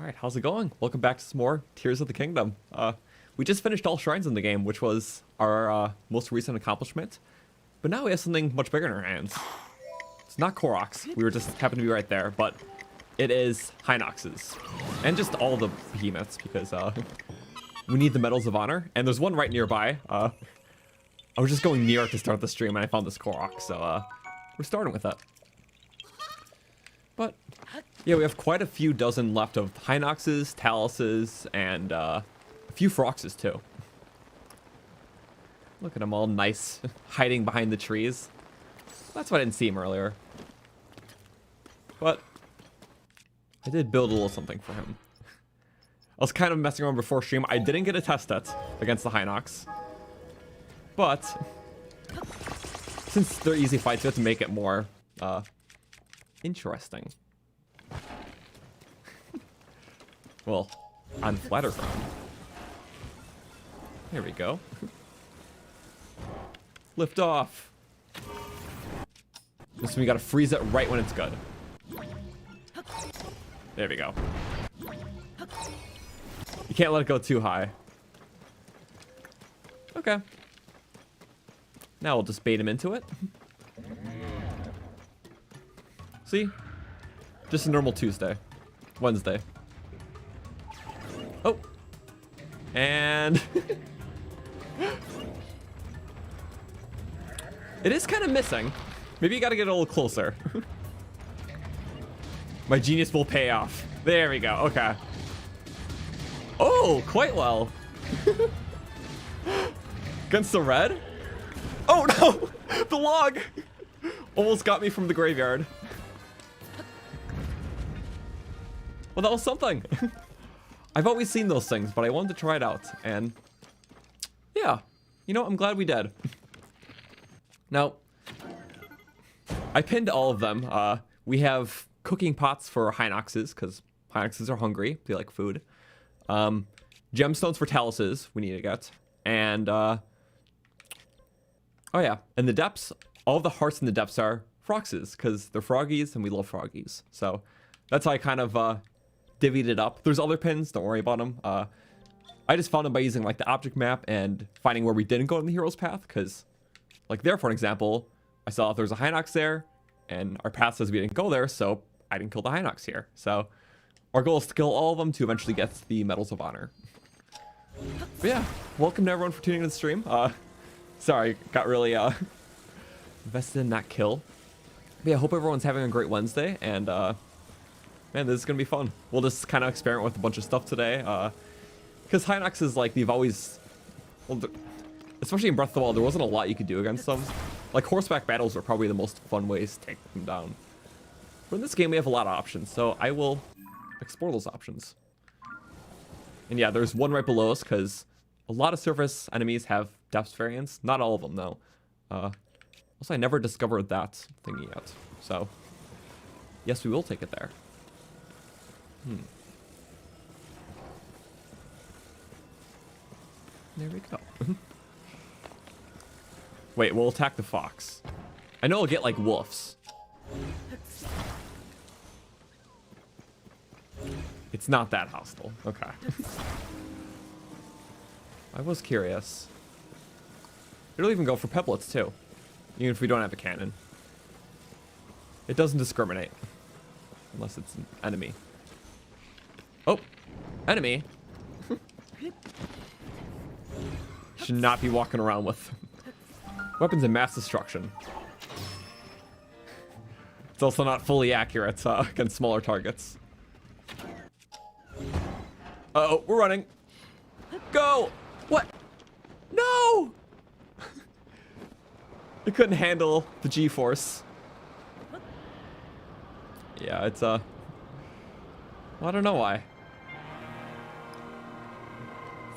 Alright, how's it going? Welcome back to some more Tears of the Kingdom. We just finished all shrines in the game, which was our most recent accomplishment. But now we have something much bigger in our hands. It's not Koroks, we were just happened to be right there, but it is HINOX's. And just all the behemoths, because we need the Medals of Honor, and there's one right nearby. I was just going near it to start the stream, and I found this Korok, so we're starting with it. But yeah, we have quite a few dozen left of HINOX's, Talus's, and a few Koroks too. Look at them all nice, hiding behind the trees. That's why I didn't see him earlier. But I did build a little something for him. I was kind of messing around before stream. I didn't get a test it against the HINOX. But since they're easy fights, we have to make it more interesting. Well, on flatter ground. There we go. Lift off. This one we gotta freeze it right when it's good. There we go. You can't let it go too high. Okay. Now we'll just bait him into it. See? Just a normal Tuesday. Wednesday. Oh. And it is kind of missing. Maybe you gotta get a little closer. My genius will pay off. There we go. Okay. Oh, quite well. Against the red? Oh no! The log! Almost got me from the graveyard. Well, that was something. I've always seen those things, but I wanted to try it out. And yeah, you know, I'm glad we did. Now, I pinned all of them. We have cooking pots for HINOX's, because HINOX's are hungry. They like food. Gemstones for Talus's, we need to get. And, oh yeah, in the depths, all of the hearts in the depths are Koroks's, because they're froggies, and we love froggies. So that's how I kind of divvied it up. There's other pins, don't worry about them. I just found them by using like the object map and finding where we didn't go on the hero's path, because like there, for example, I saw there's a HINOX there, and our path says we didn't go there, so I didn't kill the HINOX here. So our goal is to kill all of them to eventually get the Medals of Honor. But yeah, welcome to everyone for tuning in to the stream. Sorry, got really invested in that kill. But yeah, I hope everyone's having a great Wednesday, and man, this is gonna be fun. We'll just kind of experiment with a bunch of stuff today. Because HINOX is like, they've always, well, especially in Breath of the Wild, there wasn't a lot you could do against them. Like, horseback battles are probably the most fun ways to take them down. But in this game, we have a lot of options, so I will explore those options. And yeah, there's one right below us, because a lot of surface enemies have depth variants. Not all of them, though. Also, I never discovered that thingy yet. So, yes, we will take it there. There we go. Wait, we'll attack the fox. I know we'll get, like, wolves. It's not that hostile. Okay. I was curious. It'll even go for pebblets, too. Even if we don't have a cannon. It doesn't discriminate. Unless it's an enemy. Oh! Enemy! Should not be walking around with weapons of mass destruction. It's also not fully accurate against smaller targets. Uh-oh, we're running. Go! What? No! It couldn't handle the G-force. Yeah, it's well, I don't know why.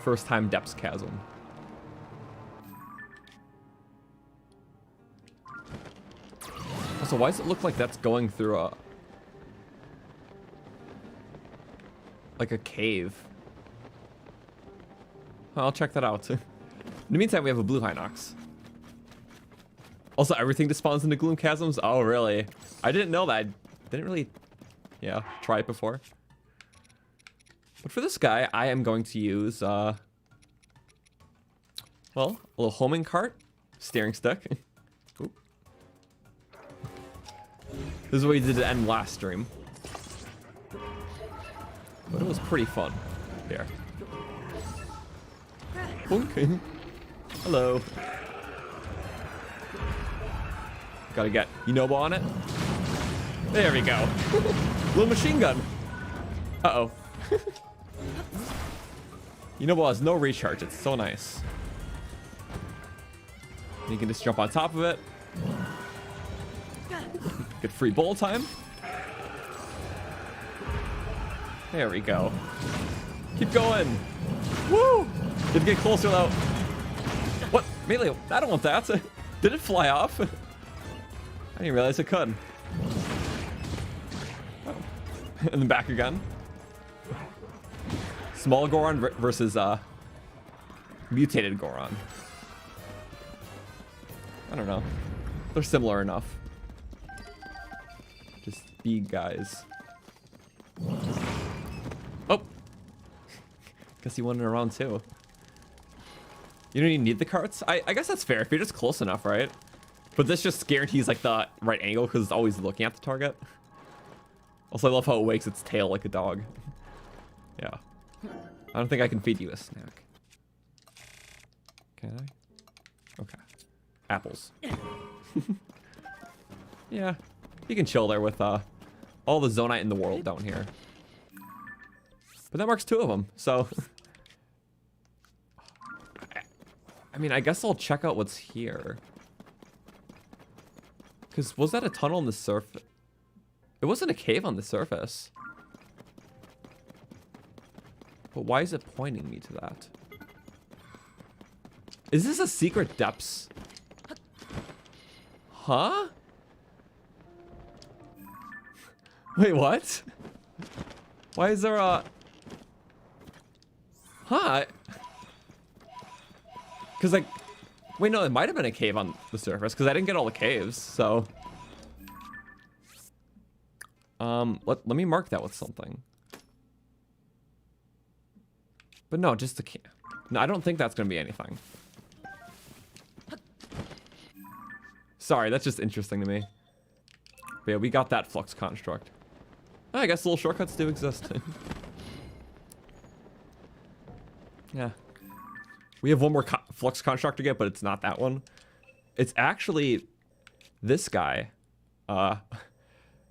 First time depths chasm. Also, why does it look like that's going through a like a cave? I'll check that out. In the meantime, we have a blue HINOX. Also, everything despawns into gloom chasms? Oh, really? I didn't know that. I didn't really, yeah, try it before. But for this guy, I am going to use, well, a little homing cart, steering stick. Oop. This is what we did to end last stream. But it was pretty fun. Here. Boink. Hello. Gotta get Yunobo on it. There we go. Little machine gun. Uh-oh. Yunobo has no recharge. It's so nice. You can just jump on top of it. Get free bowl time. There we go. Keep going. Woo! Did get closer though. What? Melee, I don't want that. Did it fly off? I didn't realize it could. Oh. And then back again. Small Goron versus mutated Goron. I don't know. They're similar enough. Just big guys. Oh! Guess he won in a round too. You don't even need the carts? I guess that's fair if you're just close enough, right? But this just guarantees like the right angle because it's always looking at the target. Also, I love how it wags its tail like a dog. Yeah. I don't think I can feed you a snack. Can I? Okay. Apples. Yeah. You can chill there with all the Zonite in the world down here. But that marks 2 of them, so... I mean, I guess I'll check out what's here. Because was that a tunnel on the surface? It wasn't a cave on the surface. But why is it pointing me to that? Is this a secret depths? Huh? Wait, what? Why is there a... Huh? Because like... Wait, no, it might have been a cave on the surface because I didn't get all the caves, so... Let me mark that with something. But no, just the cave. No, I don't think that's going to be anything. Sorry, that's just interesting to me. But yeah, we got that flux construct. I guess little shortcuts do exist. Yeah. We have one more flux construct to get, but it's not that one. It's actually this guy.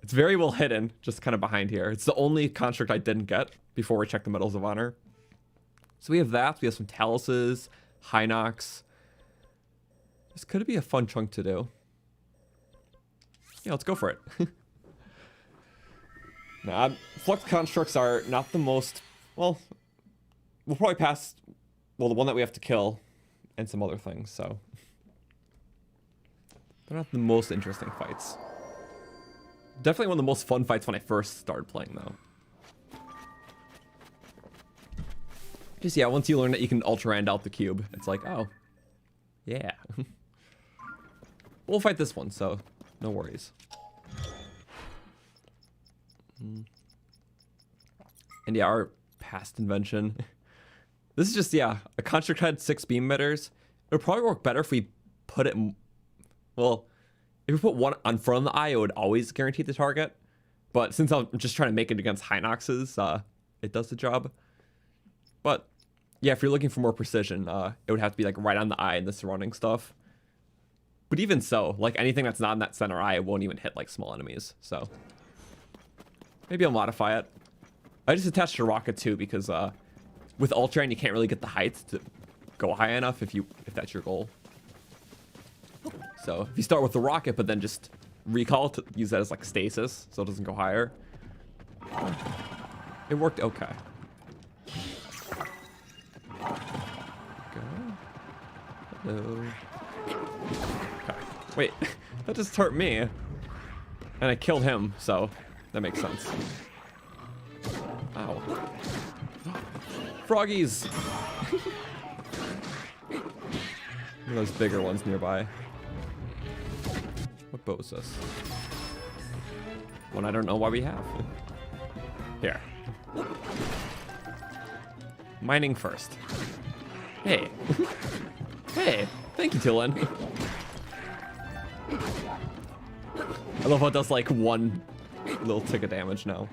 It's very well hidden, just kind of behind here. It's the only construct I didn't get before we checked the Medals of Honor. So we have that. We have some taluses, HINOX. This could be a fun chunk to do. Yeah, let's go for it. Nah, flux constructs are not the most... Well, we'll probably pass... Well, the one that we have to kill and some other things, so... They're not the most interesting fights. Definitely one of the most fun fights when I first started playing, though. Just, yeah, once you learn that you can Ultra Hand out the cube, it's like, oh, yeah. We'll fight this one, so no worries. And yeah, our past invention. This is just, yeah, a construct had 6 beam emitters. It would probably work better if we put it, well, if we put one on front of the eye, it would always guarantee the target. But since I'm just trying to make it against HINOXes, it does the job. But yeah, if you're looking for more precision, it would have to be like right on the eye and the surrounding stuff. But even so, like anything that's not in that center eye, it won't even hit like small enemies. So maybe I'll modify it. I just attached a rocket too because with Ultra Hand you can't really get the height to go high enough if that's your goal. So if you start with the rocket, but then just recall to use that as like stasis, so it doesn't go higher. It worked okay. Hello. Okay. Wait, that just hurt me. And I killed him, so that makes sense. Ow. Froggies! Those bigger ones nearby. What bow is this? One I don't know why we have. Here. Mining first. Hey. Hey. Thank you, Dylan. I love how it does like one little tick of damage now.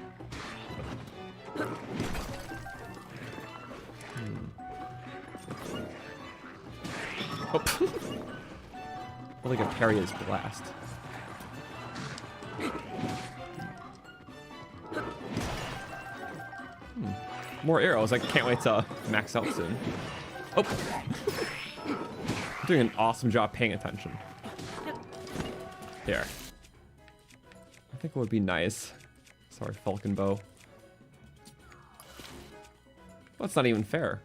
Oh. Well, like a parry his blast. More arrows. I can't wait to max out soon. Oh. I'm doing an awesome job paying attention. There. I think it would be nice. Sorry, Falcon Bow. Well, that's not even fair.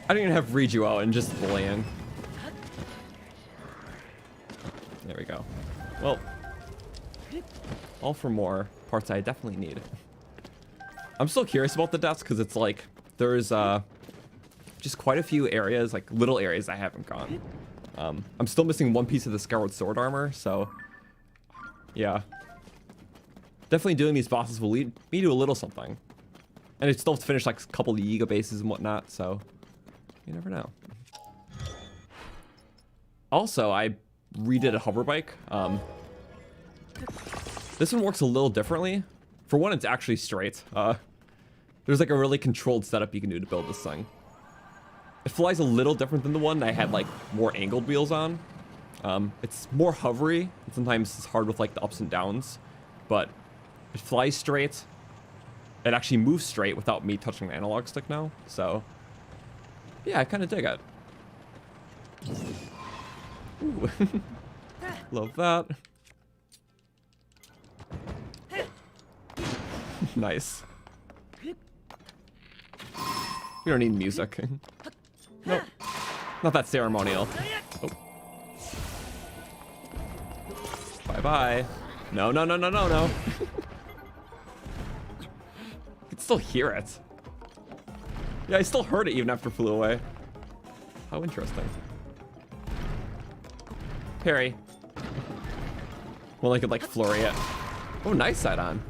I don't even have Reju out and just flaying. There we go. Well, all for more parts I definitely need. I'm still curious about the deaths because it's like there's just quite a few areas, like little areas I haven't gone. I'm still missing one piece of the Skyward Sword armor, so yeah. Definitely doing these bosses will lead me to a little something. And I still have to finish like a couple of Yiga bases and whatnot, so you never know. Also, I redid a hover bike. This one works a little differently. For one, it's actually straight. There's like a really controlled setup you can do to build this thing. It flies a little different than the one I had like more angled wheels on. It's more hovery, and sometimes it's hard with like the ups and downs, but it flies straight. It actually moves straight without me touching the analog stick now, so yeah, I kind of dig it. Ooh. Love that. Nice. We don't need music. Nope. Not that ceremonial. Oh. Bye-bye. No, no, no, no, no, no. I can still hear it. Yeah, I still heard it even after it flew away. How interesting. Parry. Well, I could like flurry it. Oh, nice side on.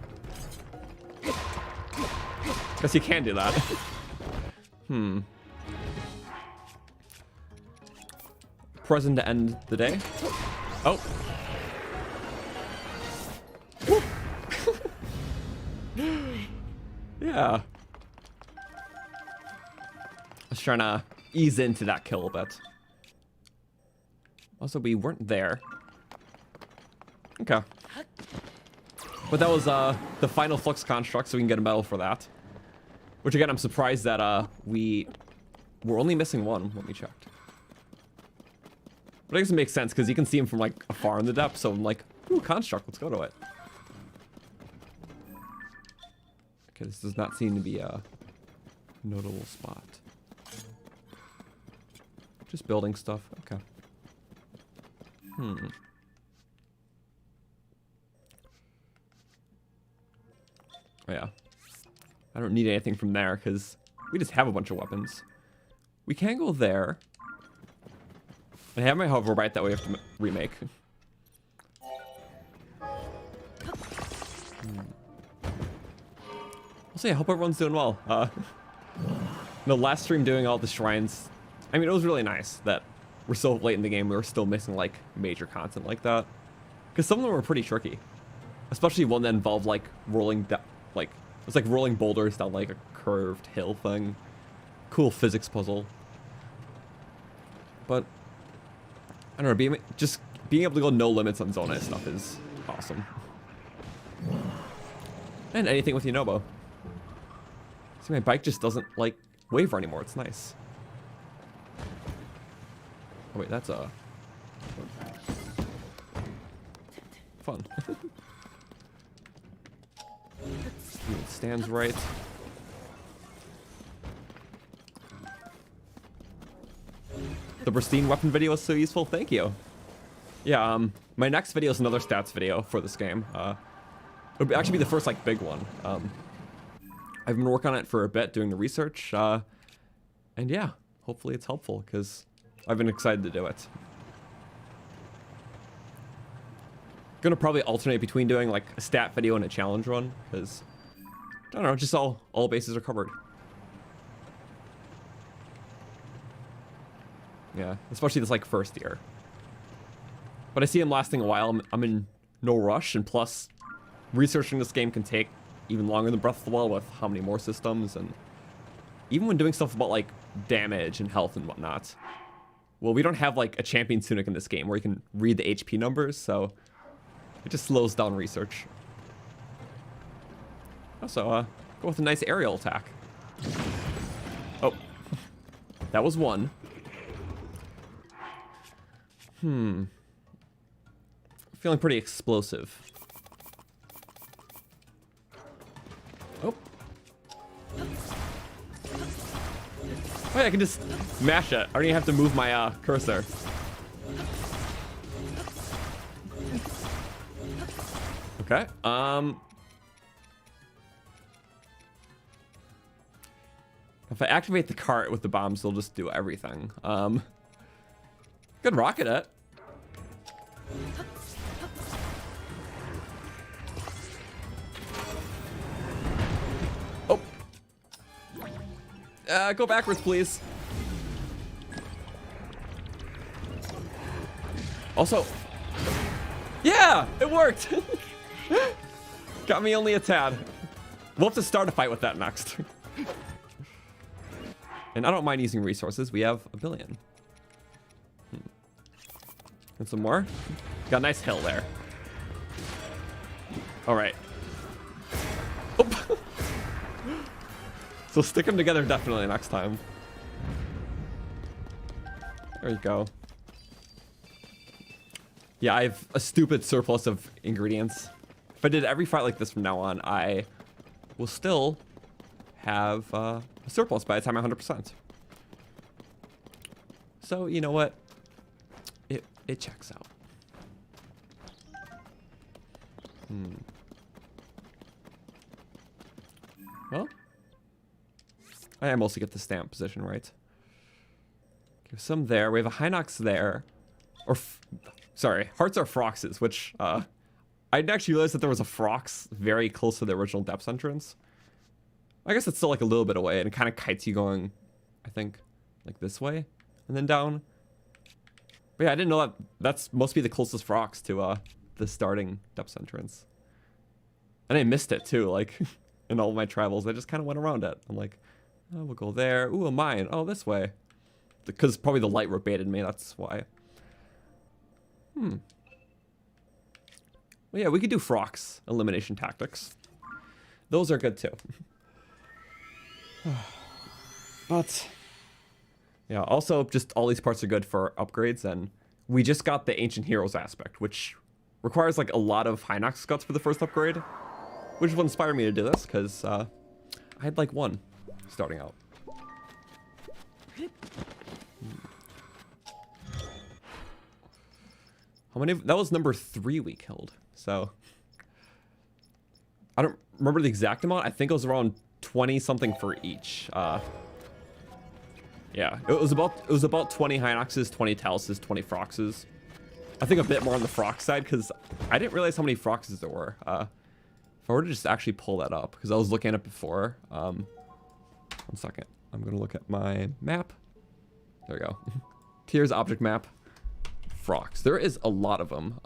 Guess you can do that. Present to end the day. Oh. Yeah. I was trying to ease into that kill a bit. Also, we weren't there. Okay. But that was the final flux construct, so we can get a medal for that. Which again, I'm surprised that we were only missing one when we checked. But I guess it makes sense because you can see him from like afar in the depth, so I'm like, ooh, construct, let's go to it. Okay, this does not seem to be a notable spot. Just building stuff, okay. Oh yeah. I don't need anything from there because we just have a bunch of weapons. We can go there. I have my hover bite that we have to remake. I'll say I hope everyone's doing well. No, last stream doing all the shrines. I mean, it was really nice that we're so late in the game. We were still missing like major content like that. Because some of them were pretty tricky. Especially one that involved like rolling down, like, it was like rolling boulders down like a curved hill thing. Cool physics puzzle. But I don't know, just being able to go no limits on Zona stuff is awesome. And anything with Yunobo. See, my bike just doesn't like waver anymore. It's nice. Oh wait, that's a fun. It stands right. The pristine weapon video is so useful. Thank you. Yeah, my next video is another stats video for this game. It would actually be the first like big one. I've been working on it for a bit, doing the research. And yeah, hopefully it's helpful because I've been excited to do it. Gonna probably alternate between doing like a stat video and a challenge run because I don't know, just all bases are covered. Yeah, especially this like first year. But I see him lasting a while. I'm in no rush, and plus, researching this game can take even longer than Breath of the Wild with how many more systems, and even when doing stuff about like damage and health and whatnot. Well, we don't have like a champion tunic in this game where you can read the HP numbers, so it just slows down research. Also, go with a nice aerial attack. Oh, that was one. Feeling pretty explosive. Oh. Oh yeah, I can just mash it. I don't even have to move my cursor. Okay. If I activate the cart with the bombs, they'll just do everything. Good rocket it. Oh. Go backwards, please. Also, yeah, it worked. Got me only a tad. We'll have to start a fight with that next. And I don't mind using resources. We have a billion. And some more. Got a nice hill there. All right. Oh. So stick them together definitely next time. There you go. Yeah, I have a stupid surplus of ingredients. If I did every fight like this from now on, I will still have a surplus by the time I'm 100%. So, you know what? It checks out. Well, I mostly get the stamp position right. Give some there. We have a HINOX there. Or, sorry, hearts are Froxes, which I didn't actually realize that there was a Frox very close to the original depths entrance. I guess it's still like a little bit away, and it kind of kites you going, I think, like this way, and then down. But yeah, I didn't know that that's must be the closest Frox to the starting depths entrance. And I missed it too, like in all of my travels. I just kind of went around it. I'm like, oh, we'll go there. Ooh, a mine. Oh, this way. Because probably the Lightroot baited me, that's why. Well, yeah, we could do Frox elimination tactics. Those are good too. But yeah, also just all these parts are good for upgrades, and we just got the Ancient Heroes aspect, which requires like a lot of HINOX guts for the first upgrade, which will inspire me to do this because I had like one starting out. How many? That was number 3 we killed. So I don't remember the exact amount. I think it was around 20 something for each. Yeah, it was about 20 HINOXes, 20 Taluses, 20 Froxes. I think a bit more on the Frox side because I didn't realize how many Froxes there were. If I were to just actually pull that up, because I was looking at it before. 1 second. I'm gonna look at my map. There we go. Here's object map. Frox. There is a lot of them.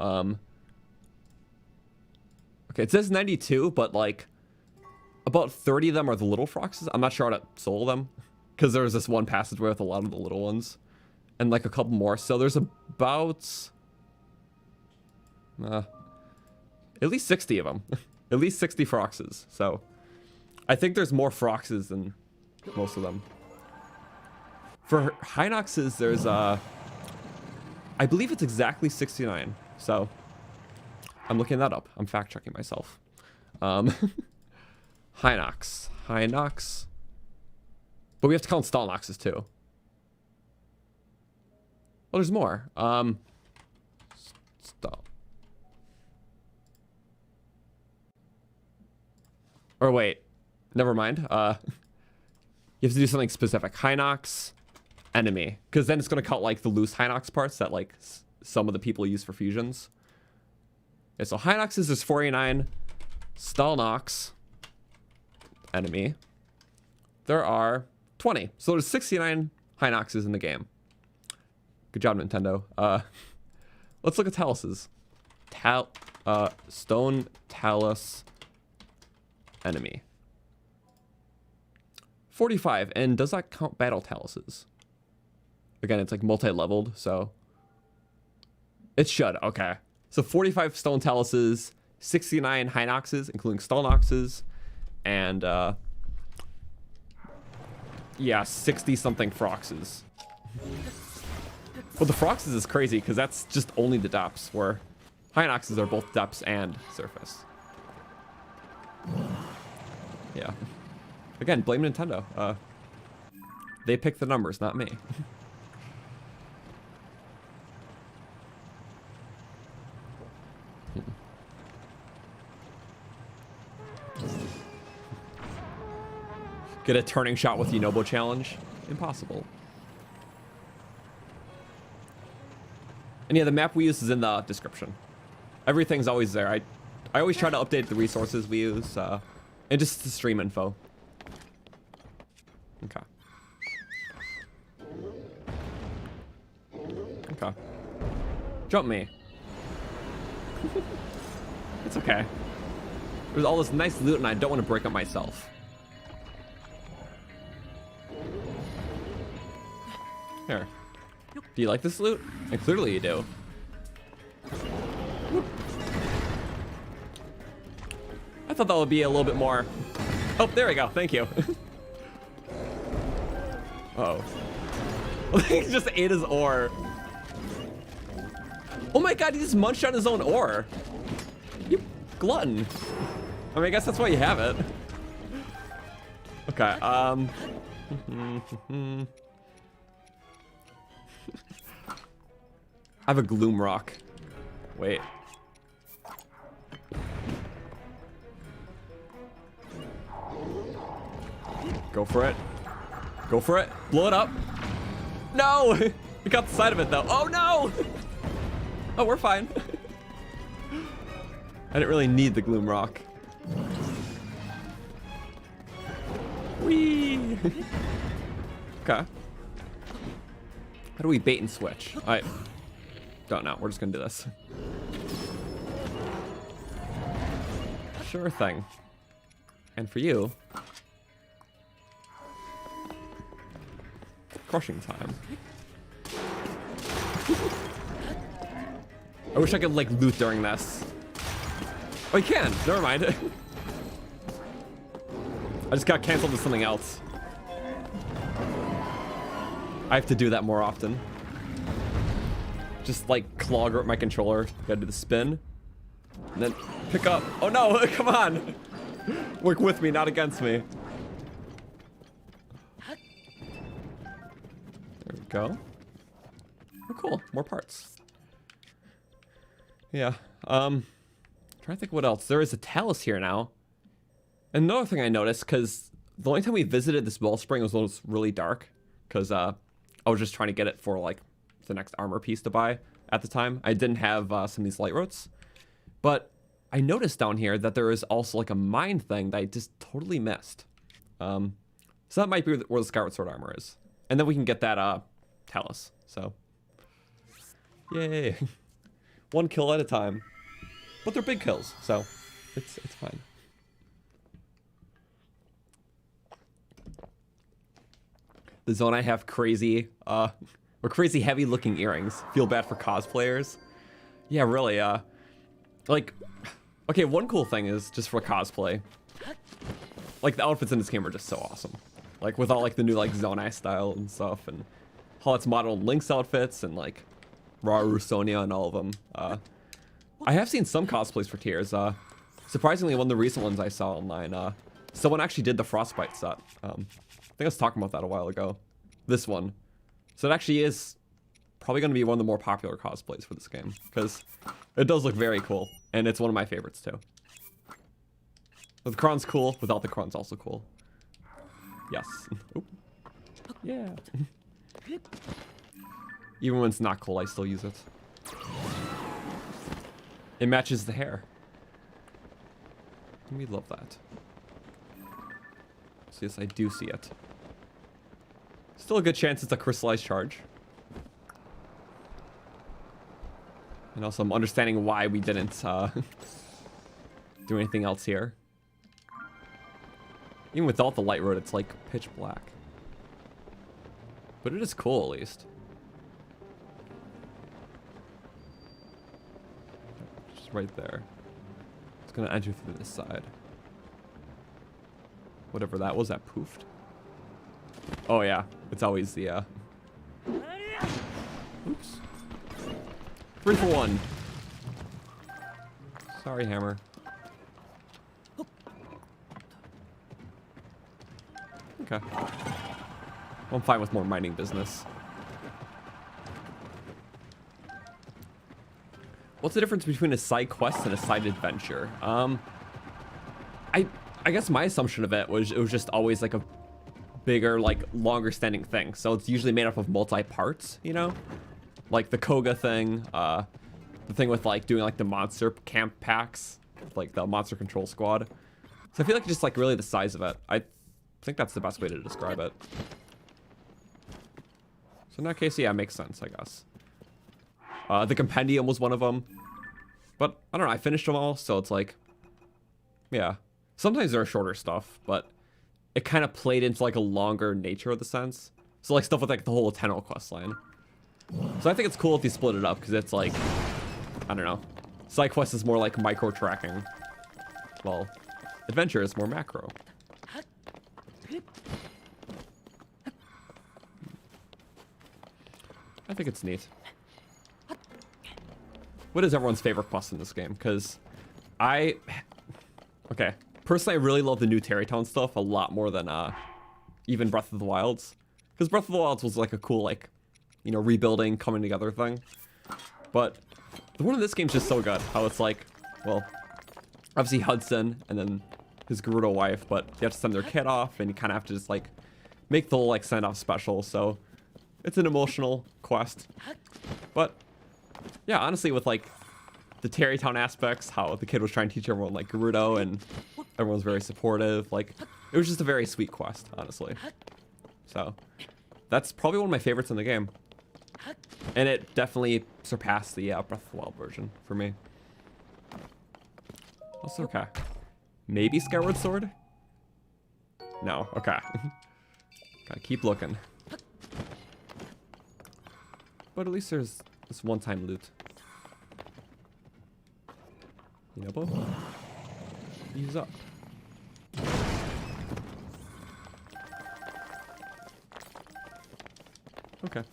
Okay, it says 92, but like about 30 of them are the little Froxes. I'm not sure how to solo them because there's this one passageway with a lot of the little ones and like a couple more. So there's about at least 60 of them. At least 60 Froxes. So I think there's more Froxes than most of them. For HINOXes, there's I believe it's exactly 69. So I'm looking that up. I'm fact checking myself. HINOX. But we have to count Stalnoxes too. Well, there's more. Stall. Or wait. Never mind. You have to do something specific. HINOX, enemy. Because then it's going to cut, like, the loose HINOX parts that, like, some of the people use for fusions. Okay, so HINOXes is 49. Stalnox, enemy. There are 20. So there's 69 HINOXes in the game. Good job, Nintendo. Let's look at taluses. Stone talus enemy. 45. And does that count battle taluses? Again, it's like multi-leveled, so it should. Okay. So 45 stone taluses, 69 HINOXes, including Stalnoxes, and yeah, 60-something Froxes. But the Froxes is crazy because that's just only the depths, where HINOXes are both depths and surface. Yeah. Again, blame Nintendo. They picked the numbers, not me. Get a turning shot with Yunobo challenge? Impossible. And yeah, the map we use is in the description. Everything's always there. I always try to update the resources we use, and just the stream info. Okay. Okay. Jump me. It's okay. There's all this nice loot and I don't want to break up myself. Here. Do you like this loot? And clearly you do. I thought that would be a little bit more... Oh, there we go. Thank you. Uh-oh. He just ate his ore. Oh my god, he just munched on his own ore. You glutton. I mean, I guess that's why you have it. Okay, I have a gloom rock. Wait. Go for it. Go for it. Blow it up. No! We got the side of it though. Oh no! Oh, we're fine. I didn't really need the gloom rock. Whee! Okay. How do we bait and switch? I don't know. We're just gonna do this. Sure thing. And for you, crushing time. I wish I could like loot during this. Oh, you can. Never mind. I just got canceled to something else. I have to do that more often. Just like clog up my controller. Gotta do the spin. And then pick up. Oh no, come on. Work with me, not against me. There we go. Oh, cool. More parts. Yeah. Trying to think what else. There is a talus here now. Another thing I noticed, because the only time we visited this wellspring was when it was really dark. Because I was just trying to get it for like the next armor piece to buy at the time. I didn't have some of these Lightroots. But I noticed down here that there is also like a mine thing that I just totally missed. So that might be where the Skyward Sword armor is. And then we can get that talus. So, yay. One kill at a time. But they're big kills, so it's fine. The zone I have crazy, or crazy heavy looking earrings. Feel bad for cosplayers. Yeah, really, like, okay, one cool thing is, just for cosplay, like, the outfits in this game are just so awesome. Like, with all, like, the new, like, Zonai style and stuff, and how it's modeled Link's outfits, and, like, Rauru, Sonia, and all of them. I have seen some cosplays for Tears. Surprisingly, one of the recent ones I saw online, someone actually did the Frostbite set. I think I was talking about that a while ago. This one. So it actually is probably going to be one of the more popular cosplays for this game, because it does look very cool, and it's one of my favorites too. With the Kron's cool, without the Kron's also cool. Yes. Oop. Yeah. Even when it's not cold, I still use it. It matches the hair. We love that. So yes, I do see it. Still a good chance it's a crystallized charge. And also I'm understanding why we didn't do anything else here. Even without the light road, it's like pitch black. But it is cool at least. Just right there. It's gonna enter through this side. Whatever that was, that poofed. Oh yeah, it's always the oops. 3 for 1. Sorry, hammer. Okay. I'm fine with more mining business. What's the difference between a side quest and a side adventure? I guess my assumption of it was just always like a bigger, like longer standing thing. So it's usually made up of multi-parts, you know? Like the Koga thing, the thing with like doing like the monster camp packs, like the monster control squad. So I feel like just like really the size of it. I think that's the best way to describe it. So in that case, yeah, it makes sense, I guess. The compendium was one of them. But I don't know, I finished them all, so it's like, yeah. Sometimes there are shorter stuff, but it kind of played into like a longer nature of the sense. So like stuff with like the whole Tenno quest line. So I think it's cool if you split it up, because it's like, I don't know. Side quest is more like micro tracking. Well, adventure is more macro. I think it's neat. What is everyone's favorite quest in this game? Because okay. Personally, I really love the new Terrytown stuff a lot more than even Breath of the Wilds. Because Breath of the Wilds was like a cool, like, you know, rebuilding, coming together thing. But the one in this game is just so good. How it's like, well, obviously Hudson and then his Gerudo wife, but they have to send their kid off and you kind of have to just like make the whole like send off special. So it's an emotional quest. But yeah, honestly, with like the Terrytown aspects, how the kid was trying to teach everyone like Gerudo and everyone was very supportive. Like, it was just a very sweet quest, honestly. So that's probably one of my favorites in the game. And it definitely surpassed the Breath of the Wild version for me. Also, okay. Maybe Skyward Sword? No, okay. Gotta keep looking. But at least there's this one-time loot. You know, both. Use up. Okay.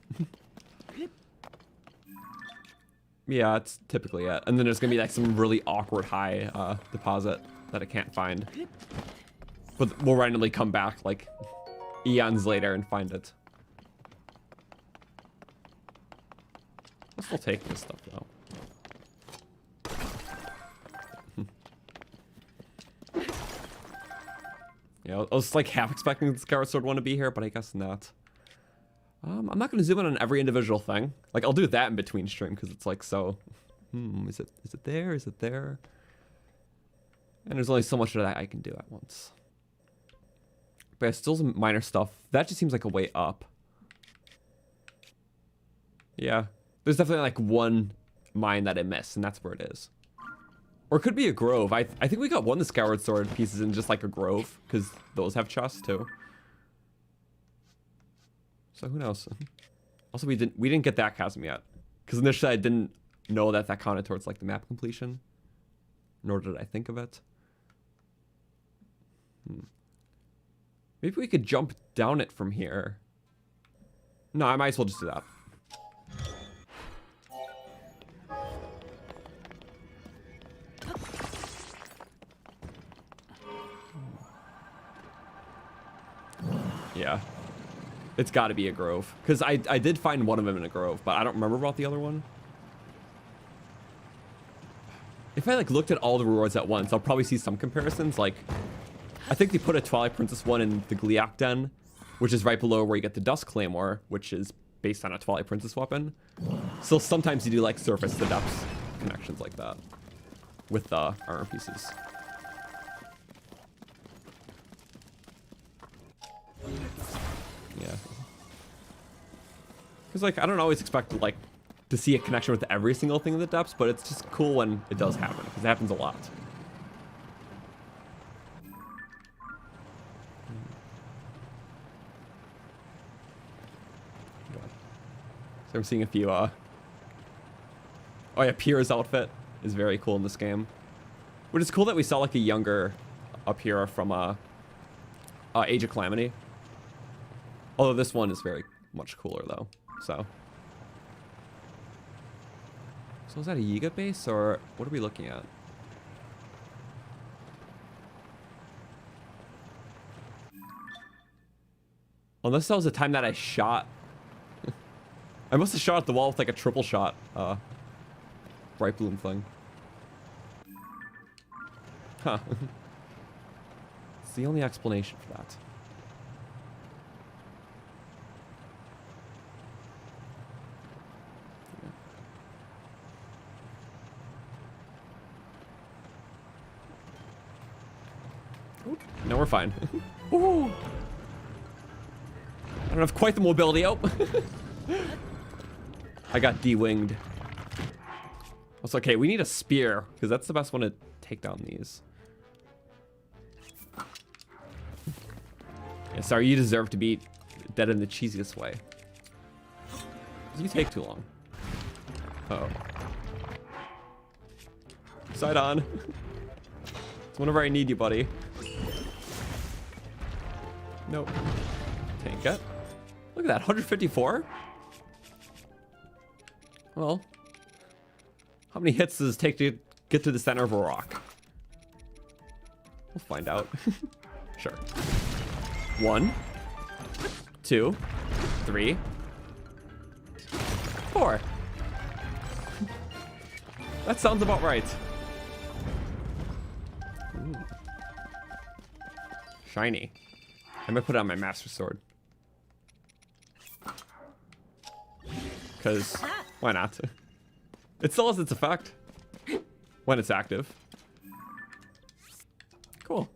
Yeah, it's typically it. And then there's gonna be like some really awkward high deposit that I can't find. But we'll randomly come back like eons later and find it. I'll still take this stuff though. Yeah, I was like half expecting the Skyward Sword one to be here, but I guess not. I'm not going to zoom in on every individual thing. Like, I'll do that in between stream because it's like so. Is it there? Is it there? And there's only so much of that I can do at once. But yeah, still some minor stuff. That just seems like a way up. Yeah, there's definitely like one mine that I missed, and that's where it is. Or it could be a grove. I think we got one of the Skyward Sword pieces in just like a grove, because those have chests too. So who knows? Also, we didn't get that chasm yet, because initially I didn't know that counted towards like the map completion, nor did I think of it. Maybe we could jump down it from here. No, I might as well just do that. Yeah. It's got to be a grove. Because I did find one of them in a grove, but I don't remember about the other one. If I like looked at all the rewards at once, I'll probably see some comparisons. Like, I think they put a Twilight Princess one in the Gleeok den, which is right below where you get the Dust Claymore, which is based on a Twilight Princess weapon. So sometimes you do like surface to depths connections like that with the armor pieces. Yeah. Because like I don't always expect like to see a connection with every single thing in the depths, but it's just cool when it does happen because it happens a lot. So I'm seeing a few oh yeah, Pierre's outfit is very cool in this game. Which is cool that we saw like a younger Pierre from Age of Calamity. Although this one is very much cooler though. So is that a Yiga base or what are we looking at? Unless that was the time that I shot. I must have shot at the wall with like a triple shot bright bloom thing. Huh. It's the only explanation for that. No, we're fine. Ooh. I don't have quite the mobility. Oh. I got de-winged. That's okay. We need a spear because that's the best one to take down these. Yeah, sorry, you deserve to be dead in the cheesiest way. You take too long. Uh-oh. Side on. It's whenever I need you, buddy. Nope. Tank it. Look at that, 154? Well, how many hits does it take to get to the center of a rock? We'll find out. Sure. 1, 2, 3, 4. That sounds about right. Ooh. Shiny. I might put it on my Master Sword. Because, why not? It still has its effect. When it's active. Cool.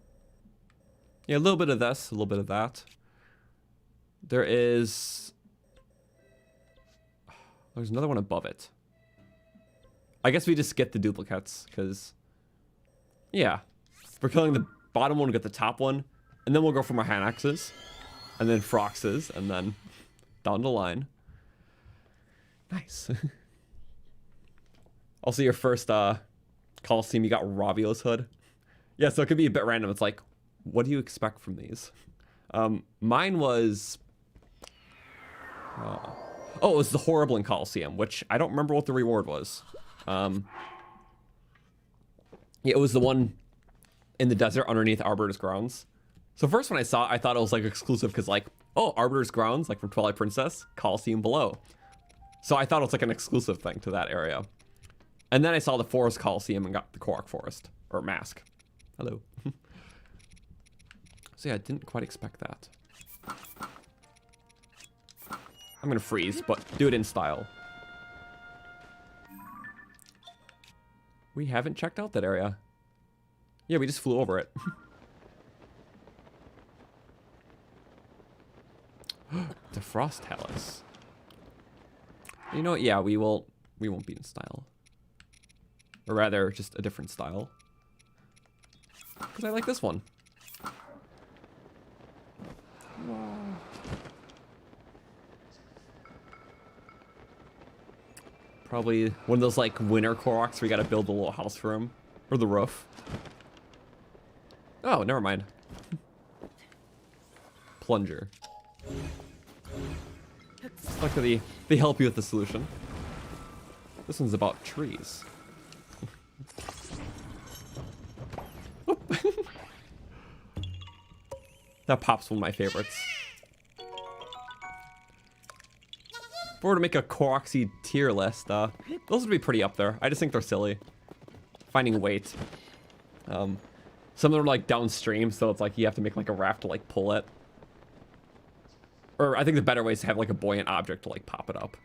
Yeah, a little bit of this, a little bit of that. There's another one above it. I guess we just get the duplicates, because... Yeah. We're killing the bottom one, we get the top one. And then we'll go from our HINOXes. And then Froxes, and then down the line. Nice. Also, your first Coliseum, you got Ravio's hood. Yeah, so it could be a bit random. It's like, what do you expect from these? Mine was... oh, it was the Horrible Coliseum, which I don't remember what the reward was. Yeah, it was the one in the desert underneath Arbiter's Grounds. So first when I saw it, I thought it was like exclusive because like, oh, Arbiter's Grounds, like from Twilight Princess, Coliseum below. So I thought it was like an exclusive thing to that area. And then I saw the Forest Coliseum and got the Korok Forest, or Mask. Hello. So yeah, I didn't quite expect that. I'm gonna freeze, but do it in style. We haven't checked out that area. Yeah, we just flew over it. The Frost Talus. You know what? Yeah, we won't be in style. Or rather, just a different style. Because I like this one. Probably one of those like winter Koroks where you gotta build a little house for him. Or the roof. Oh, never mind. Plunger. Luckily, they help you with the solution. This one's about trees. That pop's one of my favorites. If we were to make a Koroksy tier list, those would be pretty up there. I just think they're silly. Finding weight. Some of them are like downstream, so it's like you have to make like a raft to like pull it. Or I think the better way is to have like a buoyant object to like pop it up.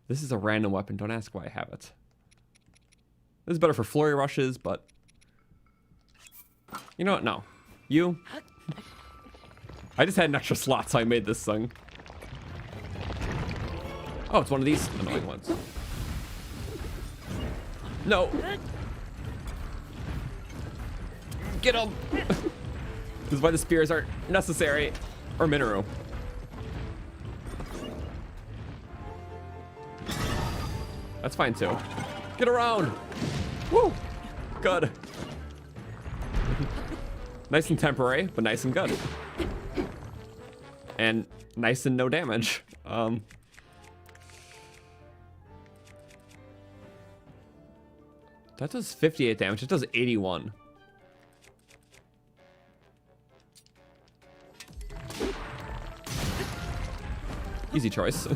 This is a random weapon. Don't ask why I have it. This is better for flurry rushes, but you know what? No. You. I just had an extra slot, so I made this thing. Oh, it's one of these annoying ones. No. Get him. This is why the spears aren't necessary. Or Minoru. That's fine too. Get around. Woo. Good. Nice and temporary, but nice and good. And nice and no damage. That does 58 damage. It does 81. Easy choice.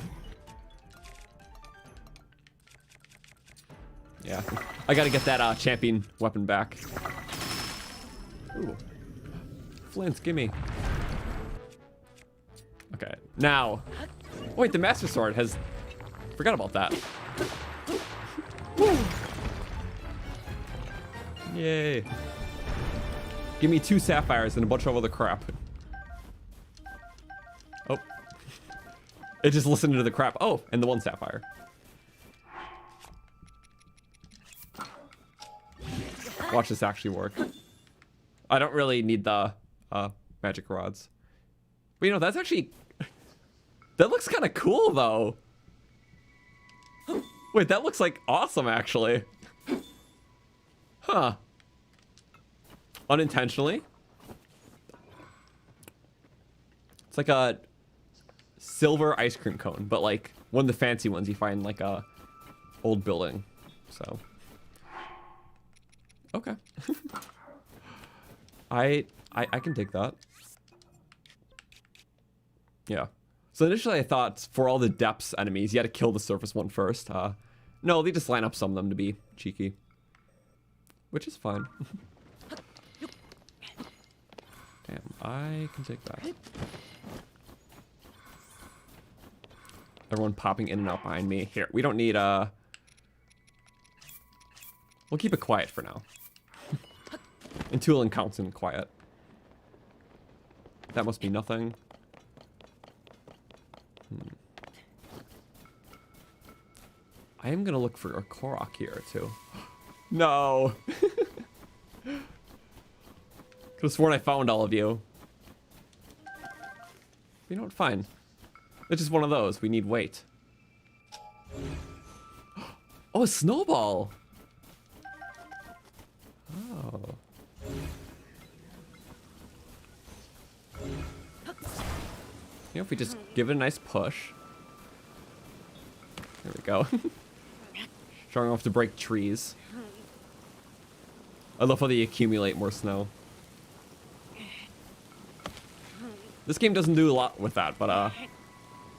Yeah. I gotta get that champion weapon back. Ooh. Flints, gimme. Okay, now. Wait, the Master Sword has... Forgot about that. Woo. Yay. Give me 2 sapphires and a bunch of other crap. Oh. It just listened to the crap. Oh, and the 1 sapphire. Watch this actually work. I don't really need the magic rods. But you know, that's actually... That looks kind of cool, though. Wait, that looks like awesome, actually. Huh. Unintentionally. It's like a silver ice cream cone, but like one of the fancy ones you find in like a old building. So... Okay. I can dig that. Yeah. So initially I thought for all the depths enemies, you had to kill the surface one first. No, they just line up some of them to be cheeky. Which is fine. Damn, I can take that. Everyone popping in and out behind me. Here, we don't need, we'll keep it quiet for now. And Tulin counts in quiet. That must be nothing. I am gonna look for a Korok here too. No. Could've sworn I found all of you. You know what? Fine. It's just one of those. We need weight. Oh, a snowball. Oh. You know, if we just give it a nice push. There we go. Strong enough to break trees. I love how they accumulate more snow. This game doesn't do a lot with that, but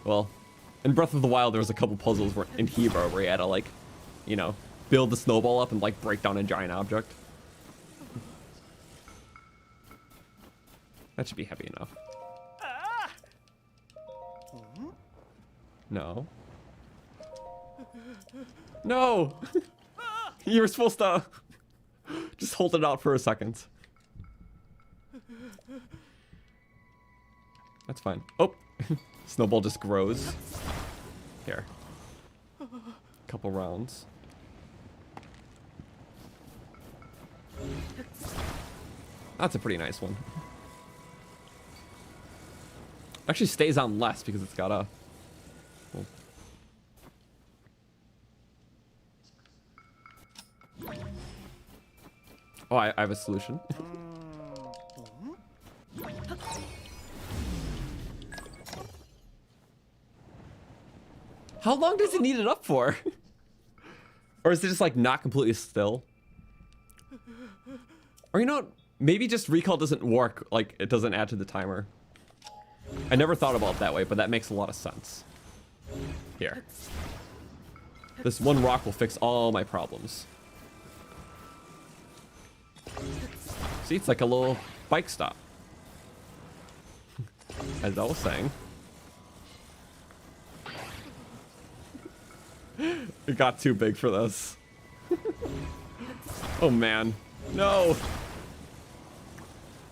well, in Breath of the Wild there was a couple puzzles where, in Hero where you had to like, you know, build the snowball up and like break down a giant object. That should be heavy enough. No. No! You were supposed to just hold it out for a second. That's fine. Oh! Snowball just grows. Here. Couple rounds. That's a pretty nice one. Actually stays on less because it's got a... Well. Oh, I have a solution. How long does it need it up for? Or is it just like not completely still? Or you know what? Maybe just recall doesn't work, like it doesn't add to the timer. I never thought about it that way, but that makes a lot of sense. Here. This one rock will fix all my problems. See, it's like a little bike stop. As I was saying. It got too big for this. Oh man. No.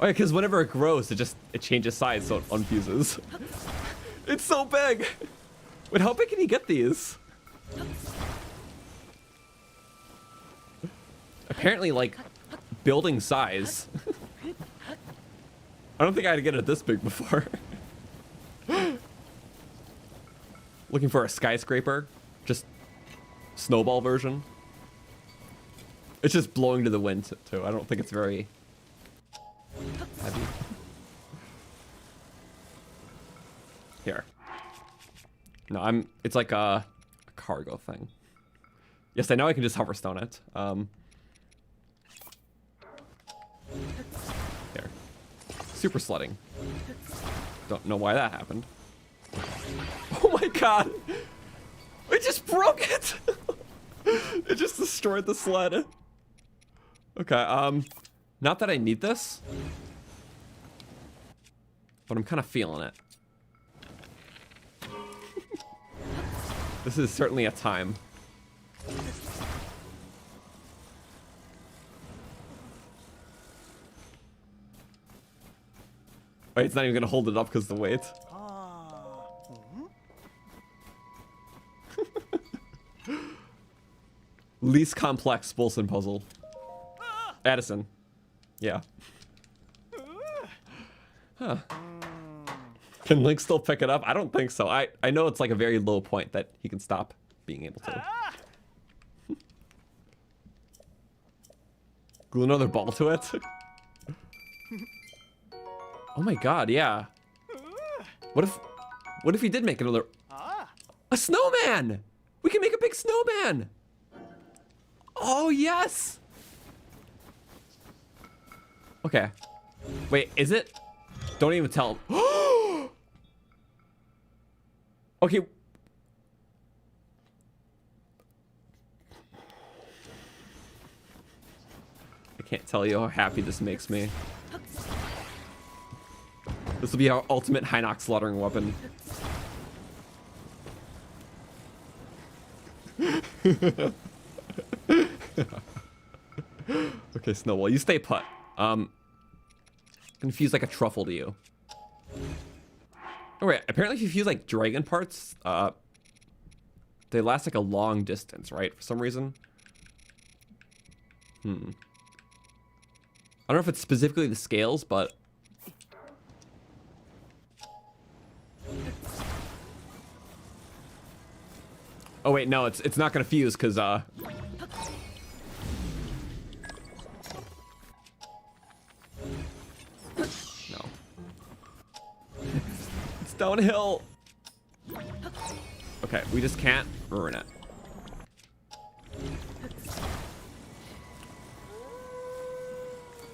Oh yeah, because whenever it grows, it changes size, so it unfuses. It's so big. Wait, how big can you get these? Apparently, like, building size. I don't think I had to get it this big before. Looking for a skyscraper. Just snowball version. It's just blowing to the wind, too. I don't think it's very heavy. Here. No, it's like a cargo thing. Yes, I know I can just hoverstone it. Here. Super sledding. Don't know why that happened. Oh my god! It just broke it! It just destroyed the sled. Okay, not that I need this. But I'm kind of feeling it. This is certainly a time. Wait, it's not even gonna hold it up because of the weight. Least complex Bolson puzzle. Addison. Yeah. Huh. Can Link still pick it up? I don't think so. I know it's like a very low point that he can stop being able to. Glue another ball to it? Oh my god, yeah. What if he did make another... A snowman! We can make a big snowman! Oh, yes! Okay. Wait, is it? Don't even tell him. Okay. I can't tell you how happy this makes me. This will be our ultimate HINOX slaughtering weapon. Okay, Snowball, you stay put. Confuse like a truffle to you. Oh wait, apparently if you fuse like dragon parts, they last like a long distance, right? For some reason. I don't know if it's specifically the scales, but oh wait, no, it's not gonna fuse because no. It's downhill. Okay, we just can't ruin it.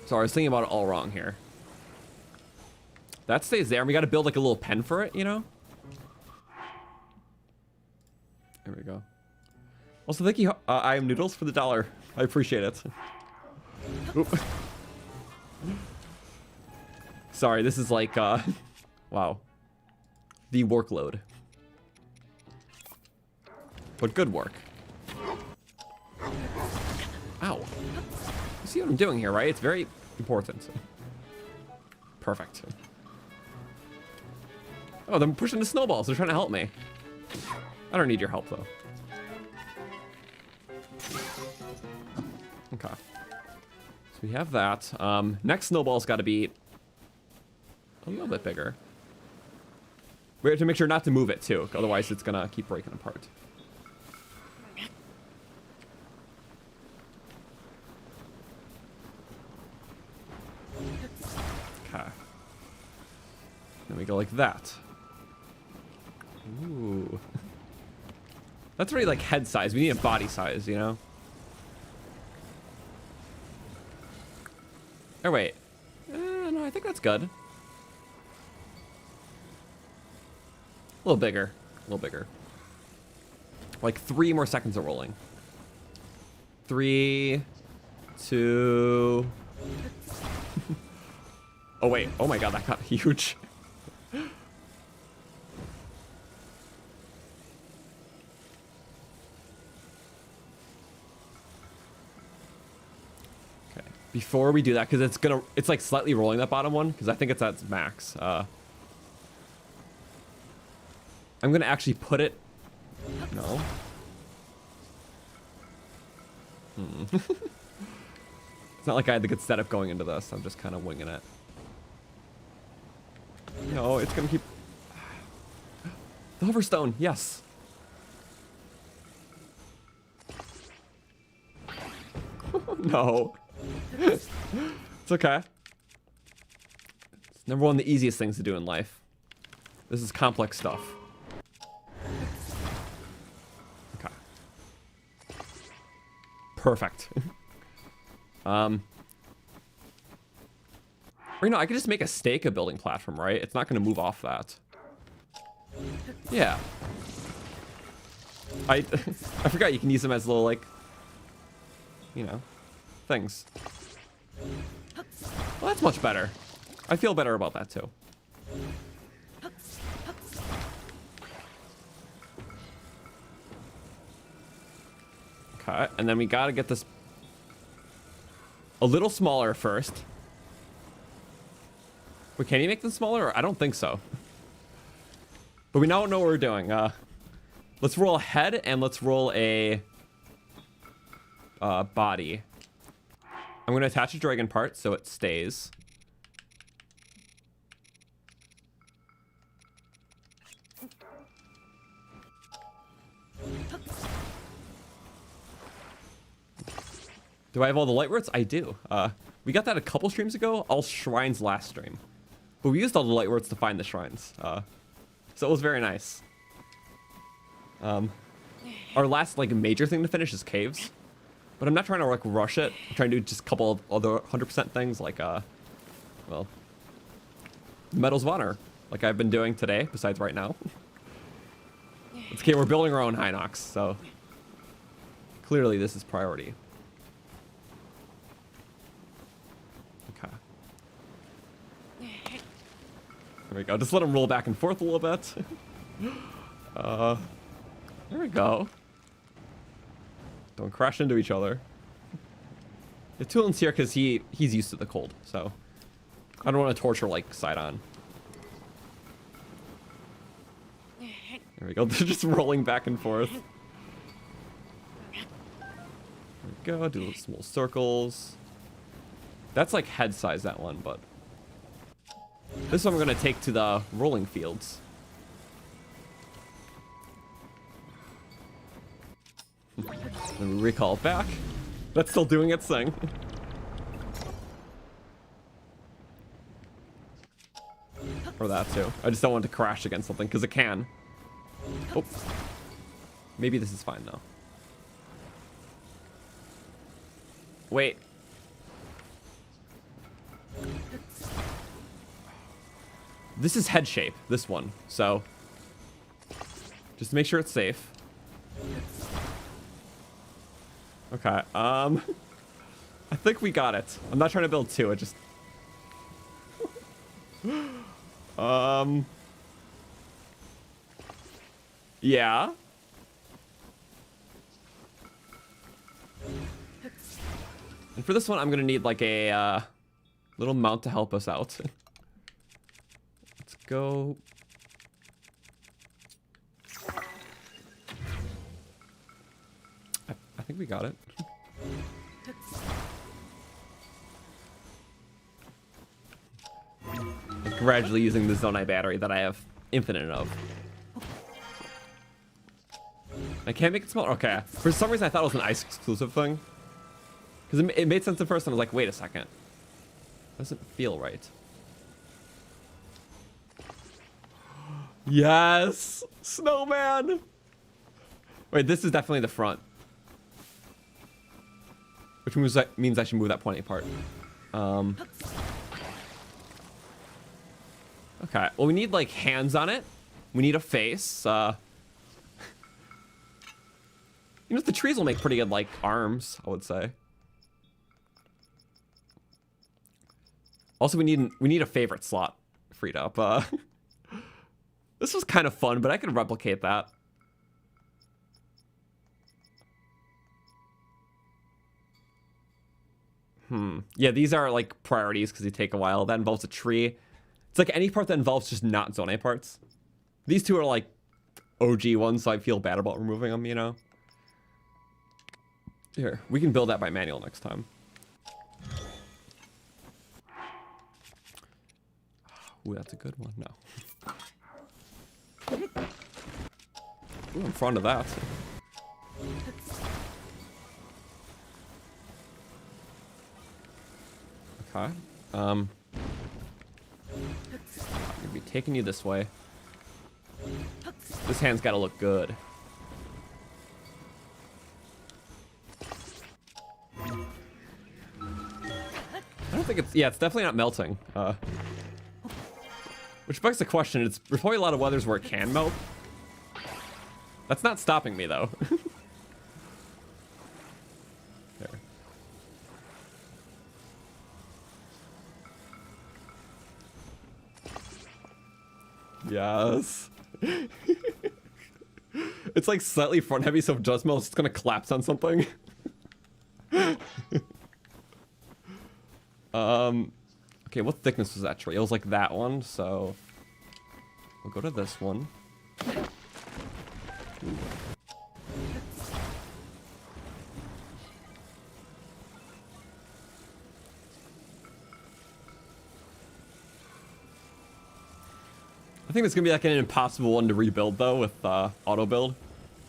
So I was thinking about it all wrong here. That stays there, and we gotta build like a little pen for it, you know? There we go. Also, thank you, I am Noodles, for the $1. I appreciate it. Oop. Sorry, this is like, wow. The workload. But good work. Ow. You see what I'm doing here, right? It's very important. Perfect. Oh, they're pushing the snowballs. They're trying to help me. I don't need your help, though. Okay. So we have that. Next snowball's got to be a little bit bigger. We have to make sure not to move it, too. Otherwise, it's going to keep breaking apart. Okay. Then we go like that. Ooh. That's already like head size. We need a body size, you know? Oh, wait. No, I think that's good. A little bigger. A little bigger. Like 3 more seconds of rolling. 3, 2. Oh wait. Oh my god, that got huge. Okay. Before we do that, because it's like slightly rolling that bottom one, because I think it's at max. I'm gonna actually put it. No. It's not like I had the good setup going into this. I'm just kind of winging it. No, it's gonna keep. The hoverstone, yes. No. It's okay. It's number one, the easiest things to do in life. This is complex stuff. Okay. Perfect. Or, you know, I could just make a stake a building platform, right? It's not going to move off that. Yeah. I forgot you can use them as little, like, you know, things. Well, that's much better. I feel better about that, too. Okay, and then we got to get this a little smaller first. Wait, can you make them smaller? I don't think so. But we now know what we're doing. Let's roll a head and let's roll a body. I'm going to attach a dragon part so it stays. Do I have all the Lightroots? I do. We got that a couple streams ago. All shrines last stream. But we used all the Lightroots to find the shrines. So it was very nice. Our last like major thing to finish is caves. But I'm not trying to like rush it. I'm trying to do just a couple of other 100% things like, well, Medals of Honor. Like I've been doing today, besides right now. It's okay, we're building our own HINOX, so clearly this is priority. Okay. There we go. Just let them roll back and forth a little bit. There we go. Don't crash into each other. The Tulin's here because he's used to the cold, so I don't want to torture like side on. There we go. They're just rolling back and forth. There we go. Do little small circles. That's like head size, that one, but this one we're going to take to the rolling fields. And we recall it back. That's still doing its thing. Or that too. I just don't want it to crash against something, because it can. Oh. Maybe this is fine, though. Wait. This is head shape, this one. So, just make sure it's safe. Okay, I think we got it. I'm not trying to build two, it just... Yeah. And for this one, I'm gonna need like a little mount to help us out. Let's go. I think we got it. I'm gradually using the Zonai battery that I have infinite of. I can't make it smaller? Okay. For some reason, I thought it was an ice exclusive thing. Because it made sense at first, and I was like, wait a second. Doesn't feel right. Yes! Snowman! Wait, this is definitely the front. Which means I should move that pointy part. Okay, well, we need, like, hands on it. We need a face. You know, the trees will make pretty good, like, arms, I would say. Also, we need a favorite slot freed up. This was kind of fun, but I could replicate that. Yeah, these are, like, priorities because they take a while. That involves a tree. It's like any part that involves just not zone A parts. These two are, like, OG ones, so I feel bad about removing them, you know? Here, we can build that by manual next time. Ooh, that's a good one. No. Ooh, I'm fond of that. Okay. I'm gonna be taking you this way. This hand's gotta look good. I don't think it's... Yeah, it's definitely not melting. Which begs the question, there's probably a lot of weathers where it can melt. That's not stopping me, though. There. Yes. It's like slightly front heavy, so if it does melt, it's gonna collapse on something. Okay, what thickness was that tree? It was like that one, so we'll go to this one. Ooh. I think it's gonna be like an impossible one to rebuild though with auto build,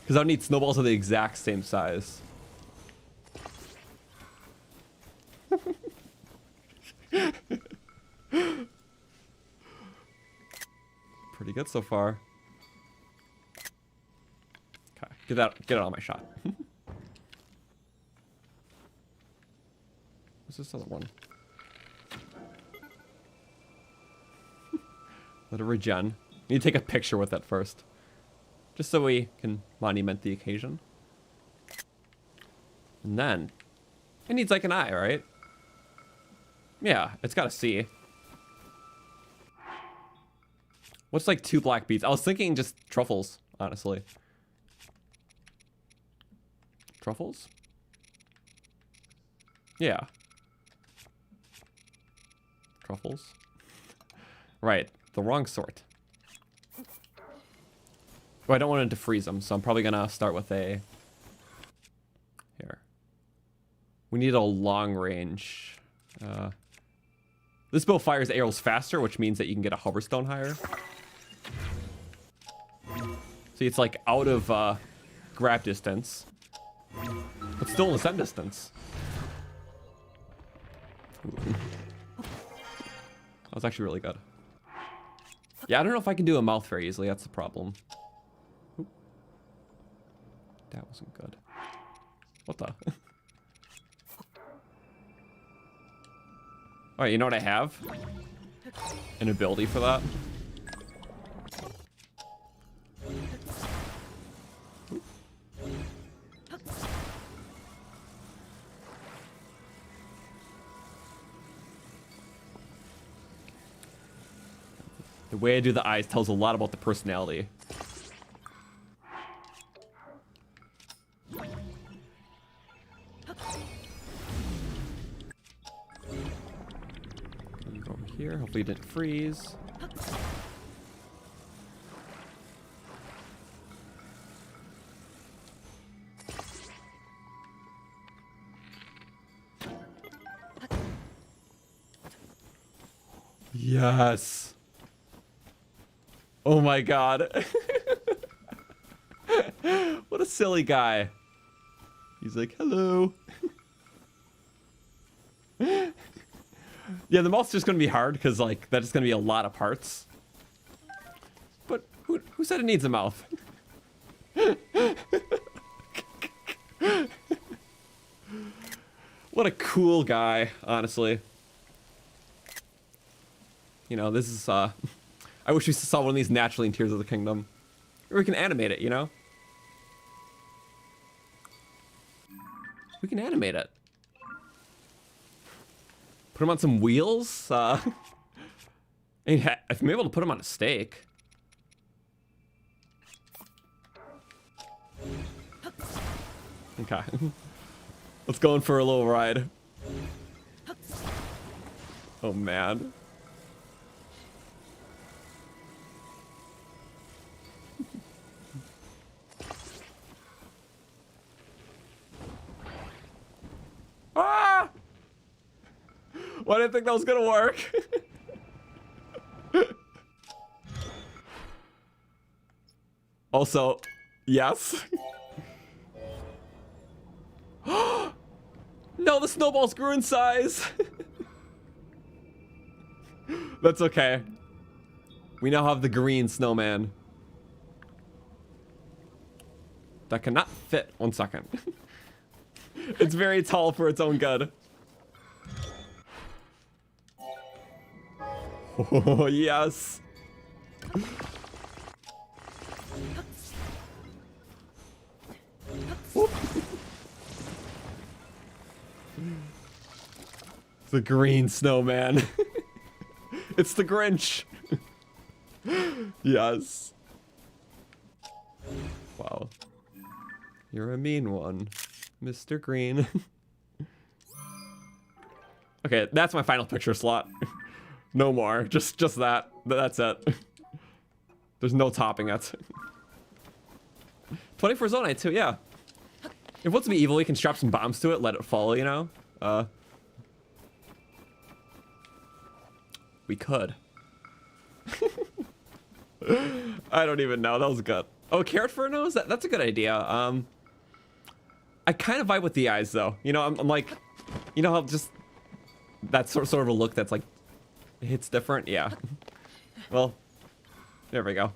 because I would need snowballs of the exact same size. Pretty good so far. Okay, get it on my shot. What's this other one? Let it regen. Need to take a picture with it first, just so we can monument the occasion. And then it needs like an eye, right? Yeah, it's got a C. What's like 2 black beads? I was thinking just truffles, honestly. Truffles? Yeah. Truffles? Right, the wrong sort. Oh, I don't want it to freeze them, so I'm probably gonna start with a... Here. We need a long range. This bow fires arrows faster, which means that you can get a hoverstone higher. See, it's like out of grab distance, but still in the send distance. Ooh. That was actually really good. Yeah, I don't know if I can do a mouth very easily. That's the problem. Ooh. That wasn't good. What the? Alright, you know what I have? An ability for that. The way I do the eyes tells a lot about the personality. Go over here. Hopefully it didn't freeze. Yes. Oh my god. What a silly guy. He's like, hello. Yeah, the mouth's just gonna be hard because like that's gonna be a lot of parts. But who said it needs a mouth? What a cool guy, honestly. You know, this is I wish we saw one of these naturally in Tears of the Kingdom. Or we can animate it, you know? We can animate it. Put him on some wheels. If I'm able to put him on a stake. Okay. Let's go in for a little ride. Oh man. Ah! Why did I think that was gonna work? Also, yes. No, the snowballs grew in size. That's okay. We now have the green snowman. That cannot fit. 1 second. It's very tall for its own good. Oh, yes. The green snowman. It's the Grinch. Yes. Wow. You're a mean one, Mr. Green. Okay, that's my final picture slot. No more. Just that. That's it. There's no topping it. 24 Zonite too, yeah. If it wants to be evil, you can strap some bombs to it, let it fall, you know? We could. I don't even know. That was good. Oh, carrot fur nose? That's a good idea. I kind of vibe with the eyes, though. You know, I'm like... You know how just... That sort of a look that's like... Hits different? Yeah. Well, there we go.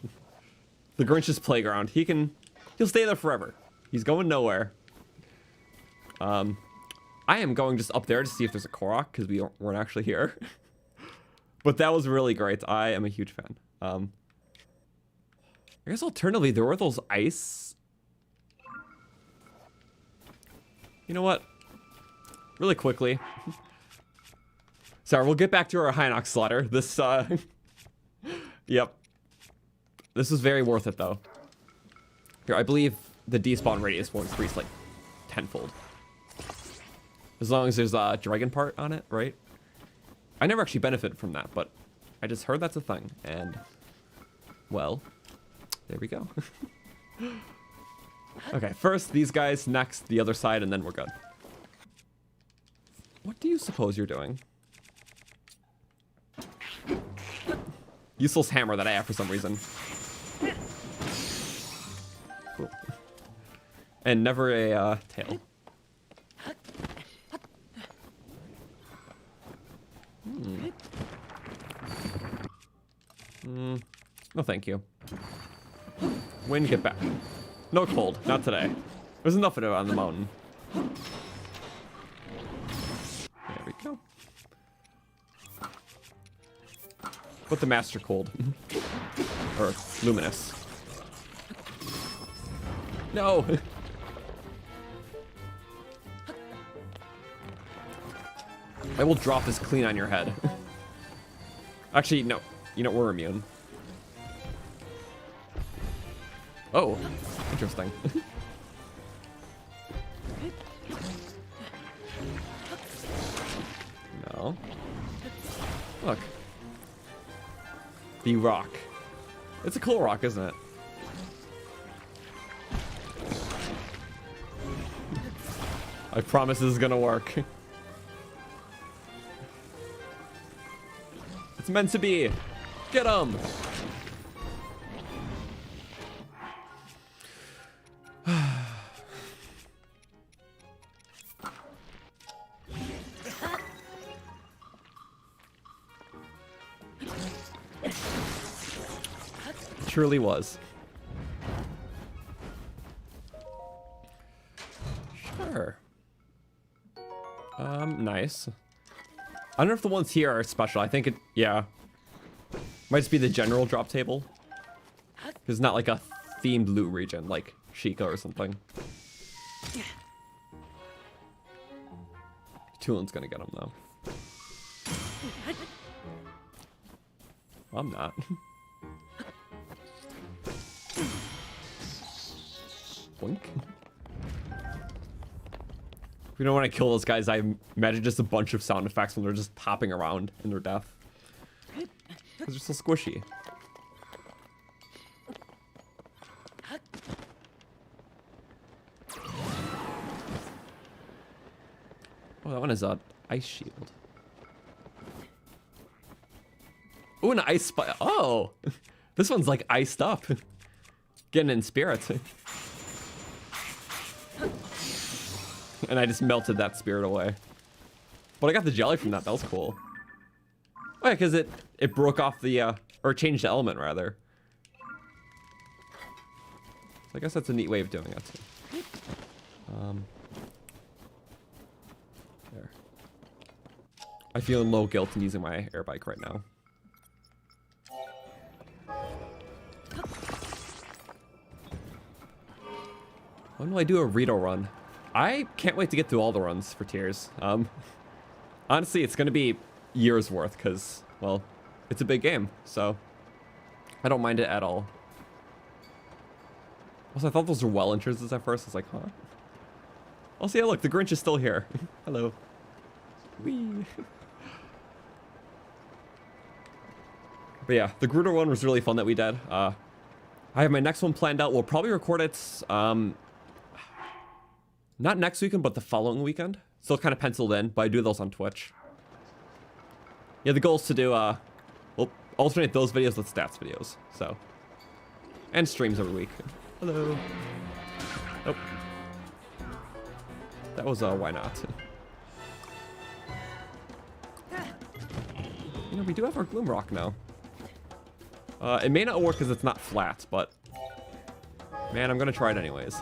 The Grinch's playground. He'll stay there forever. He's going nowhere. I am going just up there to see if there's a Korok, because we weren't actually here. But that was really great. I am a huge fan. I guess alternatively, there were those ice... You know what? Really quickly. Sorry, we'll get back to our HINOX slaughter. This, Yep. This was very worth it, though. Here, I believe the despawn radius will increase, like, tenfold. As long as there's a dragon part on it, right? I never actually benefited from that, but I just heard that's a thing, and... Well, there we go. Okay, first these guys, next the other side, and then we're good. What do you suppose you're doing? Useless hammer that I have for some reason. Cool. And never a tail. No, thank you. Wind, get back. No cold, not today. There's enough of it on the mountain. There we go. Put the master cold. Or luminous. No! I will drop this clean on your head. Actually, no. You know, we're immune. Oh, interesting. No. Look. The rock. It's a cool rock, isn't it? I promise this is gonna work. It's meant to be. Get him. Truly was. Sure. Nice. I don't know if the ones here are special. I think it, yeah. Might just be the general drop table. It's not like a themed loot region like Sheikah or something. Tulin's gonna get him though. I'm not. Boink. If we don't want to kill those guys, I imagine just a bunch of sound effects when they're just popping around in their death. Because they're so squishy. Oh, that one is a ice shield. Oh, an ice spike. Oh, this one's like iced up. Getting in spirits. And I just melted that spirit away. But I got the jelly from that. That was cool. Oh yeah, because it broke off the, or changed the element rather. So I guess that's a neat way of doing it. There. I feel no guilt in using my air bike right now. When will I do a Rito run? I can't wait to get through all the runs for Tears. Honestly, it's gonna be years worth because, well, it's a big game, so I don't mind it at all. Also, I thought those were well entrances at first. I was like, huh? Also, yeah, look, the Grinch is still here. Hello. Whee. But yeah, the Gruder one was really fun that we did. I have my next one planned out. We'll probably record it, not next weekend, but the following weekend. Still kind of penciled in, but I do those on Twitch. Yeah, the goal is to do, we'll alternate those videos with stats videos, so. And streams every week. Hello. Nope. That was, why not? You know, we do have our Gloom Rock now. It may not work because it's not flat, but man, I'm gonna try it anyways.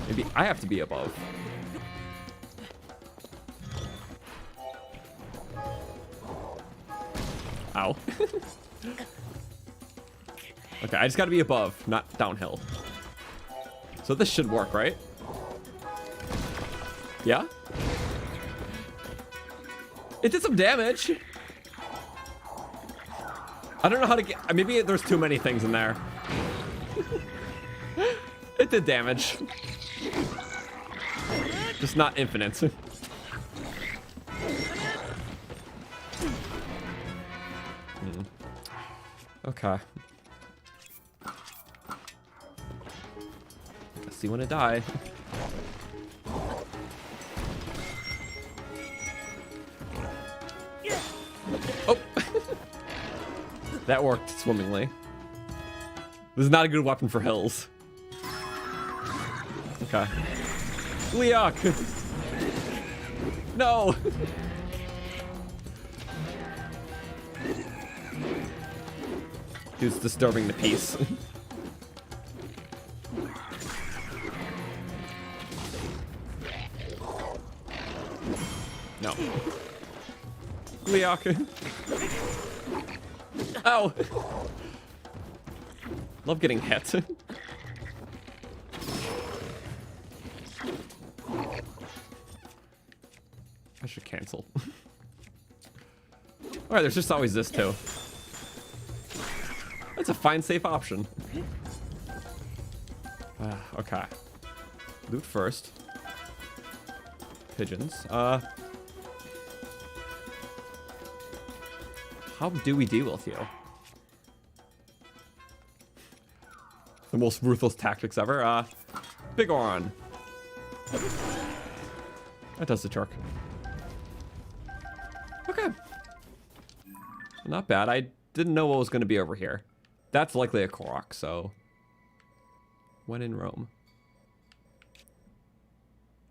Maybe I have to be above. Ow. Okay, I just gotta be above, not downhill. So this should work, right? Yeah? It did some damage. I don't know how to get... Maybe there's too many things in there. It did damage. Just not infinite. Okay. Let's see when it die. Oh! That worked swimmingly. This is not a good weapon for hills. Okay. Gleeok! No! Dude's disturbing the peace. No. Gleeok! Ow! Love getting hit. I should cancel. Alright, there's just always this too. That's a fine, safe option. Okay. Loot first. Pigeons. How do we deal with you? The most ruthless tactics ever. Big Oron. That does the trick. Okay. Not bad. I didn't know what was going to be over here. That's likely a Koroks, so... When in Rome.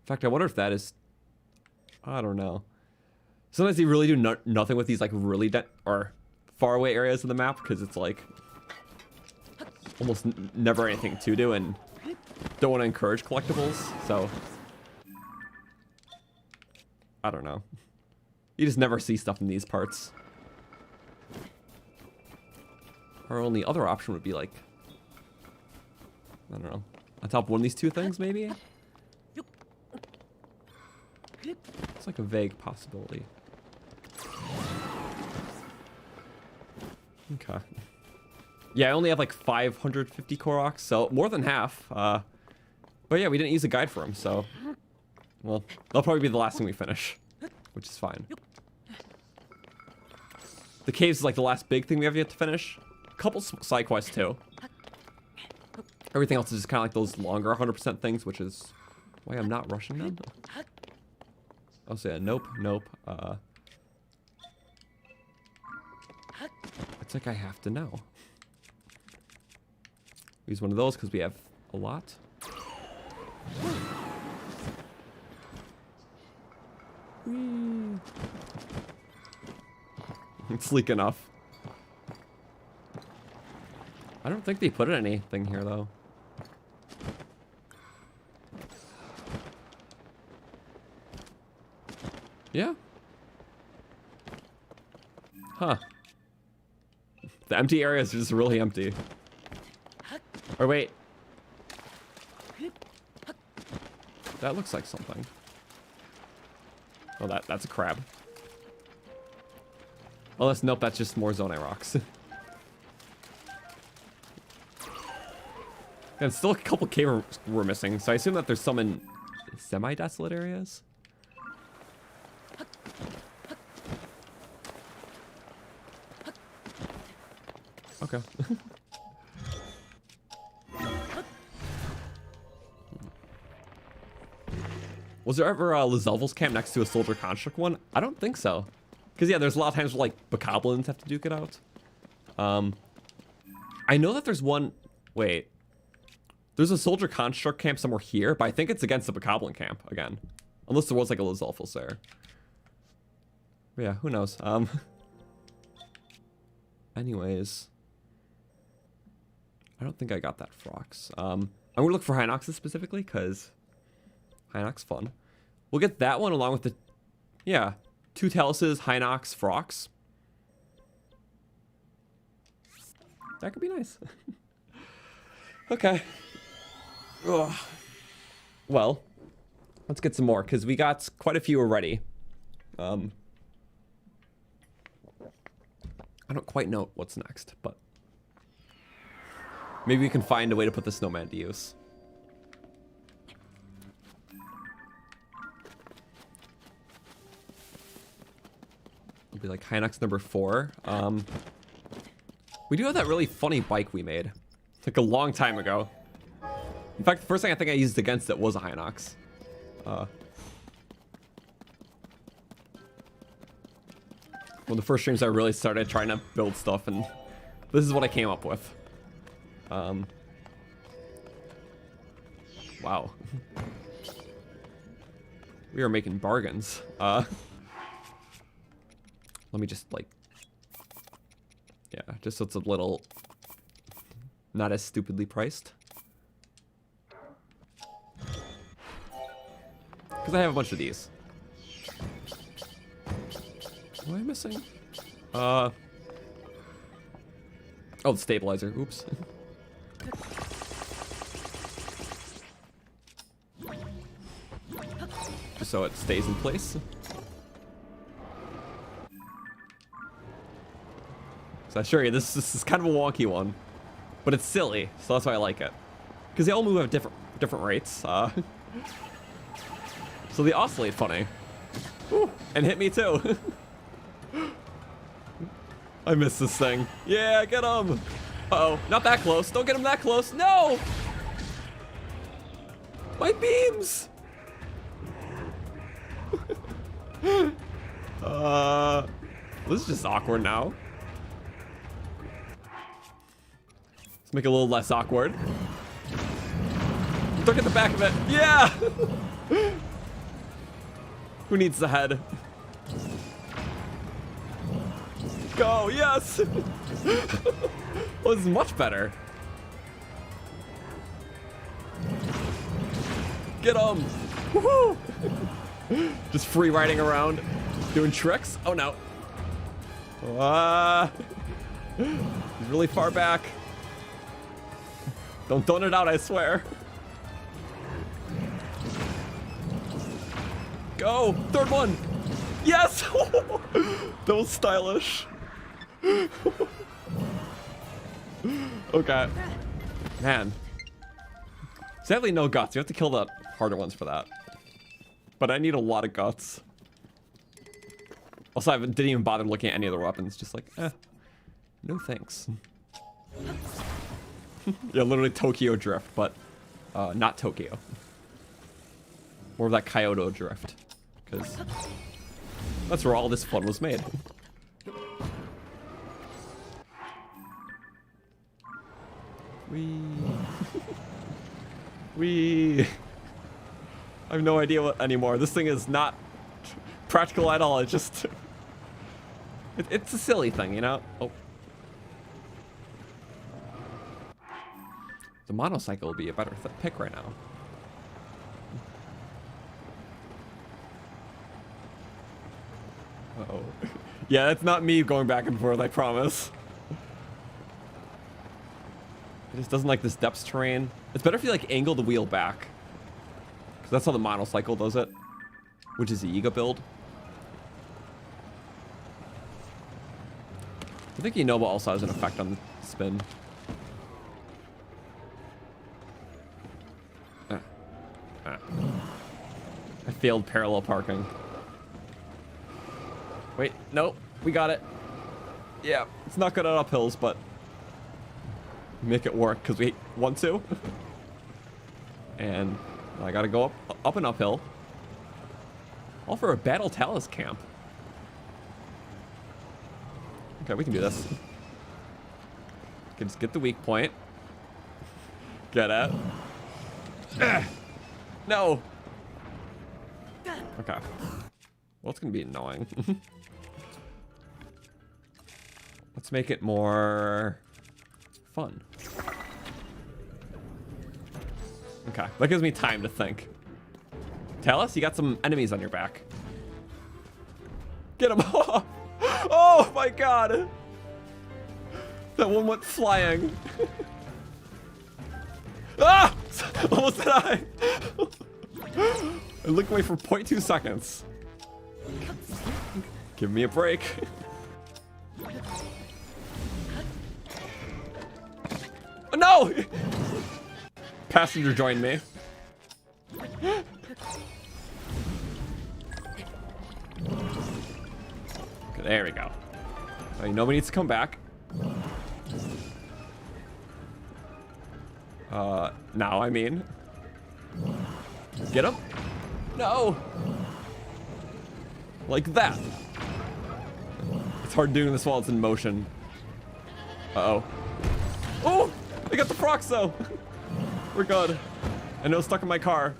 In fact, I wonder if that is... I don't know. Sometimes they really do nothing with these, like, really or far away areas of the map, because it's, like, almost never anything to do, and don't want to encourage collectibles, so... I don't know. You just never see stuff in these parts. Our only other option would be, like, I don't know. On top of one of these two things, maybe? It's like a vague possibility. Okay. Yeah, I only have like 550 Koroks, so more than half. But yeah, we didn't use a guide for them, so... Well, that'll probably be the last thing we finish, which is fine. The caves is like the last big thing we have yet to finish. A couple side quests too. Everything else is just kind of like those longer 100% things, which is why I'm not rushing them. Oh, so yeah, nope, nope. It's like I have to know. Use one of those because we have a lot. Whee. It's sleek enough. I don't think they put anything here though. Yeah. Huh. The empty area is just really empty. Or wait. That looks like something. Oh, that's a crab. Unless, nope, that's just more Zonai rocks. And still a couple cave we're missing, so I assume that there's some in semi-desolate areas. Okay. Was there ever a Lizelvel's camp next to a soldier construct one? I don't think so. Because yeah, there's a lot of times where like bokoblins have to duke it out. I know that there's one... Wait. There's a soldier construct camp somewhere here, but I think it's against the bokoblin camp again. Unless there was like a Lizelvel's there. But yeah, who knows? Anyways. I don't think I got that Frox. I'm gonna look for HINOXes specifically, because HINOX fun. We'll get that one along with the... Yeah. 2 Taluses, HINOX, Frox. That could be nice. Okay. Ugh. Well, let's get some more, because we got quite a few already. I don't quite know what's next, but... Maybe we can find a way to put the snowman to use. It'll be like HINOX number 4. We do have that really funny bike we made. Like a long time ago. In fact, the first thing I think I used against it was a HINOX. One of the first streams I really started trying to build stuff, and this is what I came up with. Wow. We are making bargains. Let me just like... Yeah, just so it's a little... Not as stupidly priced. Because I have a bunch of these. What am I missing? Oh, the stabilizer. Oops. Just so it stays in place. So I assure you, this is kind of a wonky one. But it's silly, so that's why I like it. Because they all move at different rates. So they oscillate funny. Ooh, and hit me too. I missed this thing. Yeah, get him. Uh-oh, not that close. Don't get him that close. No! My beams! This is just awkward now. Let's make it a little less awkward. Don't get the back of it. Yeah! Who needs the head? Go, yes! Well, this is much better. Get him! Woohoo! Just free riding around, doing tricks. Oh no. He's really far back. Don't tone it out, I swear. Go! Third one! Yes! That was stylish. Okay. Man. Sadly, no guts. You have to kill the harder ones for that. But I need a lot of guts. Also, I didn't even bother looking at any of the weapons. Just like, no thanks. Yeah, literally Tokyo Drift, but not Tokyo. More of that Kyoto Drift. Because that's where all this fun was made. Wee. I have no idea what anymore. This thing is not practical at all. It's just... it's a silly thing, you know? Oh. The monocycle would be a better pick right now. Uh-oh. Yeah, that's not me going back and forth, I promise. It just doesn't like this depths terrain. It's better if you like angle the wheel back. Because that's how the monocycle does it. Which is the ego build. I think Innova also has an effect on the spin. I failed parallel parking. Wait, no, we got it. Yeah, it's not good at uphills, but make it work because we want to. And I gotta go up an uphill. All for a Battle Talus camp. Okay, we can do this. Can just get the weak point. Get it. No. Okay. Well, it's gonna be annoying. Let's make it more fun. Okay, that gives me time to think. Talus, you got some enemies on your back. Get him! Oh my god! That one went flying. Ah! Almost did I! I looked away for 0.2 seconds. Give me a break. Oh, no! Passenger joined me. Okay, there we go. Nobody needs to come back. Now, I mean. Get him? No! Like that. It's hard doing this while it's in motion. Uh-oh. Oh! I got the frogs, though! We're good. I know it's stuck in my car.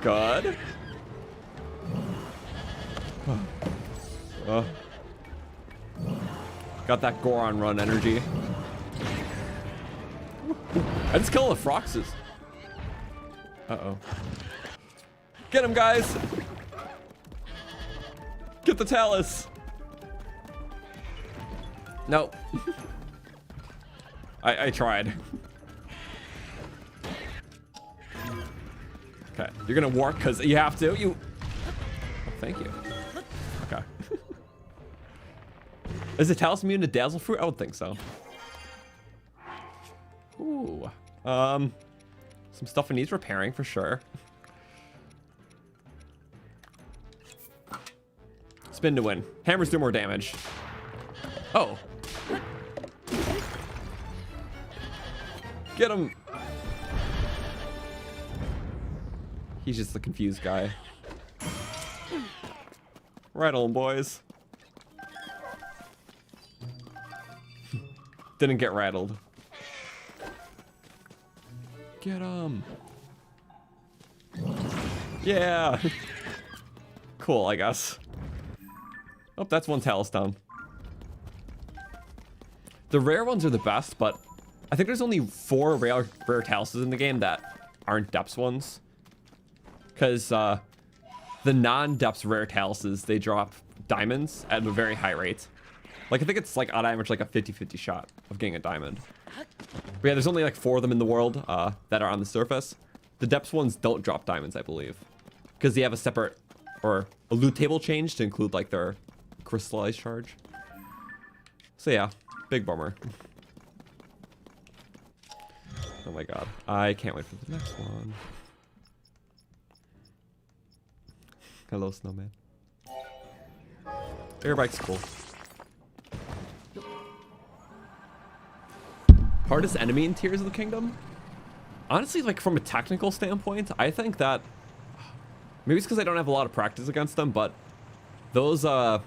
Good. Got that Goron run energy. I just killed the Froxes. Uh-oh. Get him, guys! Get the Talus! No. I tried. Okay, you're gonna warp because you have to. You. Oh, thank you. Okay. Is the Talus immune to Dazzle Fruit? I would think so. Ooh. Some stuff it needs repairing for sure. Spin to win. Hammers do more damage. Oh. Get him. He's just the confused guy. Rattle him, boys. Didn't get rattled. Get him. Yeah. Cool, I guess. Oh, that's one Talus down. The rare ones are the best, but I think there's only 4 rare Taluses in the game that aren't depths ones. Because the non-depths rare Taluses, they drop diamonds at a very high rate. Like, I think it's like on average like a 50-50 shot of getting a diamond. But yeah, there's only like 4 of them in the world that are on the surface. The depths ones don't drop diamonds, I believe. Because they have a separate, or a loot table change to include like their crystallized charge. So yeah, big bummer. Oh my god. I can't wait for the next one. Hello, snowman. Air bike's cool. Hardest enemy in Tears of the Kingdom? Honestly, like from a technical standpoint, I think that maybe it's because I don't have a lot of practice against them, but those the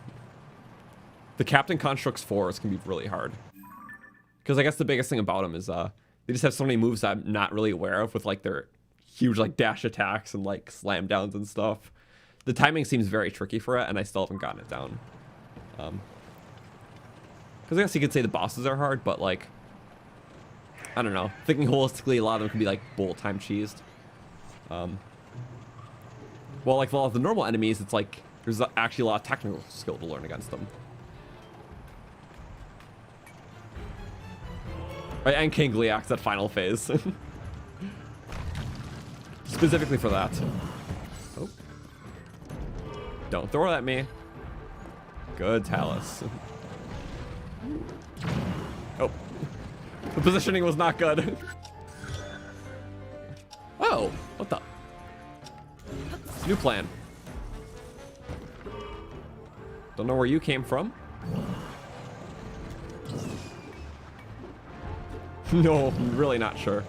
Captain Constructs 4s can be really hard. Because I guess the biggest thing about them is they just have so many moves that I'm not really aware of, with like their huge like dash attacks and like slam downs and stuff. The timing seems very tricky for it, and I still haven't gotten it down. Because I guess you could say the bosses are hard, but like, I don't know. Thinking holistically, a lot of them can be like bullet time cheesed. Well, like for all of the normal enemies, it's like there's actually a lot of technical skill to learn against them. Right, and King Gleeok, that final phase. Specifically for that. Oh. Don't throw it at me. Good Talus. Oh. The positioning was not good. Oh, what the? New plan. Don't know where you came from. No, I'm really not sure.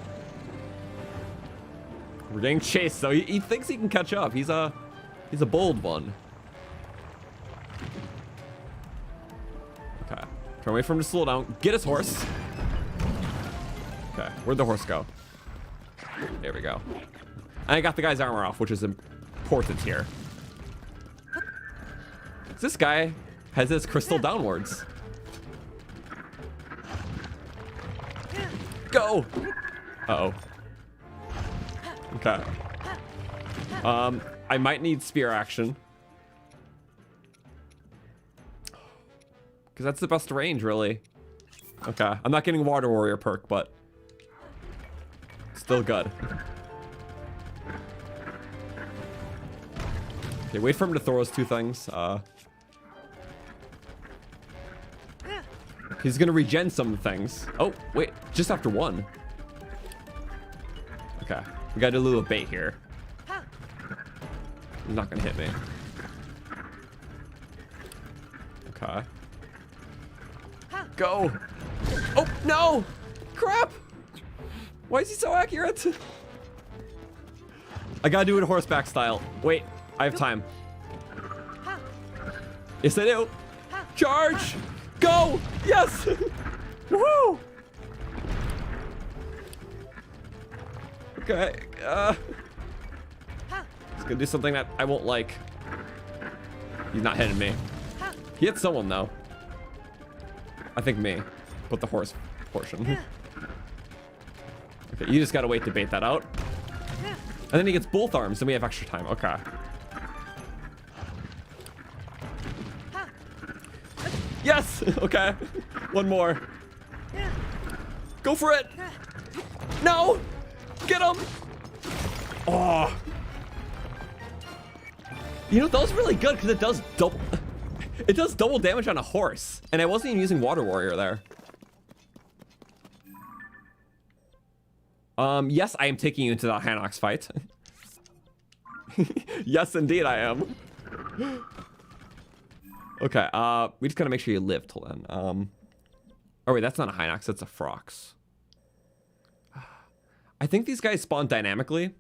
We're getting chased, though. He thinks he can catch up. He's a bold one. Okay. Trying to wait for him to slow down. Get his horse. Okay, where'd the horse go? There we go. And I got the guy's armor off, which is important here. This guy has his crystal downwards. Go! Uh-oh. Okay. I might need spear action. Because that's the best range, really. Okay. I'm not getting Water Warrior perk, but still good. Okay, wait for him to throw his 2 things. He's gonna regen some things. Oh, wait, just after 1. Okay, we gotta do a little bait here. He's not gonna hit me. Okay. Go! Oh, no! Crap! Why is he so accurate? I gotta do it horseback style. Wait, I have time. Yes, I do. Charge! Go! Yes! Woohoo! Okay, he's gonna do something that I won't like. He's not hitting me. He hit someone, though. I think me. But the horse portion. Okay, you just gotta wait to bait that out. And then he gets both arms, then we have extra time. Okay. Yes! Okay. One more. Go for it! No! Get him! Oh. You know, that was really good because it does double damage on a horse. And I wasn't even using Water Warrior there. Yes, I am taking you into the HINOX fight. Yes, indeed I am. Okay, we just gotta make sure you live till then. Oh wait, that's not a HINOX, that's a Koroks. I think these guys spawn dynamically.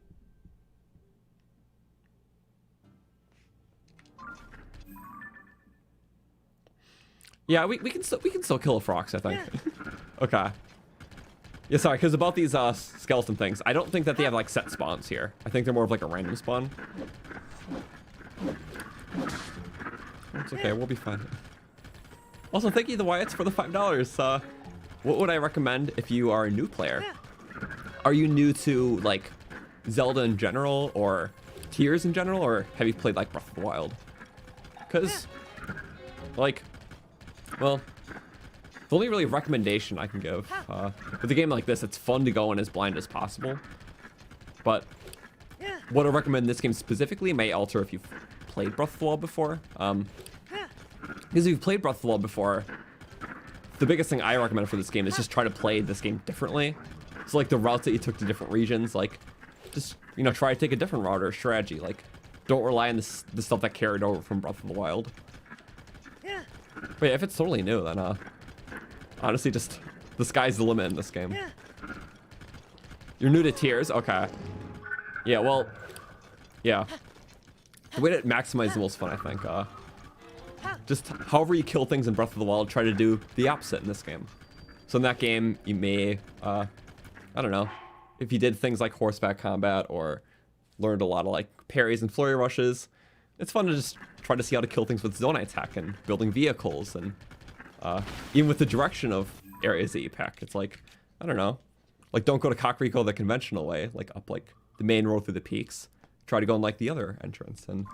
Yeah, we can still kill a Koroks, I think. Okay. Yeah, sorry, because about these skeleton things, I don't think that they have like set spawns here. I think they're more of like a random spawn. It's okay, we'll be fine. Also, thank you, the Wyatts, for the $5. What would I recommend if you are a new player? Are you new to like Zelda in general, or Tears in general, or have you played like Breath of the Wild? Because, like, well, The only really recommendation I can give with a game like this, it's fun to go in as blind as possible. But what I recommend this game specifically may alter if you've played Breath of the Wild before. Because if you've played Breath of the Wild before, the biggest thing I recommend for this game is just try to play this game differently. So like the routes that you took to different regions, like just, you know, try to take a different route or strategy. Like don't rely on the stuff that carried over from Breath of the Wild. But yeah, if it's totally new, then honestly just the sky's the limit in this game. You're new to tiers? Okay. Yeah, well, yeah. The way to maximize the most fun, I think, just however you kill things in Breath of the Wild, try to do the opposite in this game. So in that game, you may, I don't know, if you did things like horseback combat or learned a lot of like parries and flurry rushes, it's fun to just try to see how to kill things with zone attack and building vehicles and even with the direction of areas that you pick. It's like, I don't know, like don't go to Kakariko the conventional way, like up like the main road through the peaks. Try to go in like the other entrance and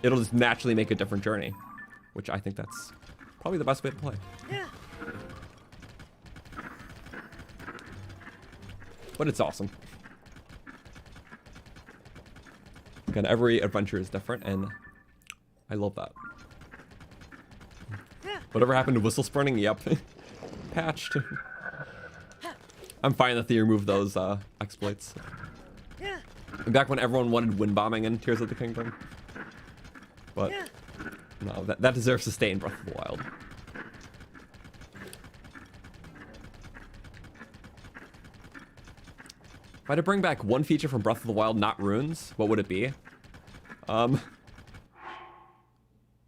it'll just naturally make a different journey, which I think that's probably the best way to play. But it's awesome. Again, every adventure is different and I love that. Whatever happened to whistle sprinting? Yep. Patched. I'm fine that they removed those exploits. Back when everyone wanted wind bombing in Tears of the Kingdom. But no, that deserves to stay in Breath of the Wild. If I had to bring back one feature from Breath of the Wild, not runes, what would it be?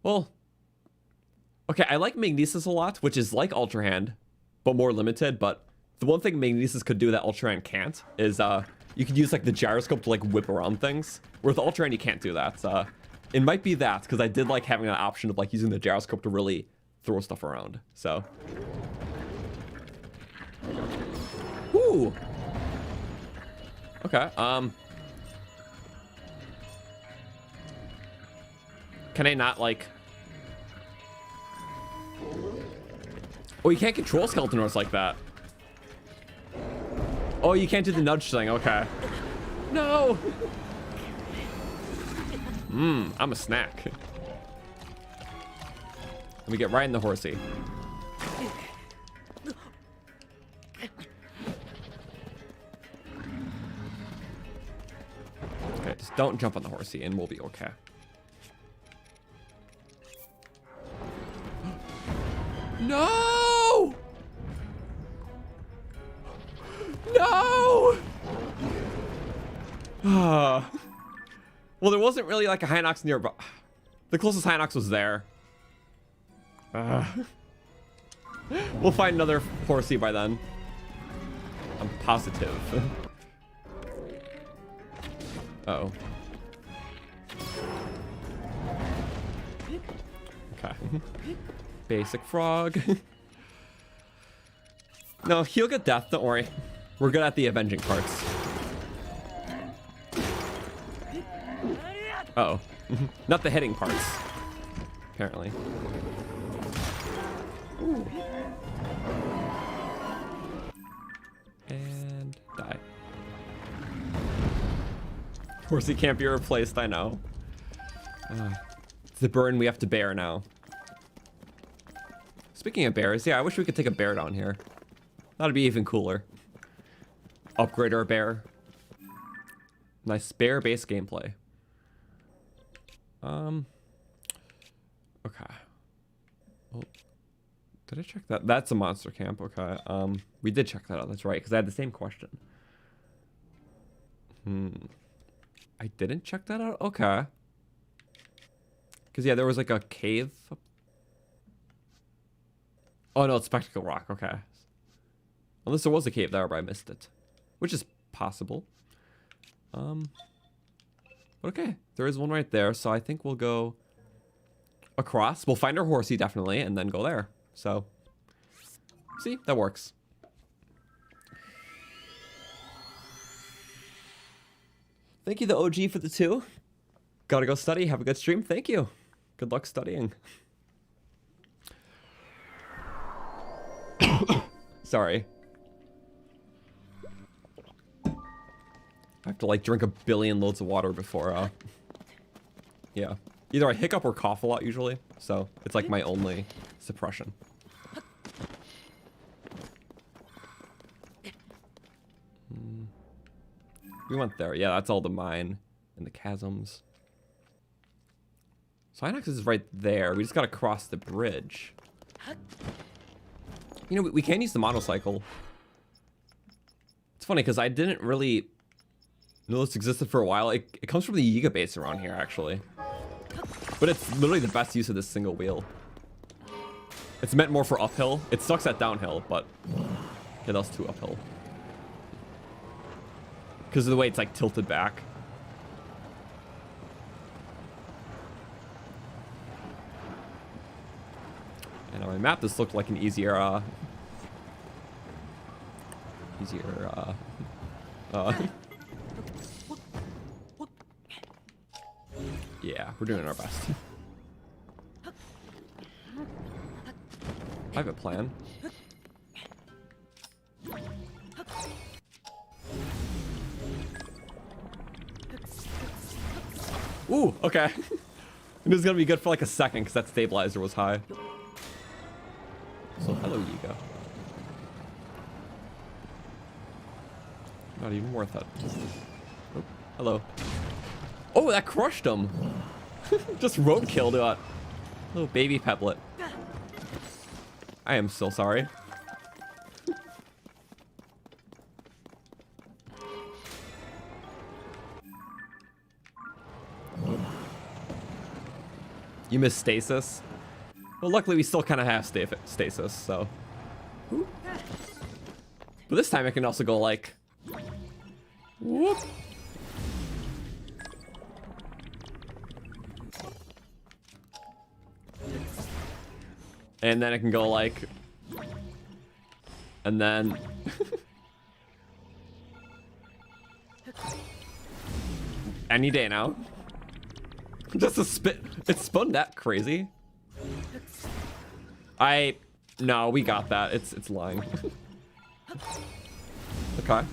Well, okay, I like Magnesis a lot, which is like Ultra Hand, but more limited. But the one thing Magnesis could do that Ultra Hand can't is you could use like the gyroscope to like whip around things. Where with Ultra Hand, you can't do that. It might be that, because I did like having an option of like using the gyroscope to really throw stuff around. So, whoo. Okay. Can I not like? Oh, you can't control skeleton horse like that. Oh, you can't do the nudge thing. Okay. No. I'm a snack. Let me get right in the horsey. Okay, just don't jump on the horsey and we'll be okay. No! No! Well, there wasn't really like a HINOX nearby. The closest HINOX was there. We'll find another horsey by then. I'm positive. Uh-oh. Okay. Basic frog. No, he'll get death, don't worry. We're good at the avenging parts. Uh-oh. Not the hitting parts, apparently. Ooh. And die. Horsey can't be replaced, I know. It's the burden we have to bear now. Speaking of bears, yeah, I wish we could take a bear down here. That'd be even cooler. Upgrade our bear. Nice bear-based gameplay. Okay. Oh, did I check that? That's a monster camp. Okay. We did check that out. That's right, because I had the same question. I didn't check that out? Okay. Because, yeah, there was like a cave. Oh, no, it's Spectacle Rock. Okay. Unless there was a cave there, but I missed it. Which is possible. Okay, there is one right there, so I think we'll go across. We'll find our horsey, definitely, and then go there. So, see, that works. Thank you, the OG, for the 2. Gotta go study. Have a good stream. Thank you. Good luck studying. Sorry. I have to like drink a billion loads of water before, yeah. Either I hiccup or cough a lot usually, so it's like my only suppression. We went there. Yeah, that's all the mine and the chasms. So HINOX is right there. We just gotta cross the bridge. You know, we can use the motorcycle. It's funny because I didn't really know this existed for a while. It comes from the Yiga base around here, actually. But it's literally the best use of this single wheel. It's meant more for uphill. It sucks at downhill, but okay, that was too uphill. Because of the way it's like tilted back. And on my map, this looked like an easier, yeah, we're doing our best. I have a plan. Ooh, okay. This is gonna be good for like a second because that stabilizer was high. So hello, Yiga. Not even worth it. Oh, hello. Oh, that crushed him. Just roadkill to it. Little baby peblet. I am so sorry. You missed stasis. Well, luckily we still kind of have stasis, so. But this time I can also go like, whoop. And then I can go like, and then. Any day now. Just a spit. It spun that crazy. No, we got that. It's lying. Okay.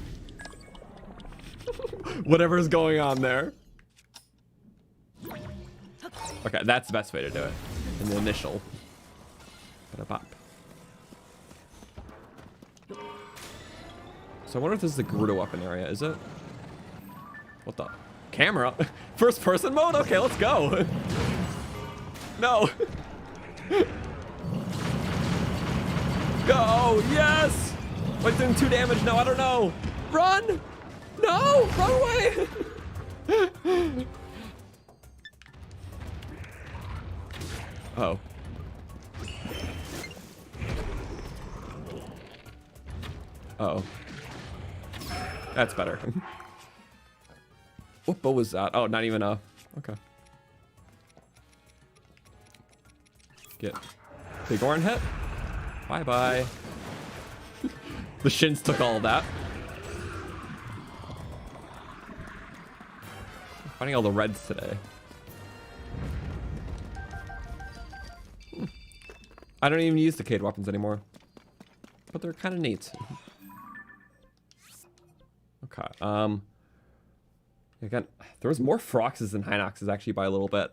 Whatever's going on there. Okay, that's the best way to do it. In the initial. Bop. So I wonder if this is the Gerudo weapon area, is it? What the? Camera? First person mode? Okay, let's go. No. Go, yes! Wait, doing 2 damage? No, I don't know. Run! No, run away! Oh. Uh-oh. That's better. What bow was that? Oh, not even a... Okay. Get big Orin hit. Bye-bye. The shins took all of that. I'm finding all the reds today. I don't even use decayed weapons anymore. But they're kind of neat. Okay, again, there was more Froxes than HINOXes actually by a little bit.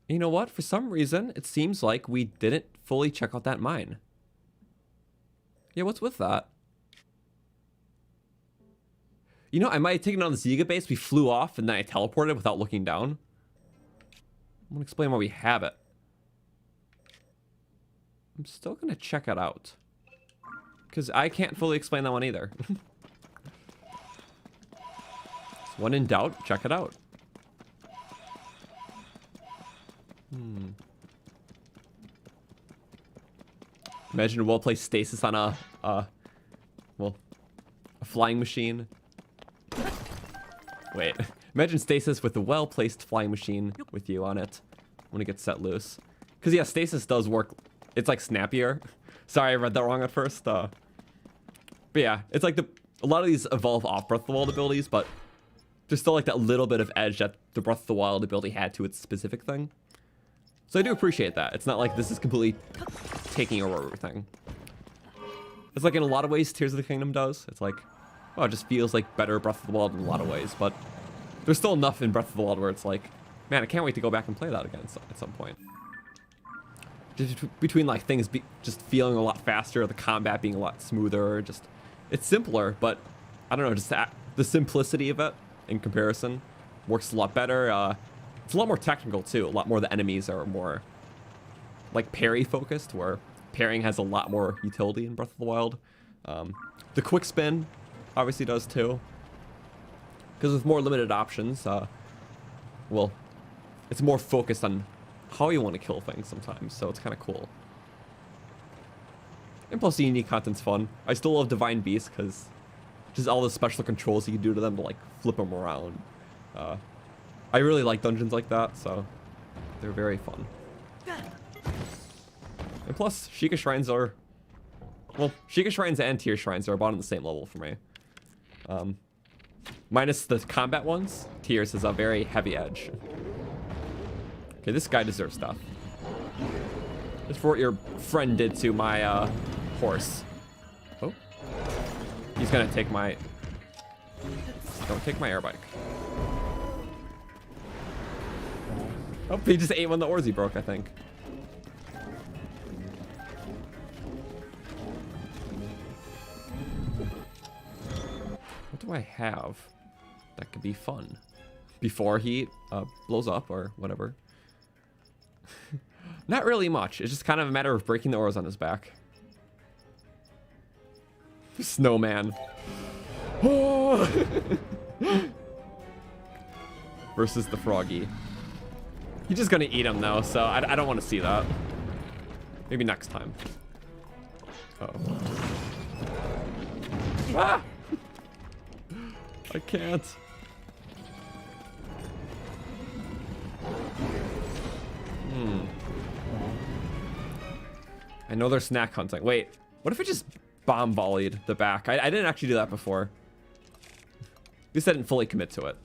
You know what? For some reason, it seems like we didn't fully check out that mine. Yeah, what's with that? You know, I might have taken it on the Yiga base. We flew off and then I teleported without looking down. I'm gonna explain why we have it. I'm still gonna check it out. Because I can't fully explain that one either. When in doubt, check it out. Imagine a well-placed stasis on a flying machine. Wait. Imagine stasis with a well-placed flying machine with you on it when it gets set loose. Because yeah, stasis does work. It's like snappier. Sorry, I read that wrong at first. But yeah, it's like a lot of these evolve off Breath of the Wild abilities, but there's still like that little bit of edge that the Breath of the Wild ability had to its specific thing. So I do appreciate that. It's not like this is completely taking over everything. It's like in a lot of ways Tears of the Kingdom does. It's like, oh, it just feels like better Breath of the Wild in a lot of ways, but there's still enough in Breath of the Wild where it's like, man, I can't wait to go back and play that again at some point. Just between like things just feeling a lot faster, the combat being a lot smoother, just it's simpler, but I don't know, just the simplicity of it in comparison works a lot better. It's a lot more technical too. A lot more of the enemies are more like parry focused, where parrying has a lot more utility in Breath of the Wild. The quick spin obviously does too, because with more limited options, well, it's more focused on how you want to kill things sometimes, so it's kind of cool. And plus the unique content's fun. I still love Divine Beasts because just all the special controls you can do to them to like flip them around. I really like dungeons like that, so they're very fun. And plus, Sheikah Shrines are, well, Sheikah Shrines and Tear Shrines are about on the same level for me. Minus the combat ones, Tears has a very heavy edge. Okay, this guy deserves stuff. Just for what your friend did to my horse. Oh, he's gonna take my. Don't take my air bike. Oh, he just ate one of the ores he broke, I think. What do I have that could be fun before he blows up or whatever? Not really much. It's just kind of a matter of breaking the ores on his back. Snowman. Oh! Versus the froggy. He's just gonna eat him though, so I don't want to see that. Maybe next time. Uh-oh. Ah! I can't. I know they're snack hunting. Wait, what if I just bomb volleyed the back? I didn't actually do that before. At least I didn't fully commit to it.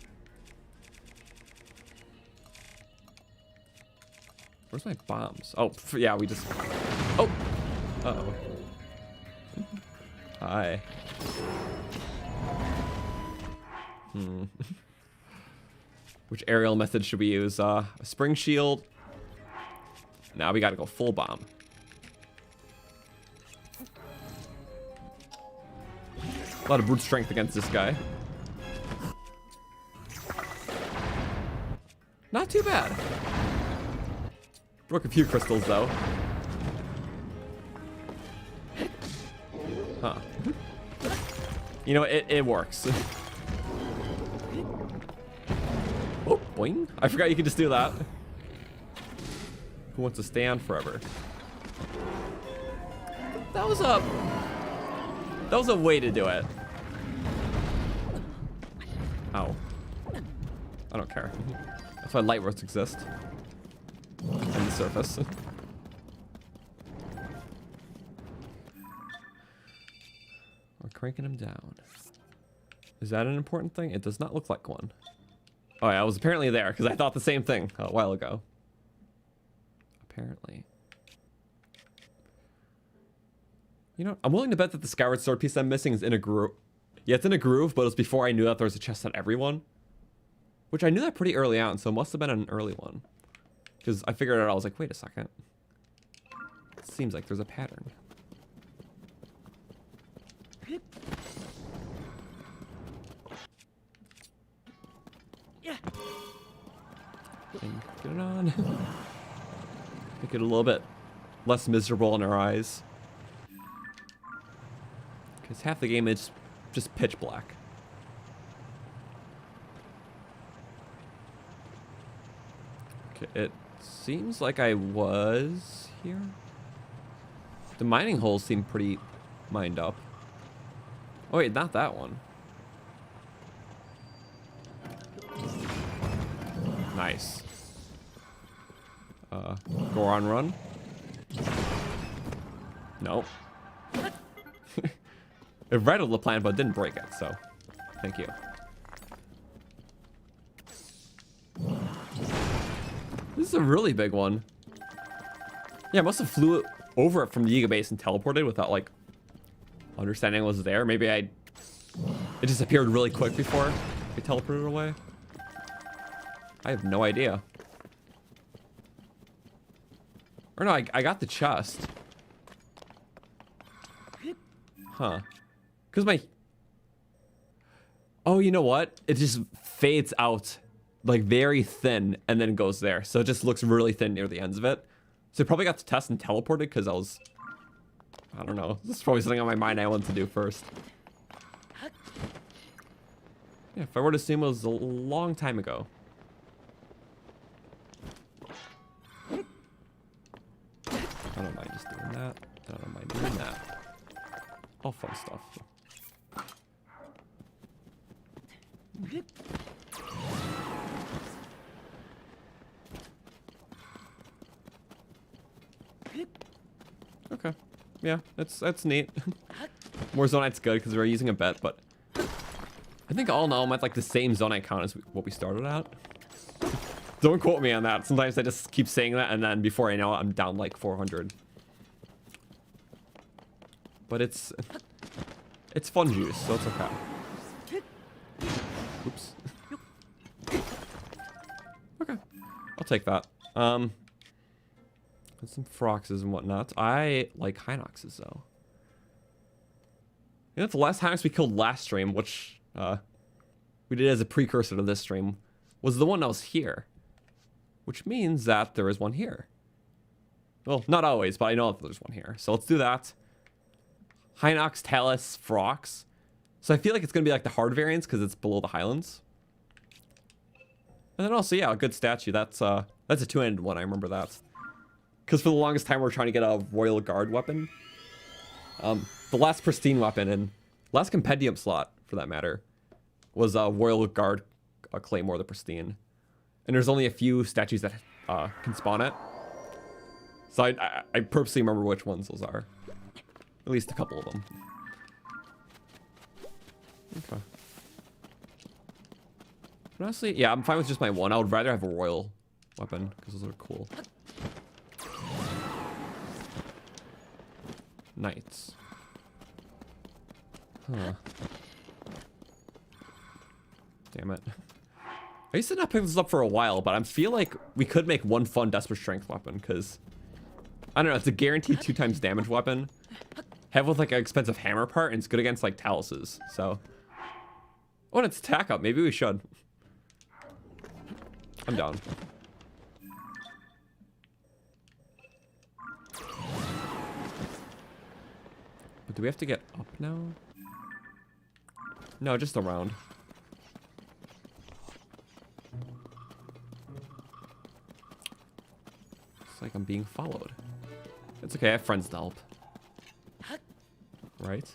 Where's my bombs? Oh, yeah, we just... Oh! Uh-oh. Hi. Which aerial method should we use? A spring shield. Now we gotta go full bomb. A lot of brute strength against this guy. Not too bad. Broke a few crystals though. Huh. You know, it works. Oh, boing. I forgot you could just do that. Who wants to stay on forever? That was a way to do it. Ow. I don't care. That's why Lightroots exist. On the surface. We're cranking him down. Is that an important thing? It does not look like one. Oh yeah, I was apparently there because I thought the same thing a while ago. Apparently. You know, I'm willing to bet that the Skyward Sword piece I'm missing is in a groove. Yeah, it's in a groove, but it was before I knew that there was a chest on everyone. Which I knew that pretty early on, so it must have been an early one. Because I figured it out, I was like, wait a second. It seems like there's a pattern. Yeah. And get it on. Make it a little bit less miserable in our eyes. Because half the game is just pitch black. Okay, it seems like I was here. The mining holes seem pretty mined up. Oh wait, not that one. Nice. Goron run. Nope. It rattled the plant, but didn't break it, so thank you. This is a really big one. Yeah, I must have flew over it from the Yiga base and teleported without like understanding it was there. Maybe it just appeared really quick before I teleported away. I have no idea. Or no, I got the chest. Huh. Because my... Oh, you know what? It just fades out like very thin and then goes there. So it just looks really thin near the ends of it. So I probably got to test and teleported because I don't know. This is probably something on my mind I wanted to do first. Yeah, if I were to assume it was a long time ago. I don't mind just doing that. I don't mind doing that. All fun stuff. Okay. Yeah, that's neat. More Zonite's good because we're using a bet, but I think all in all I'm at like the same Zonite count as what we started at. Don't quote me on that. Sometimes I just keep saying that and then before I know it, I'm down like 400. But it's fun juice, so it's okay. Oops. Okay. I'll take that. And some Froxes and whatnot. I like HINOXes though. You know, the last HINOX we killed last stream, which we did as a precursor to this stream, was the one that was here. Which means that there is one here. Well, not always, but I know that there's one here. So let's do that. HINOX, Talus, Frox. So I feel like it's going to be like the hard variants because it's below the Highlands. And then also, yeah, a good statue. That's a two-handed one. I remember that. Because for the longest time, we were trying to get a Royal Guard weapon. The last pristine weapon and last compendium slot, for that matter, was a Royal Guard Claymore, the pristine. And there's only a few statues that can spawn it. So I purposely remember which ones those are. At least a couple of them. Okay. But honestly, yeah, I'm fine with just my one. I would rather have a royal weapon, because those are cool. Knights. Huh. Damn it. I used to not pick this up for a while, but I feel like we could make one fun Desperate Strength weapon, because... I don't know, it's a guaranteed 2 times damage weapon. Have with like an expensive hammer part, and it's good against like Taluses, so... Oh, and it's attack up. Maybe we should. I'm down. But do we have to get up now? No, just around. It's like I'm being followed. It's okay, I have friends to help. Right?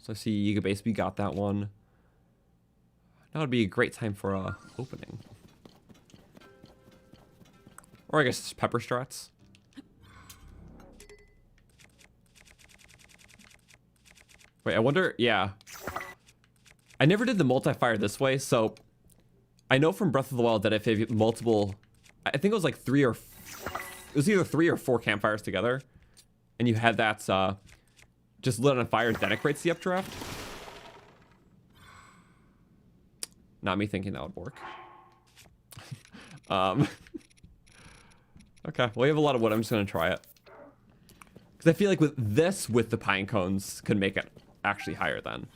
So I see Yiga base, we got that one. That would be a great time for opening. Or I guess it's pepper strats. Wait, I wonder, yeah. I never did the multi-fire this way, so I know from Breath of the Wild that if you have multiple, I think it was like it was either 3 or 4 campfires together, and you had that just lit on fire, then it creates the updraft. Not me thinking that would work. Okay, well, we have a lot of wood. I'm just gonna try it. Because I feel like with the pine cones could make it actually higher then.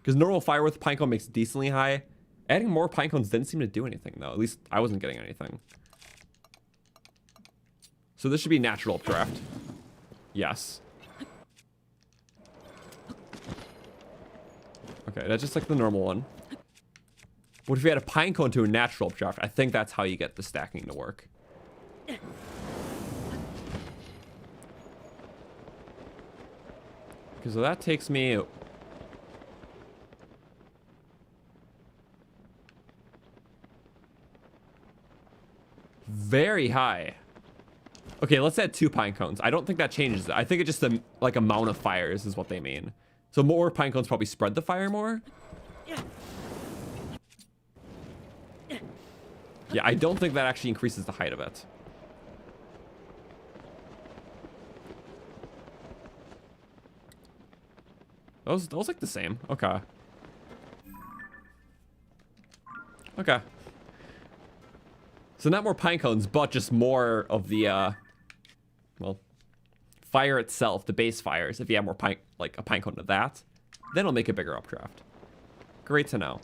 Because normal fire with pine cone makes it decently high. Adding more pine cones didn't seem to do anything though. At least I wasn't getting anything. So this should be natural updraft. Yes. Okay, that's just like the normal one. What if you had a pine cone to a natural updraft? I think that's how you get the stacking to work. Okay, so that takes me... very high. Okay, let's add 2 pine cones. I don't think that changes it. I think it just the like amount of fires is what they mean. So more pine cones probably spread the fire more. Yeah, I don't think that actually increases the height of it. Those like the same. Okay. Okay. So not more pine cones, but just more of the, well, fire itself, the base fires. If you have more pine, like a pine cone of that, then it'll make a bigger updraft. Great to know.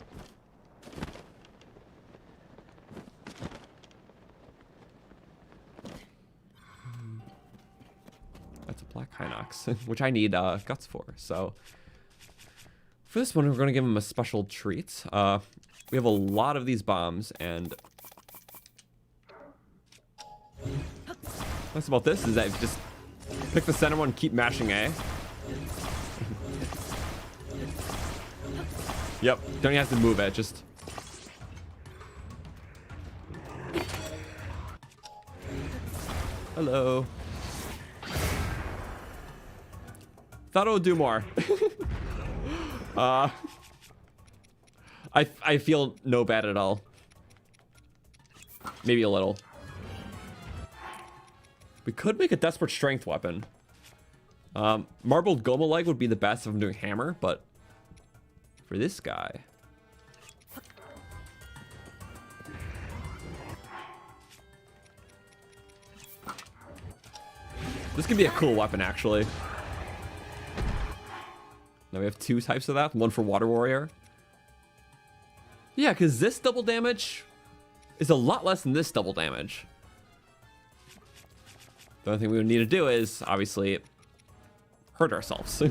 That's a black HINOX, which I need guts for. So for this one, we're going to give him a special treat. We have a lot of these bombs, and what's about this is that if you just pick the center one, keep mashing A. Yep, don't even have to move it, just... Hello. Thought it would do more. I feel no bad at all. Maybe a little. We could make a desperate strength weapon. Marbled Goma leg would be the best if I'm doing hammer, but for this guy, this could be a cool weapon actually. Now we have two types of that, one for Water Warrior. Yeah, because this double damage is a lot less than this double damage. The only thing we would need to do is, obviously, hurt ourselves.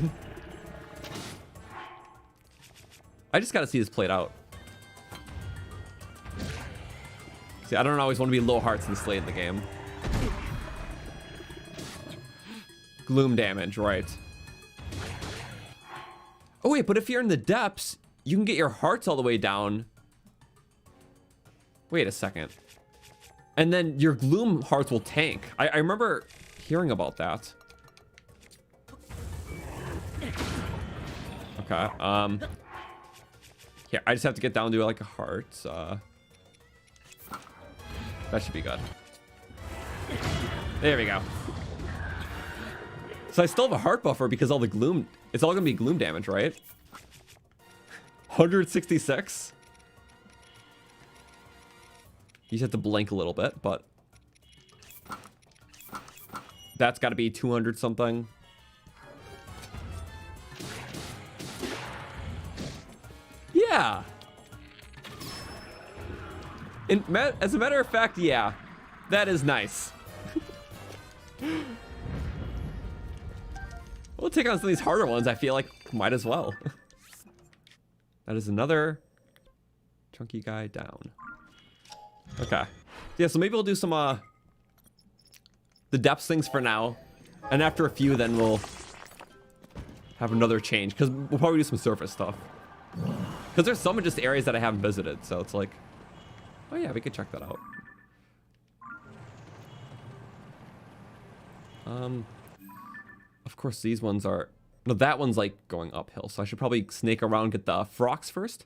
I just gotta see this played out. See, I don't always want to be low hearts and slay in the game. Gloom damage, right. Oh wait, but if you're in the depths, you can get your hearts all the way down. Wait a second. And then your gloom hearts will tank. I remember hearing about that. Okay, here, I just have to get down to like a heart. That should be good. There we go. So I still have a heart buffer because all the gloom, it's all gonna be gloom damage, right? 166. You just have to blink a little bit, but that's got to be 200 something. Yeah. As a matter of fact, yeah, that is nice. We'll take on some of these harder ones. I feel like might as well. That is another chunky guy down. Okay. Yeah, so maybe we'll do some the depths things for now. And after a few, then we'll have another change. Because we'll probably do some surface stuff. Because there's some just areas that I haven't visited. So it's like, oh yeah, we could check that out. Of course, these ones are... No, that one's like going uphill. So I should probably snake around, get the Frogs first.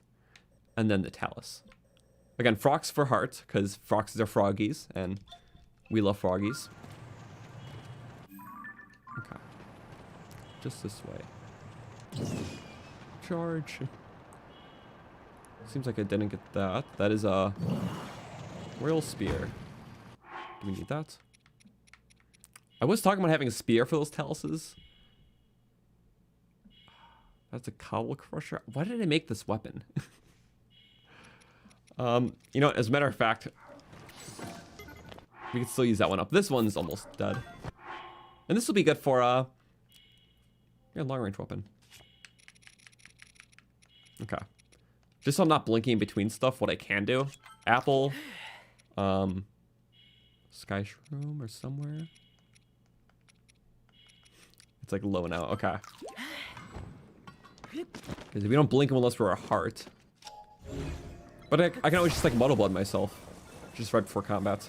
And then the Talus. Again, Frogs for heart, because Frogs are froggies, and we love froggies. Okay. Just this way. Charge. Seems like I didn't get that. That is a Royal Spear. Do we need that? I was talking about having a spear for those Taluses. That's a Cobble Crusher. Why did I make this weapon? You know, as a matter of fact, we can still use that one up. This one's almost dead. And this will be good for, yeah, long-range weapon. Okay. Just so I'm not blinking between stuff, what I can do. Apple, Sky Shroom or somewhere. It's like low now, okay. Because if we don't blink unless we're a heart. But I can always just like Muddle Blood myself. Just right before combat.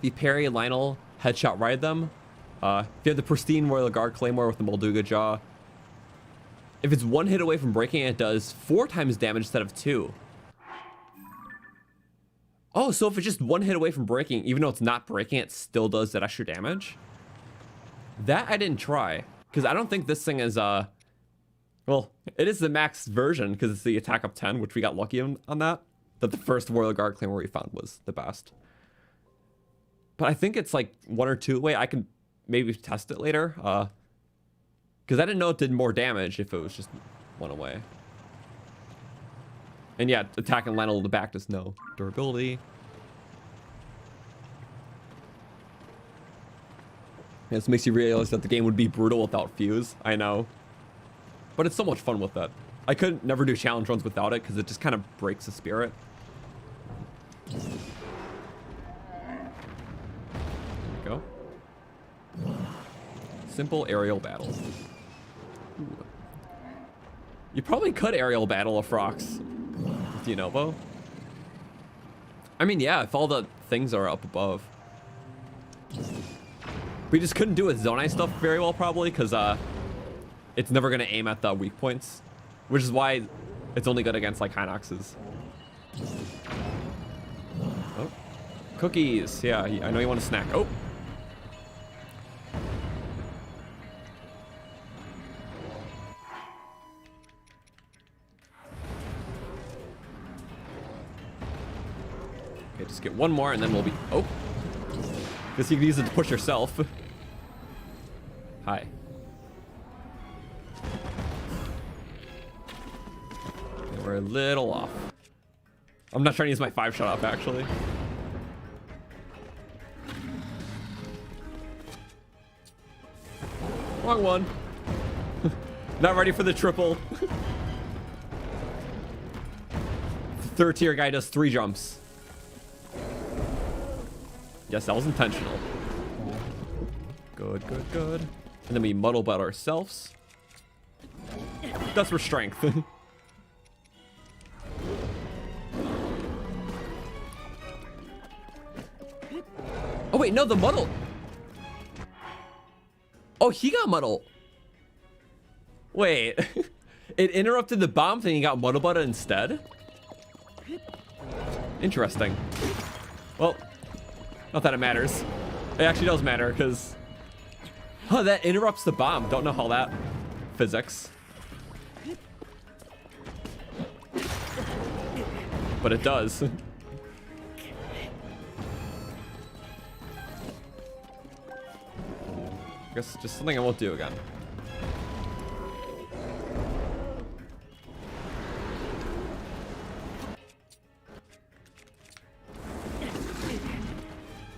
the parry, Lionel, headshot ride them. If you have the pristine Royal Guard Claymore with the Molduga jaw, if it's 1 hit away from breaking, it does 4 times damage instead of 2. Oh, so if it's just 1 hit away from breaking, even though it's not breaking, it still does that extra damage? That I didn't try, because I don't think this thing is, well, it is the max version, because it's the attack up 10, which we got lucky on that. That the first Royal Guard Claymore we found was the best. But I think it's like 1 or 2 away. I can maybe test it later, because I didn't know it did more damage if it was just 1 away. And yeah, attacking Lionel in the back does no durability. Yeah, this makes you realize that the game would be brutal without Fuse. I know. But it's so much fun with it. I could never do challenge runs without it because it just kind of breaks the spirit. There we go. Simple aerial battle. Ooh. You probably could aerial battle a Frox with Dinovo. I mean, yeah, if all the things are up above. We just couldn't do with Zonai stuff very well, probably, because it's never going to aim at the weak points, which is why it's only good against, like, HINOXes. Oh. Cookies. Yeah, I know you want a snack. Oh. Okay, just get 1 more and then we'll be... Oh. Guess you can use it to push yourself. Hi. Okay, we're a little off. I'm not trying to use my 5 shot up, actually. Wrong one. Not ready for the triple. The 3rd tier guy does 3 jumps. Yes, that was intentional. Good, good, good. And then we muddle about ourselves. That's for strength. Oh wait, no, the muddle. Oh, he got muddle. Wait. It interrupted the bomb thing and got muddle butted instead? Interesting. Well, not that it matters. It actually does matter, because... Oh, that interrupts the bomb. Don't know how that... Physics. But it does. I guess just something I won't do again.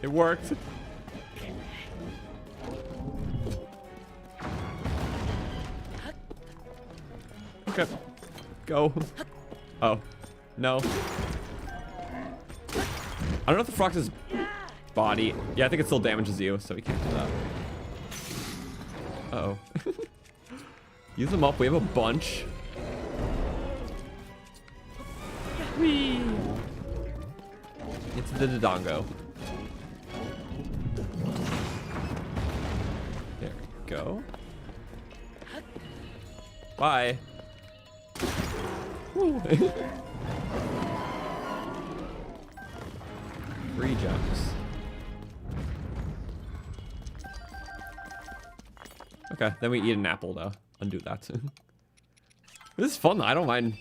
It worked. Okay. Go. Oh. No. I don't know if the Frox's body... Yeah, I think it still damages you, so we can't do that. Uh-oh. Use them up. We have a bunch. Whee! It's the Dodongo. There we go. Bye. Woo. 3 jumps. Okay, then we eat an apple to undo that. This is fun though. I don't mind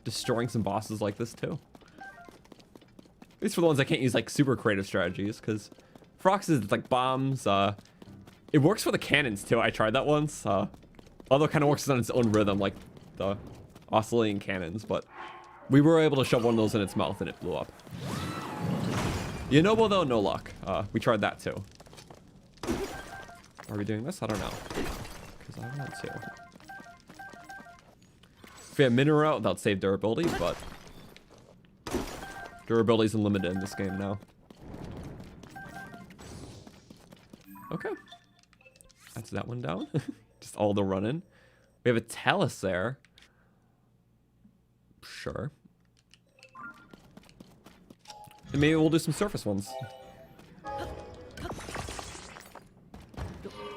destroying some bosses like this too. At least for the ones I can't use like super creative strategies, because Frox is like bombs. It works for the cannons too. I tried that once. Although it kind of works on its own rhythm, like the oscillating cannons, but we were able to shove one of those in its mouth and it blew up. Yunobo though, no luck. We tried that too. Are we doing this? I don't know. Because I want to. If we have mineral, that'll save durability, but durability is unlimited in this game now. Okay. That's that one down. Just all the running. We have a Talus there. Sure. And maybe we'll do some surface ones.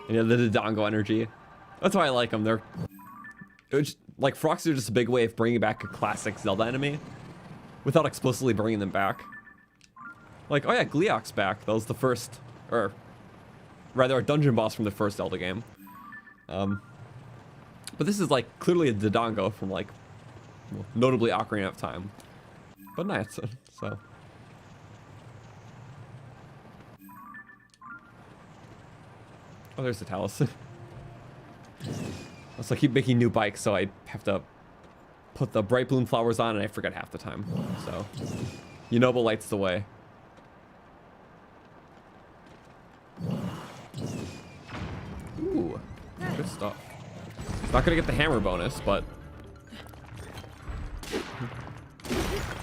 And yeah, the Dodongo energy. That's why I like them. Like, Froxes are just a big way of bringing back a classic Zelda enemy without explicitly bringing them back. Like, oh yeah, Gleeok's back. That was the first, or rather, a dungeon boss from the first Zelda game. But this is like clearly a Dodongo from like, well, notably Ocarina of Time. But nice, so. Oh, there's the Talus. So I keep making new bikes, so I have to put the bright bloom flowers on, and I forget half the time. So, Yunobo lights the way. Ooh, good stuff. It's not gonna get the hammer bonus, but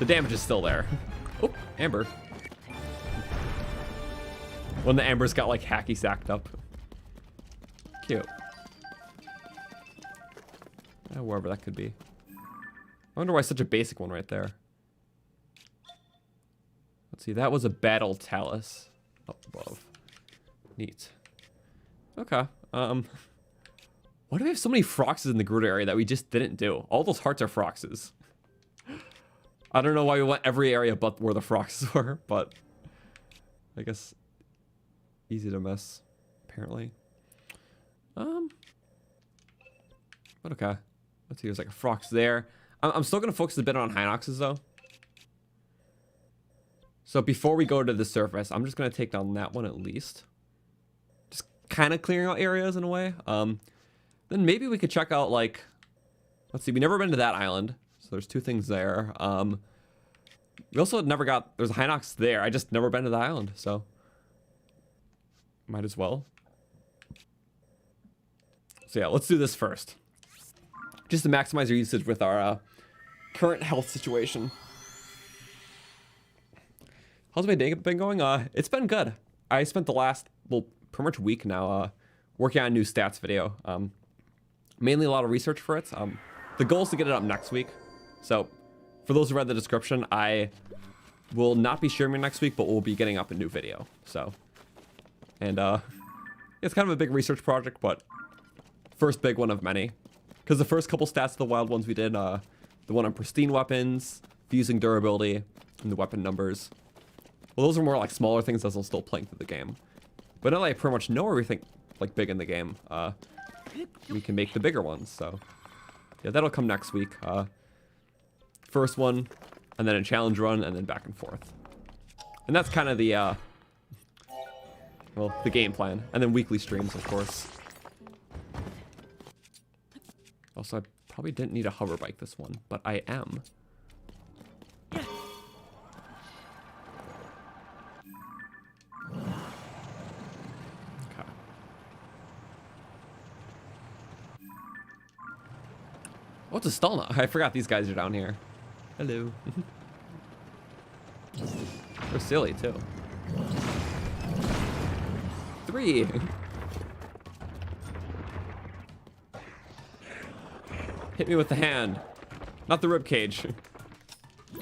the damage is still there. Oh, Amber. When the Amber's got like hacky sacked up. Cute. Wherever that could be. I wonder why such a basic one right there. Let's see, that was a battle Talus up above. Neat. Okay. Why do we have so many Froxes in the Gerudo area that we just didn't do? All those hearts are Froxes. I don't know why we went every area but where the Froxes were, but I guess easy to miss, apparently. But okay. Let's see, there's like a Frox there. I'm still gonna focus a bit on HINOXes though. So before we go to the surface, I'm just gonna take down that one at least. Just kind of clearing out areas in a way. Then maybe we could check out like, let's see, we never been to that island. So there's two things there. We also never got, there's a HINOX there. I just never been to the island, so might as well. So yeah, let's do this first. Just to maximize our usage with our current health situation. How's my day been going? It's been good. I spent the last, well, pretty much week now working on a new stats video. Mainly a lot of research for it. The goal is to get it up next week. So for those who read the description, I will not be sharing it next week, but we'll be getting up a new video. So, and it's kind of a big research project, but first big one of many. Because the first couple stats of the wild ones we did, the one on pristine weapons, fusing durability, and the weapon numbers. Well, those are more like smaller things as I'm still playing through the game. But now that I pretty much know everything like big in the game, we can make the bigger ones. So yeah, that'll come next week. First one, and then a challenge run, and then back and forth. And that's kind of the, well, the game plan. And then weekly streams, of course. Also, I probably didn't need a hover bike this one, but I am. Okay. Oh, it's a Stalna. I forgot these guys are down here. Hello. They're silly, too. 3. Hit me with the hand. Not the rib cage.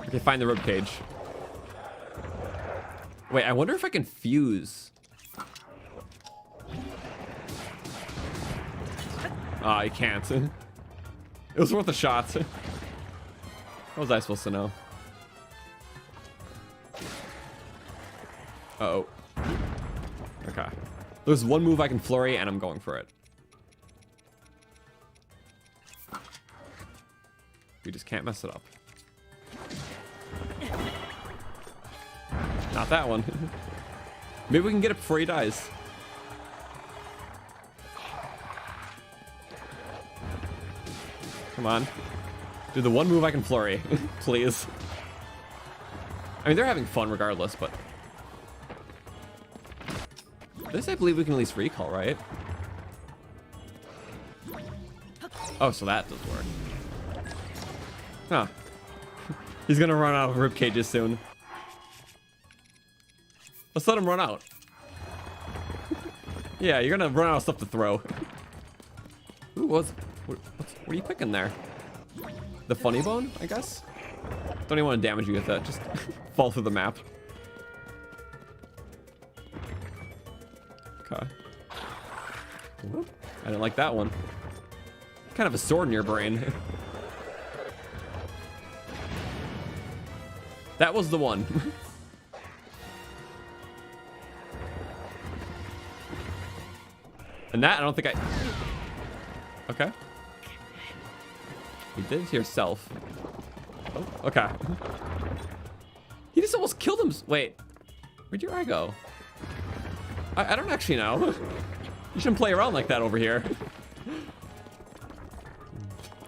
Okay, find the rib cage. Wait, I wonder if I can fuse. Ah, I can't. It was worth a shot. What was I supposed to know? Uh-oh. Okay. There's one move I can flurry, and I'm going for it. We just can't mess it up. Not that one. Maybe we can get it before he dies. Come on. Do the one move I can flurry, please. I mean, they're having fun regardless, but... This, I believe we can at least recall, right? Oh, so that does work. Huh. He's gonna run out of rib cages soon. Let's let him run out. Yeah, you're gonna run out of stuff to throw. Ooh, what are you picking there? The funny bone, I guess? Don't even want to damage you with that. Just fall through the map. Okay. Whoop. I didn't like that one. Kind of a sword in your brain. That was the one. And that, I don't think I... Okay. You did it to yourself. Oh, okay. He just almost killed him. Wait. Where'd your eye go? I don't actually know. You shouldn't play around like that over here.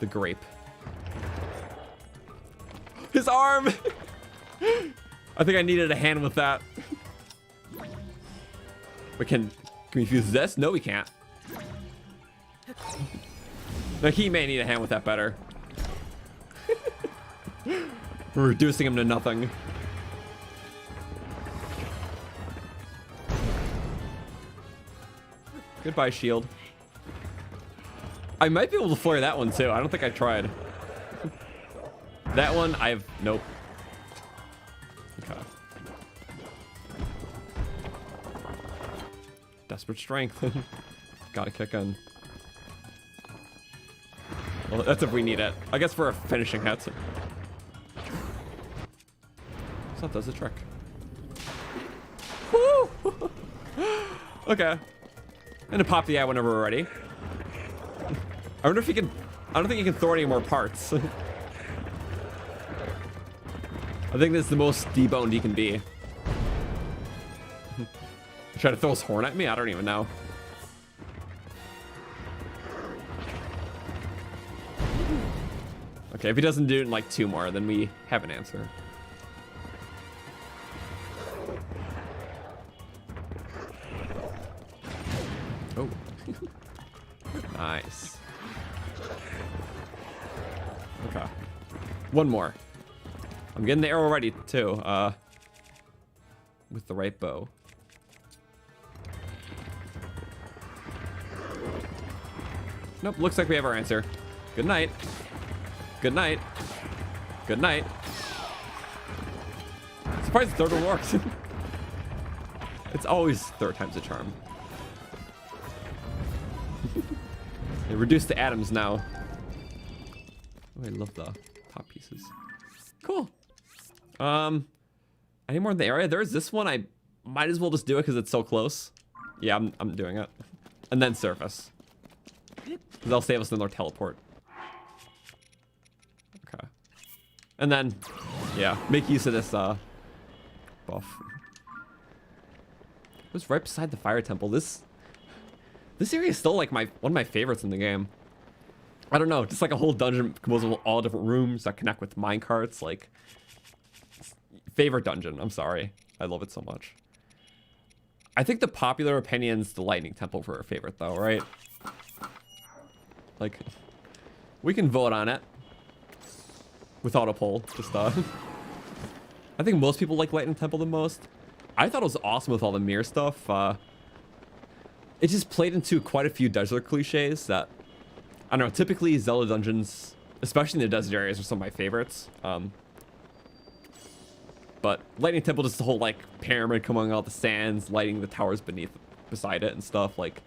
The grape. His arm! I think I needed a hand with that. We can we use this? No, we can't. No, he may need a hand with that better. We're reducing him to nothing. Goodbye, shield. I might be able to flare that one too. I don't think I tried. That one, nope. Okay. Desperate strength. Gotta kick in. Well, that's if we need it. I guess for a finishing hit. So that does the trick. Woo! Okay. I'm gonna pop the eye whenever we're ready. I wonder if he can... I don't think he can throw any more parts. I think this is the most deboned he can be. Try to throw his horn at me? I don't even know. Okay, if he doesn't do it in like 2 more, then we have an answer. Oh. Nice. Okay. 1 more. I'm getting the arrow ready too, with the right bow. Nope, looks like we have our answer. Good night. Good night. Good night. Surprised the third one works. It's always 3rd time's a charm. They reduced to atoms now. Oh, I love the top pieces. Cool. Any more in the area? There's this one. I might as well just do it because it's so close. Yeah, I'm doing it. And then surface. Because that'll save us another teleport. Okay. And then, yeah, make use of this buff. It was right beside the fire temple. This area is still like one of my favorites in the game. I don't know, just like a whole dungeon composed of all different rooms that connect with minecarts. Like, favorite dungeon. I'm sorry, I love it so much. I think the popular opinion's the Lightning Temple for our favorite, though, right? Like, we can vote on it without a poll. Just I think most people like Lightning Temple the most. I thought it was awesome with all the mirror stuff. It just played into quite a few desert cliches that, I don't know, typically Zelda dungeons, especially in the desert areas, are some of my favorites. But Lightning Temple, just the whole like pyramid coming out the sands, lighting the towers beside it and stuff. Like,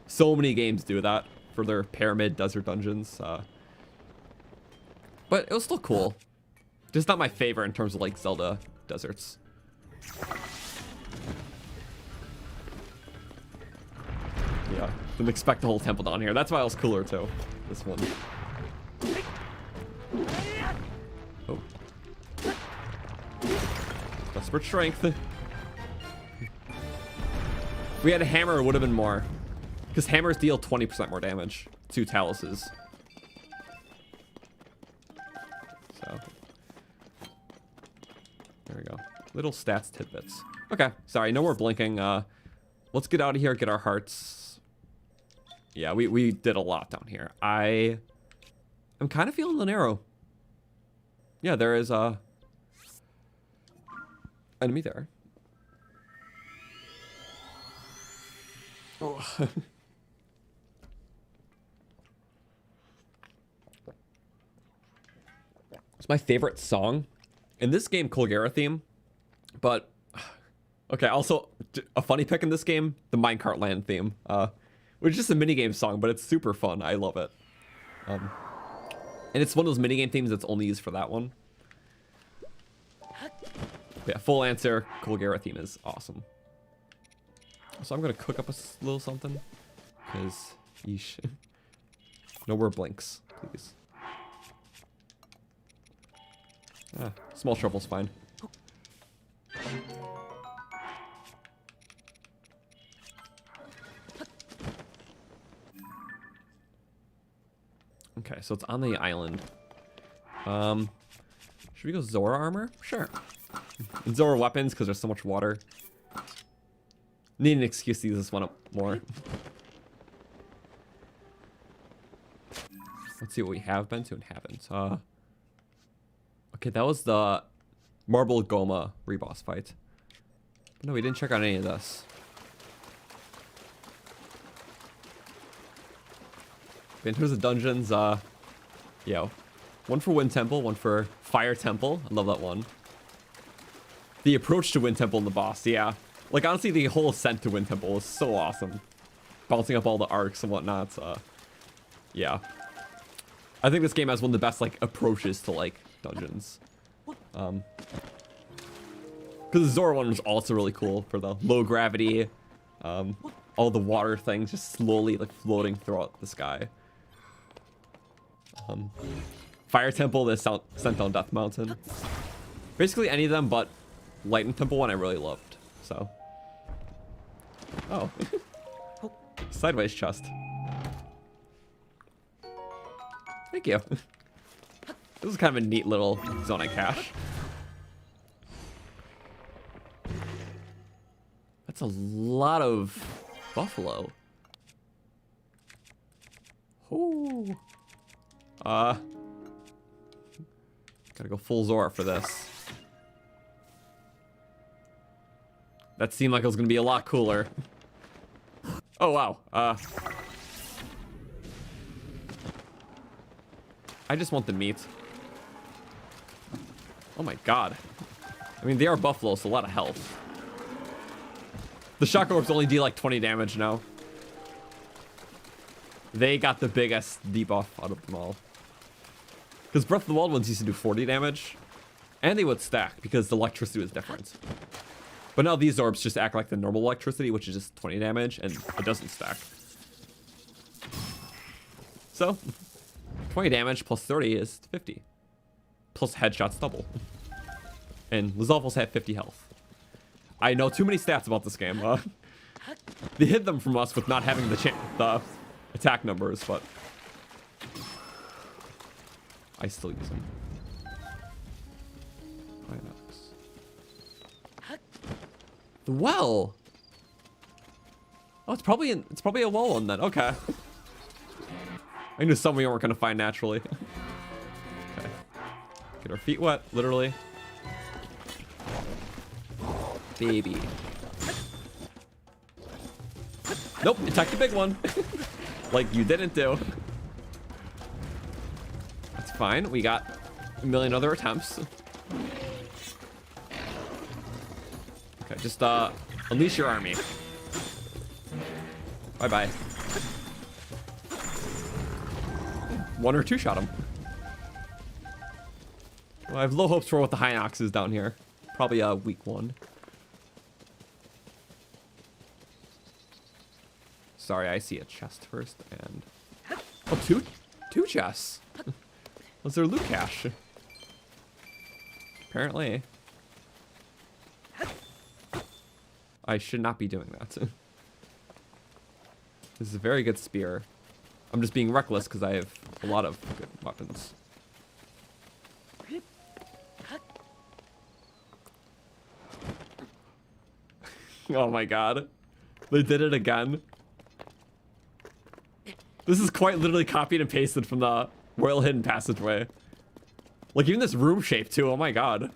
so many games do that for their pyramid desert dungeons. But it was still cool. Just not my favorite in terms of like Zelda deserts. Yeah, didn't expect the whole temple down here. That's why it was cooler too. This one. Oh. Desperate strength. If we had a hammer, it would have been more. Because hammers deal 20% more damage to taluses. So. There we go. Little stats tidbits. Okay, sorry, no more blinking. Let's get out of here, get our hearts. Yeah, we did a lot down here. I'm kind of feeling an arrow. Yeah, there is a enemy there. Oh. It's my favorite song in this game, Colgera theme, but okay. Also, a funny pick in this game, the Minecart Land theme, which is just a minigame song, but it's super fun. I love it. And it's one of those minigame themes that's only used for that one. Yeah, full answer. Cool Gara theme is awesome. So I'm gonna cook up a little something, because yeesh. No more blinks, please. Ah, small trouble's fine. Okay, so it's on the island. Should we go Zora armor? Sure. And Zora weapons, because there's so much water. Need an excuse to use this one up more. Let's see what we have been to and haven't. Okay, that was the Marble Goma reboss fight. But no, we didn't check out any of this. In terms of dungeons, yo, one for Wind Temple, one for Fire Temple. I love that one. The approach to Wind Temple and the boss, yeah. Like, honestly, the whole ascent to Wind Temple is so awesome. Bouncing up all the arcs and whatnot, yeah. I think this game has one of the best, like, approaches to, like, dungeons. Because the Zora one was also really cool for the low gravity, all the water things just slowly, like, floating throughout the sky. Fire Temple, the Sent Down Death Mountain. Basically any of them, but Lightning Temple one I really loved, so. Oh. Sideways chest. Thank you. This is kind of a neat little zone cache. That's a lot of buffalo. Ooh. Gotta go full Zora for this. That seemed like it was gonna be a lot cooler. Oh wow. I just want the meat. Oh my god. I mean, they are buffalo, so a lot of health. The shock orbs only do like 20 damage now. They got the biggest debuff out of them all. Because Breath of the Wild ones used to do 40 damage. And they would stack because the electricity was different. But now these orbs just act like the normal electricity, which is just 20 damage, and it doesn't stack. So, 20 damage plus 30 is 50. Plus headshots double. And Lizalfos had 50 health. I know too many stats about this game. They hid them from us with not having the attack numbers, but I still use them. HINOX. The well. Oh, it's probably a well one then. Okay. I knew some we weren't gonna find naturally. Okay. Get our feet wet, literally. Baby. Nope, attack the big one. Like you didn't do. That's fine. We got a million other attempts. Okay, just unleash your army. Bye-bye. One or two shot him. Well, I have low hopes for what the HINOX is down here. Probably a weak one. Sorry, I see a chest first, and oh, two chests. Was there loot cache? Apparently. I should not be doing that. This is a very good spear. I'm just being reckless because I have a lot of good weapons. Oh my god. They did it again. This is quite literally copied and pasted from the Royal Hidden Passageway. Like, even this room shape, too. Oh my god.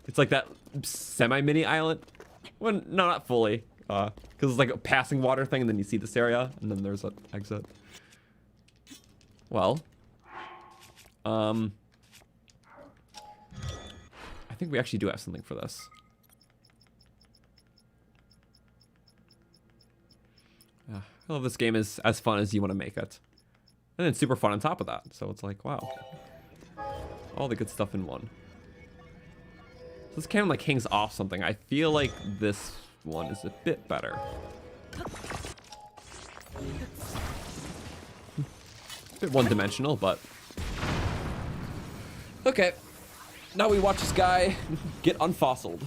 It's like that semi-mini island. Well, no, not fully. Because it's like a passing water thing, and then you see this area, and then there's an exit. Well. I think we actually do have something for this. I love this game is as fun as you want to make it. And it's super fun on top of that. So it's like, wow. All the good stuff in one. So this cannon like hangs off something. I feel like this one is a bit better. A bit one-dimensional, but... Okay. Now we watch this guy get unfossiled.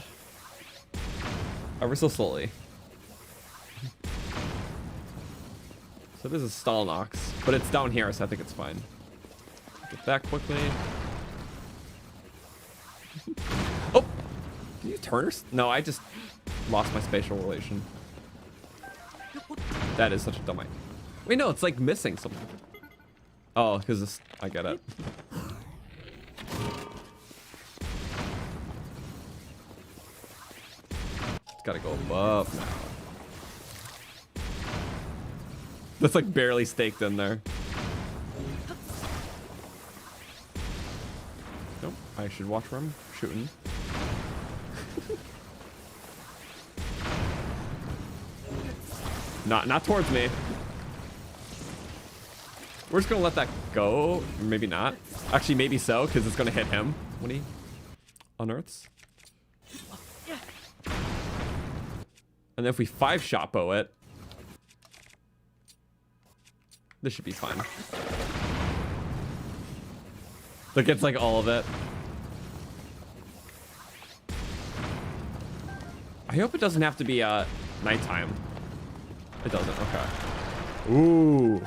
Ever so slowly. So this is HINOX, but it's down here, so I think it's fine. Get that quickly. Oh! Can you turn her? No, I just lost my spatial relation. That is such a dumb idea. Wait, no, it's like missing something. Oh, because this... I get it. It's gotta go above now. That's like barely staked in there. Nope, I should watch where I'm shooting. Not towards me. We're just gonna let that go. Maybe not. Actually, maybe so, because it's gonna hit him when he unearths. And then if we 5-shot bow it, this should be fine. That gets like all of it. I hope it doesn't have to be nighttime. It doesn't, okay. Ooh.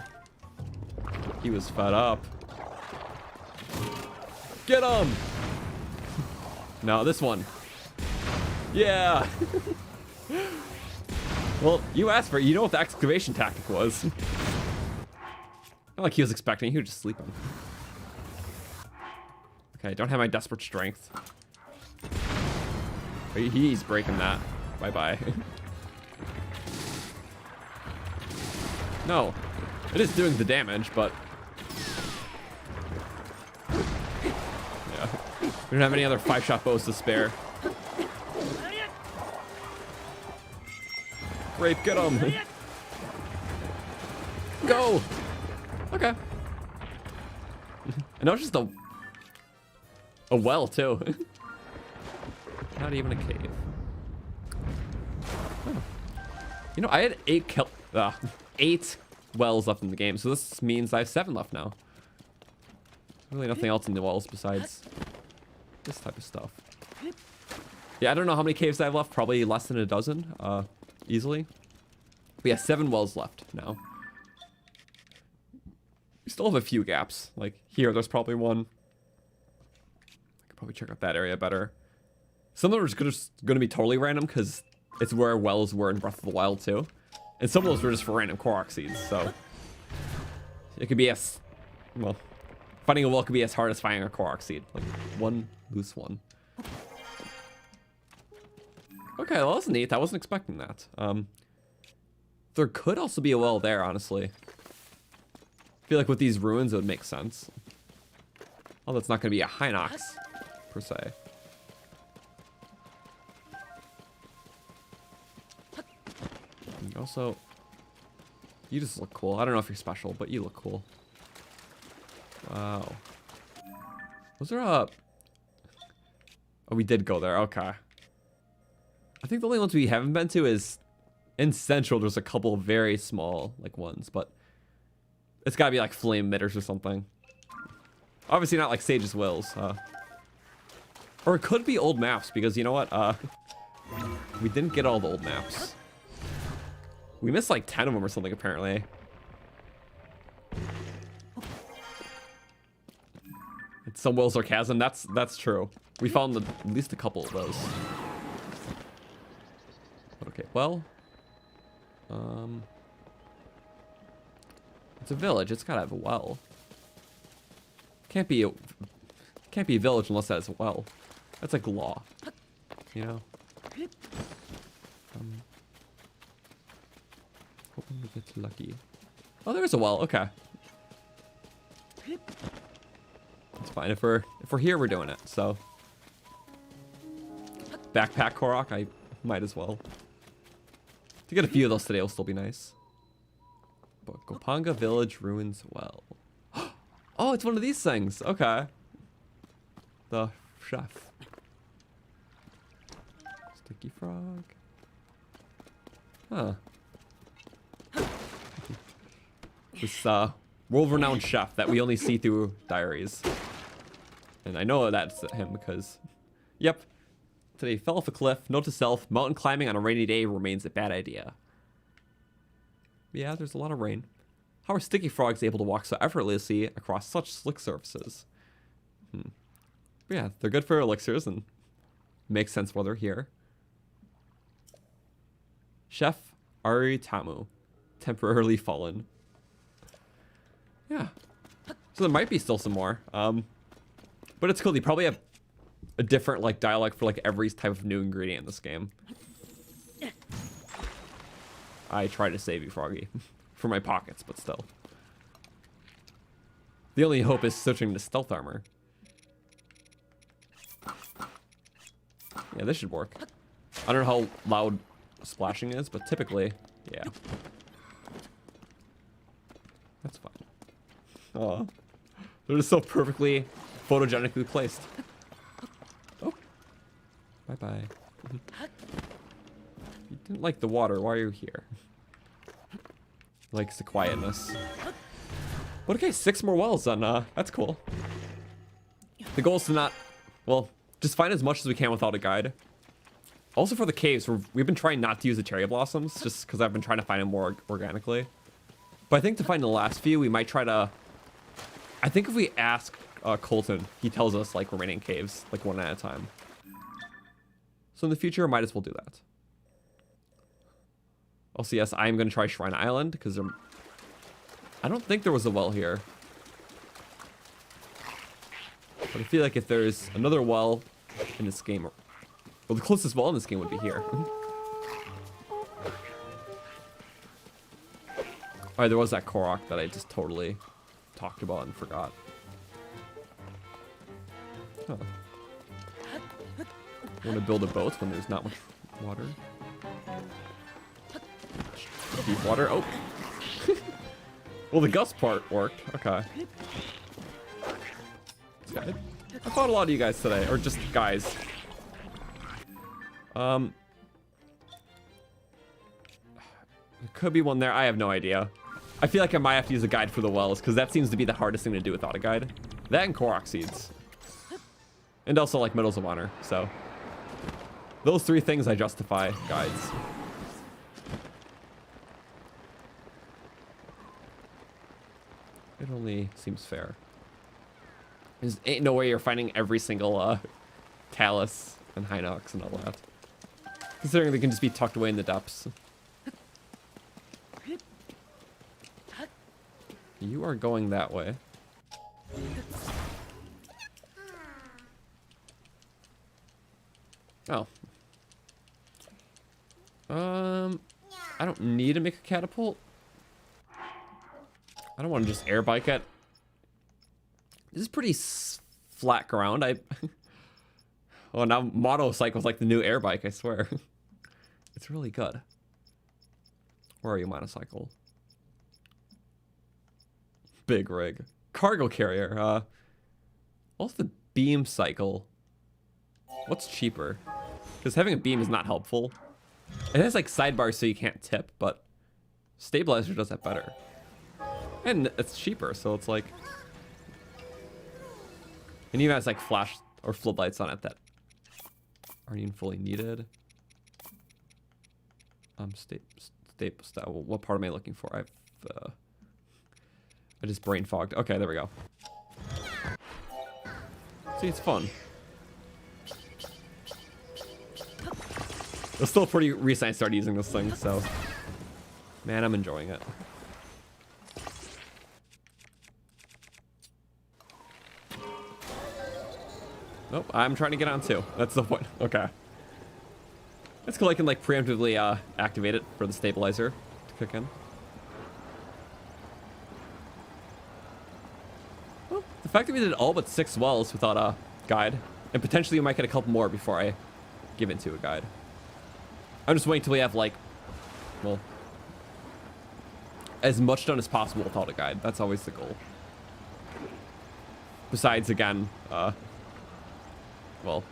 He was fed up. Get him! No, this one. Yeah! Well, you asked for it. You know what the excavation tactic was. Not like he was expecting. He was just sleeping. Okay, don't have my desperate strength. He's breaking that. Bye-bye. No. It is doing the damage, but... yeah. We don't have any other 5-shot bows to spare. Grape, get him! Go! Okay. And that was just a well, too. Not even a cave. Oh. You know, I had 8 wells left in the game, so this means I have 7 left now. Really nothing else in the wells besides this type of stuff. Yeah, I don't know how many caves I have left. Probably less than a dozen, easily. But yeah, 7 wells left now. We still have a few gaps. Like here, there's probably one. I could probably check out that area better. Some of them are just gonna be totally random because it's where wells were in Breath of the Wild too. And some of those were just for random Korok seeds, so it could be as well. Finding a well could be as hard as finding a Korok seed. Like one loose one. Okay, well, that's neat. I wasn't expecting that. There could also be a well there, honestly. I feel like with these ruins, it would make sense. Oh, that's not going to be a HINOX, per se. And also, you just look cool. I don't know if you're special, but you look cool. Wow. Was there a... Oh, we did go there. Okay. I think the only ones we haven't been to is in Central. There's a couple of very small like ones, but it's gotta be like flame emitters or something. Obviously not like Sage's Wills. Or it could be old maps because you know what? We didn't get all the old maps. We missed like 10 of them or something apparently. It's some Will sarcasm. That's true. We found at least a couple of those. Okay, well, it's a village. It's gotta have a well. Can't be a village unless that has a well. That's like law, you know. Hoping we get lucky. Oh, there's a well. Okay, it's fine. If we're here, we're doing it. So, backpack Korok, I might as well. To get a few of those today will still be nice. Book. Gopanga Village Ruins Well. Oh, it's one of these things. Okay. The chef. Sticky frog. Huh. This world-renowned chef that we only see through diaries. And I know that's him because, yep. Today he fell off a cliff. Note to self, mountain climbing on a rainy day remains a bad idea. Yeah, there's a lot of rain. How are sticky frogs able to walk so effortlessly across such slick surfaces? Yeah, they're good for elixirs and makes sense why they're here. Chef Ari Tamu, temporarily fallen. Yeah. So there might be still some more. But it's cool. They probably have a different like dialect for like every type of new ingredient in this game. I try to save you, Froggy, for my pockets, but still. The only hope is switching to stealth armor. Yeah, this should work. I don't know how loud splashing is, but typically, yeah. That's fine. Oh, they're just so perfectly photogenically placed. Oh, bye-bye. You didn't like the water. Why are you here? Likes the quietness. But okay, 6 more wells then. That's cool. The goal is to not, well, just find as much as we can without a guide. Also for the caves, we've been trying not to use the cherry blossoms, just because I've been trying to find them more organically. But I think to find the last few, we might try to, I think if we ask Colton, he tells us like remaining caves, like one at a time. So in the future, I might as well do that. Also, yes, I am going to try Shrine Island, because I don't think there was a well here. But I feel like if there's another well in this game, well, the closest well in this game would be here. Alright, there was that Korok that I just totally talked about and forgot. Huh. Want to build a boat when there's not much water? Deep water? Oh. Well, the gust part worked. Okay. I fought a lot of you guys today, or just guys. There could be one there. I have no idea. I feel like I might have to use a guide for the wells, because that seems to be the hardest thing to do without a guide. That and Korok seeds. And also, like, medals of honor, so. Those 3 things I justify guides. It only seems fair. There's ain't no way you're finding every single talus and HINOX and all that. Considering they can just be tucked away in the depths. You are going that way. Oh. I don't need to make a catapult. I don't want to just air bike it. This is pretty flat ground. Oh, now motorcycle's like the new air bike, I swear. It's really good. Where are you, motorcycle? Big rig. Cargo carrier. What's the beam cycle? What's cheaper? Because having a beam is not helpful. It has like sidebars so you can't tip, but stabilizer does that better. And it's cheaper, so it's like... And even has like flash or floodlights on it that aren't even fully needed. What part am I looking for? I just brain fogged. Okay, there we go. See, it's fun. It's still pretty recent I started using this thing, so... Man, I'm enjoying it. Nope, I'm trying to get on too. That's the point. Okay. That's cool. I can like preemptively activate it for the stabilizer to kick in. Well, the fact that we did all but 6 wells without a guide, and potentially we might get a couple more before I give it to a guide. I'm just waiting till we have like, well, as much done as possible without a guide. That's always the goal. Besides, again, well,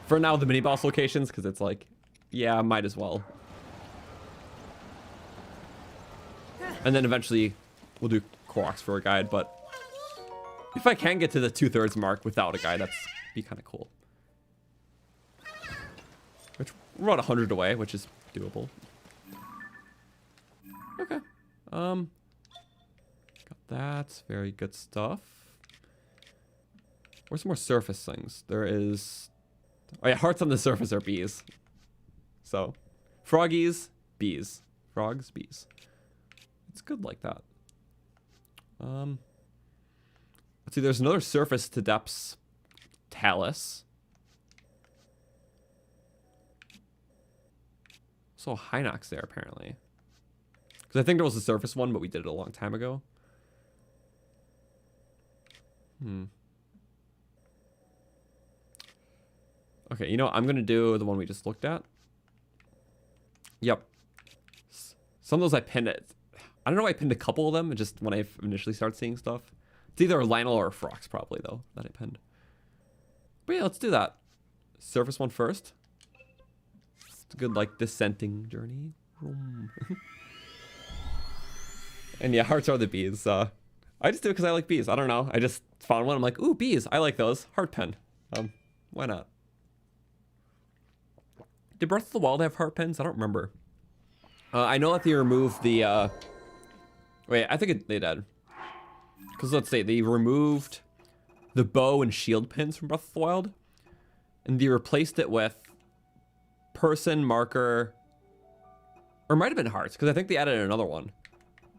for now, the mini-boss locations, because it's like, yeah, might as well. And then eventually, we'll do Koroks for a guide, but if I can get to the 2/3 mark without a guide, that's be kind of cool. Which, we're about 100 away, which is doable. Okay. Got that. Very good stuff. Where's some more surface things? There is... Oh yeah, hearts on the surface are bees. So, froggies, bees. Frogs, bees. It's good like that. Let's see, there's another surface to depths talus. So HINOX there, apparently. Because I think there was a surface one, but we did it a long time ago. Okay, you know what? I'm going to do the one we just looked at. Yep. Some of those I pinned it. I don't know why I pinned a couple of them, just when I initially start seeing stuff. It's either a Lionel or a Frox, probably, though, that I pinned. But yeah, let's do that. Surface one first. It's a good, like, descending journey. And yeah, hearts are the bees. I just do it because I like bees. I don't know. I just found one. I'm like, ooh, bees. I like those. Heart pen. Why not? Did Breath of the Wild have heart pens? I don't remember. I know that they removed the... Wait, I think they did. Because let's say they removed the bow and shield pins from Breath of the Wild. And they replaced it with person, marker... Or it might have been hearts, because I think they added another one.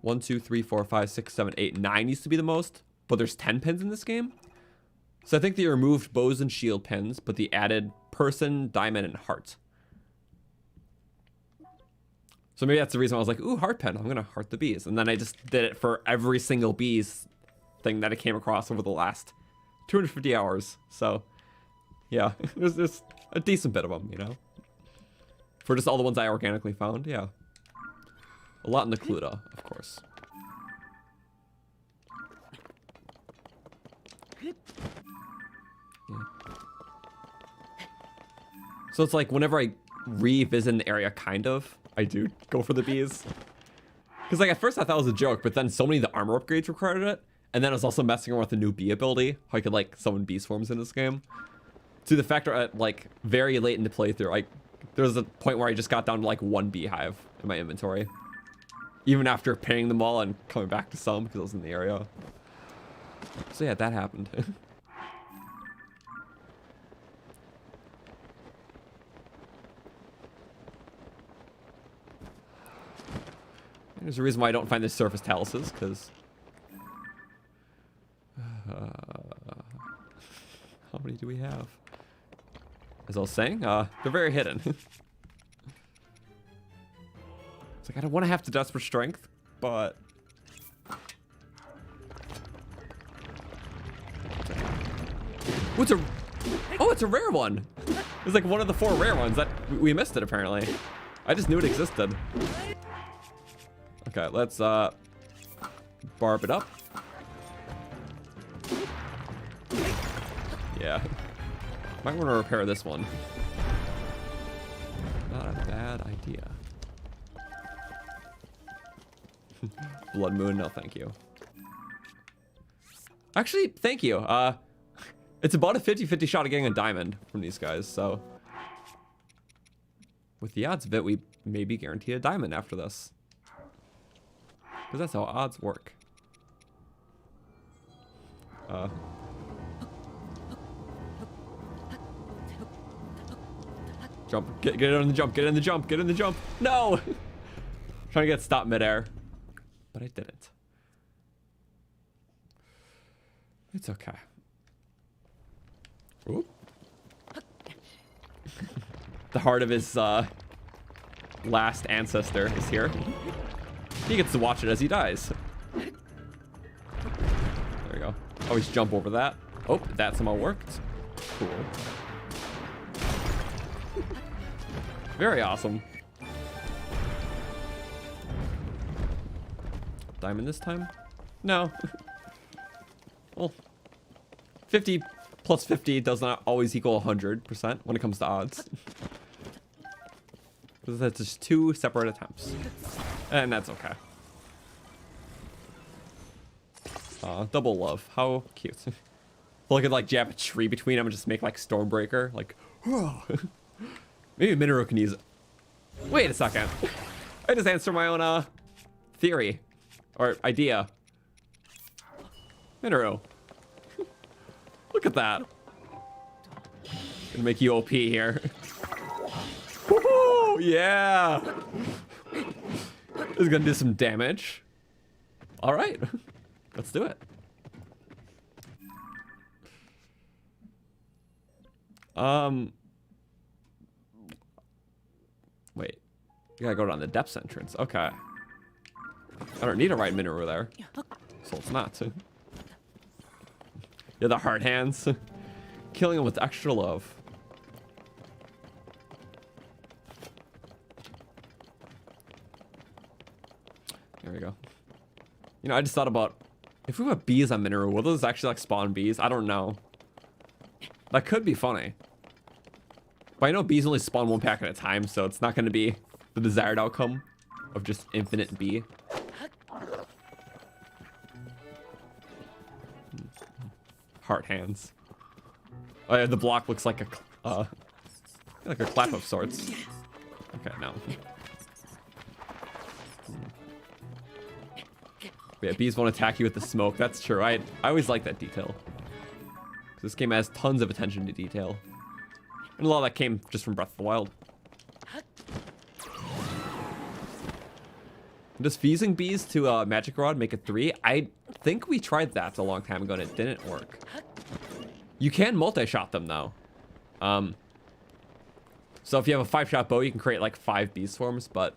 1, 2, 3, 4, 5, 6, 7, 8, 9 used to be the most. But there's 10 pins in this game. So I think they removed bows and shield pins, but they added person, diamond, and heart. So maybe that's the reason I was like, ooh, heart pen. I'm going to heart the bees. And then I just did it for every single bees thing that I came across over the last 250 hours. So, yeah, there's a decent bit of them, you know? For just all the ones I organically found, yeah. A lot in the Cluta, of course. Yeah. So it's like whenever I revisit an area, kind of, I do go for the bees. Because like at first I thought it was a joke, but then so many of the armor upgrades required it. And then I was also messing around with the new bee ability, how I could like summon bee swarms in this game. To the fact that like very late in the playthrough, like there was a point where I just got down to like 1 beehive in my inventory. Even after pinning them all and coming back to some because I was in the area. So yeah, that happened. There's a reason why I don't find the surface taluses, because... how many do we have? As I was saying, they're very hidden. It's like, I don't want to have to desperate strength, but... Oh, it's a rare one! It's like one of the 4 rare ones that we missed it, apparently. I just knew it existed. Okay, let's barb it up. Yeah. Might want to repair this one. Not a bad idea. Blood Moon, no thank you. Actually, thank you. It's about a 50-50 shot of getting a diamond from these guys, so... With the odds of it, we may be guaranteed a diamond after this. Because that's how odds work. Jump. Get it on the jump. Get in the jump. Get in the jump. No! Trying to get stopped midair. But I didn't. It's okay. Ooh. The heart of his last ancestor is here. He gets to watch it as he dies. There we go. Always jump over that. Oh, that somehow worked. Cool. Very awesome. diamond this time? No. Well, 50 plus 50 does not always equal 100% when it comes to odds. Because that's just 2 separate attempts. And that's okay. Double love. How cute. Well, I could like jab a tree between them and just make like Stormbreaker. Like, maybe Minoru can use it. Wait a second. I just answered my own theory or idea. Minoru. Look at that. Gonna make you OP here. Woohoo! Yeah! This is gonna do some damage. Alright. Let's do it. Wait. You gotta go down the depths entrance. Okay. I don't need to ride Minoru there. So it's not. You're the hard hands. Killing him with extra love. There we go. You know, I just thought about if we put bees on Minoru, will those actually like spawn bees? I don't know. That could be funny. But I know bees only spawn 1 pack at a time, so it's not going to be the desired outcome of just infinite bee. Heart hands. Oh yeah, the block looks like a clap of sorts. Okay, no. Yeah, bees won't attack you with the smoke. That's true. I always like that detail. This game has tons of attention to detail. And a lot of that came just from Breath of the Wild. Does fusing bees to magic rod make it 3? I think we tried that a long time ago and it didn't work. You can multi-shot them though. So if you have a 5-shot bow, you can create like 5 bee swarms, but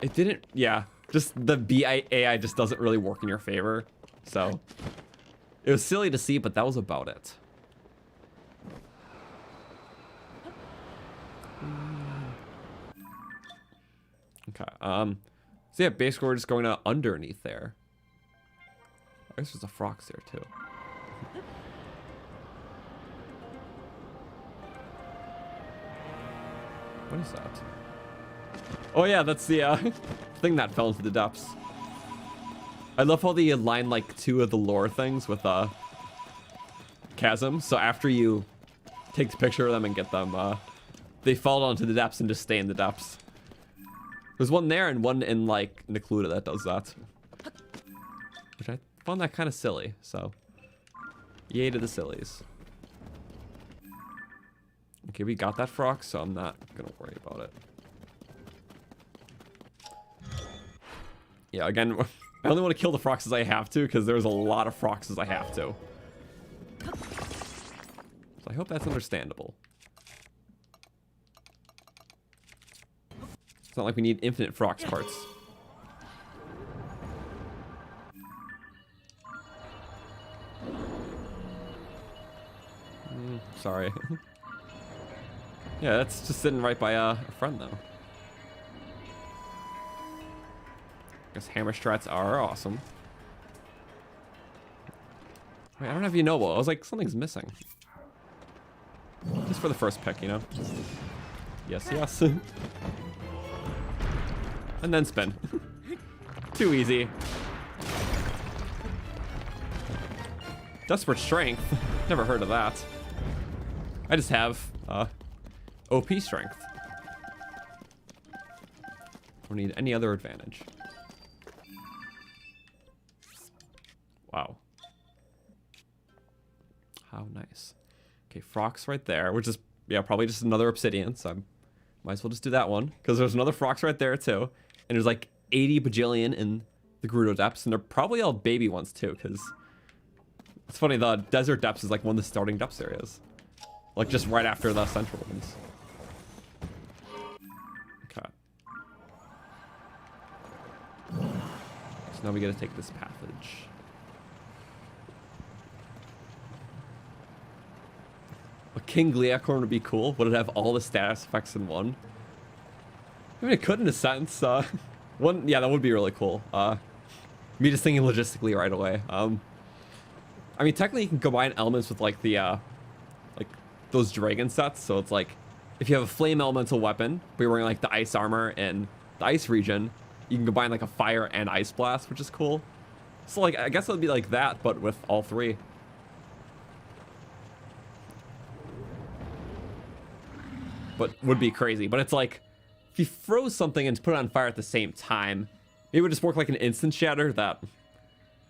it didn't. Yeah, just the bee AI just doesn't really work in your favor. So it was silly to see, but that was about it. Okay. So yeah, basically we're just going to underneath there. I guess there's a Frox there too. What is that? Oh yeah, that's the thing that fell into the depths. I love how they align like 2 of the lore things with chasm. So after you take the picture of them and get them, they fall down to the depths and just stay in the depths. There's one there and one in like Necluda that does that, which I found that kind of silly. So yay to the sillies. Okay, we got that frog, so I'm not gonna worry about it. Yeah, again, I only want to kill the Froxes I have to, because there's a lot of Froxes I have to. So I hope that's understandable. It's not like we need infinite Frox parts. Sorry. Yeah, that's just sitting right by a friend, though. Guess hammer strats are awesome. Wait, I don't have Unobo. I was like, something's missing. Just for the first pick, you know? Yes, yes. And then spin. Too easy. Desperate strength. Never heard of that. I just have OP strength. Don't need any other advantage. Wow. How nice. Okay, Frox right there, which is, yeah, probably just another obsidian, so I might as well just do that one. Because there's another Frox right there, too. And there's like 80 bajillion in the Gerudo depths, and they're probably all baby ones, too, because it's funny, the desert depths is like one of the starting depths areas. Like, just right after the central ones. Okay. So now we gotta take this passage. A King Gleeok would be cool. Would it have all the status effects in one? I mean, it could in a sense. Yeah, that would be really cool. Me just thinking logistically right away. I mean, technically you can combine elements with like the, like those dragon sets. So it's like, if you have a flame elemental weapon, but you're wearing like the ice armor in the ice region, you can combine like a fire and ice blast, which is cool. So like, I guess it would be like that, but with all three. But would be crazy. But it's like, if you froze something and put it on fire at the same time, it would just work like an instant shatter that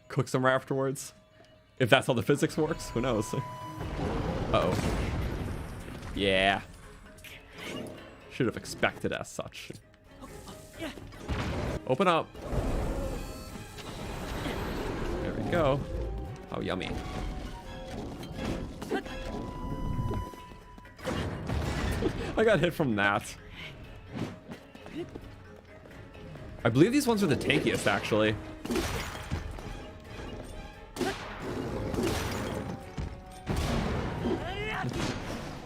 cooks them right afterwards. If that's how the physics works, who knows? Uh-oh. Yeah. Should have expected as such. Open up. There we go. Oh, yummy. I got hit from that. I believe these ones are the tankiest, actually.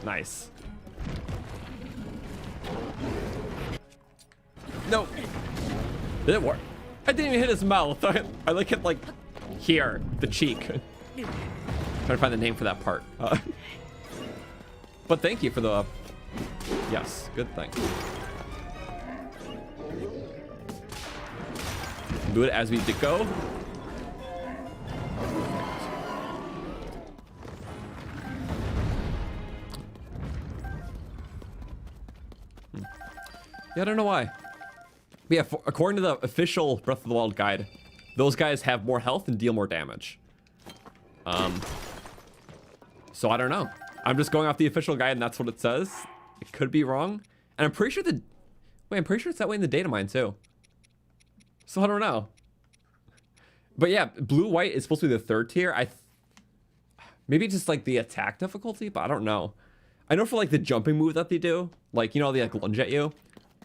Nice. No. Did it work? I didn't even hit his mouth. I like hit like here, the cheek. Trying to find the name for that part. But thank you for the... Yes, good thing. Do it as we did go. Yeah, I don't know why. But yeah, according to the official Breath of the Wild guide, those guys have more health and deal more damage. So I don't know. I'm just going off the official guide and that's what it says. It could be wrong. And I'm pretty sure I'm pretty sure it's that way in the data mine too. So I don't know. But yeah, blue-white is supposed to be the third tier. Maybe just like the attack difficulty, but I don't know. I know for like the jumping move that they do, like, you know, they like lunge at you.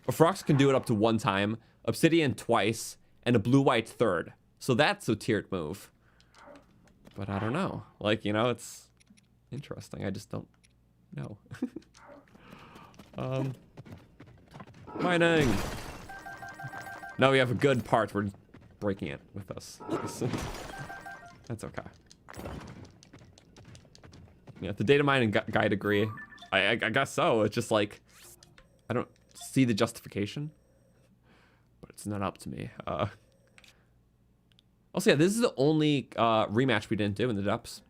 A Koroks can do it up to 1 time, Obsidian twice, and a blue-white third. So that's a tiered move. But I don't know. Like, you know, it's interesting. I just don't know. Mining. No, we have a good part. We're breaking it with us. That's okay. Yeah, the data mining guide agree. I guess so. It's just like, I don't see the justification, but it's not up to me. Also, yeah, this is the only rematch we didn't do in the depths.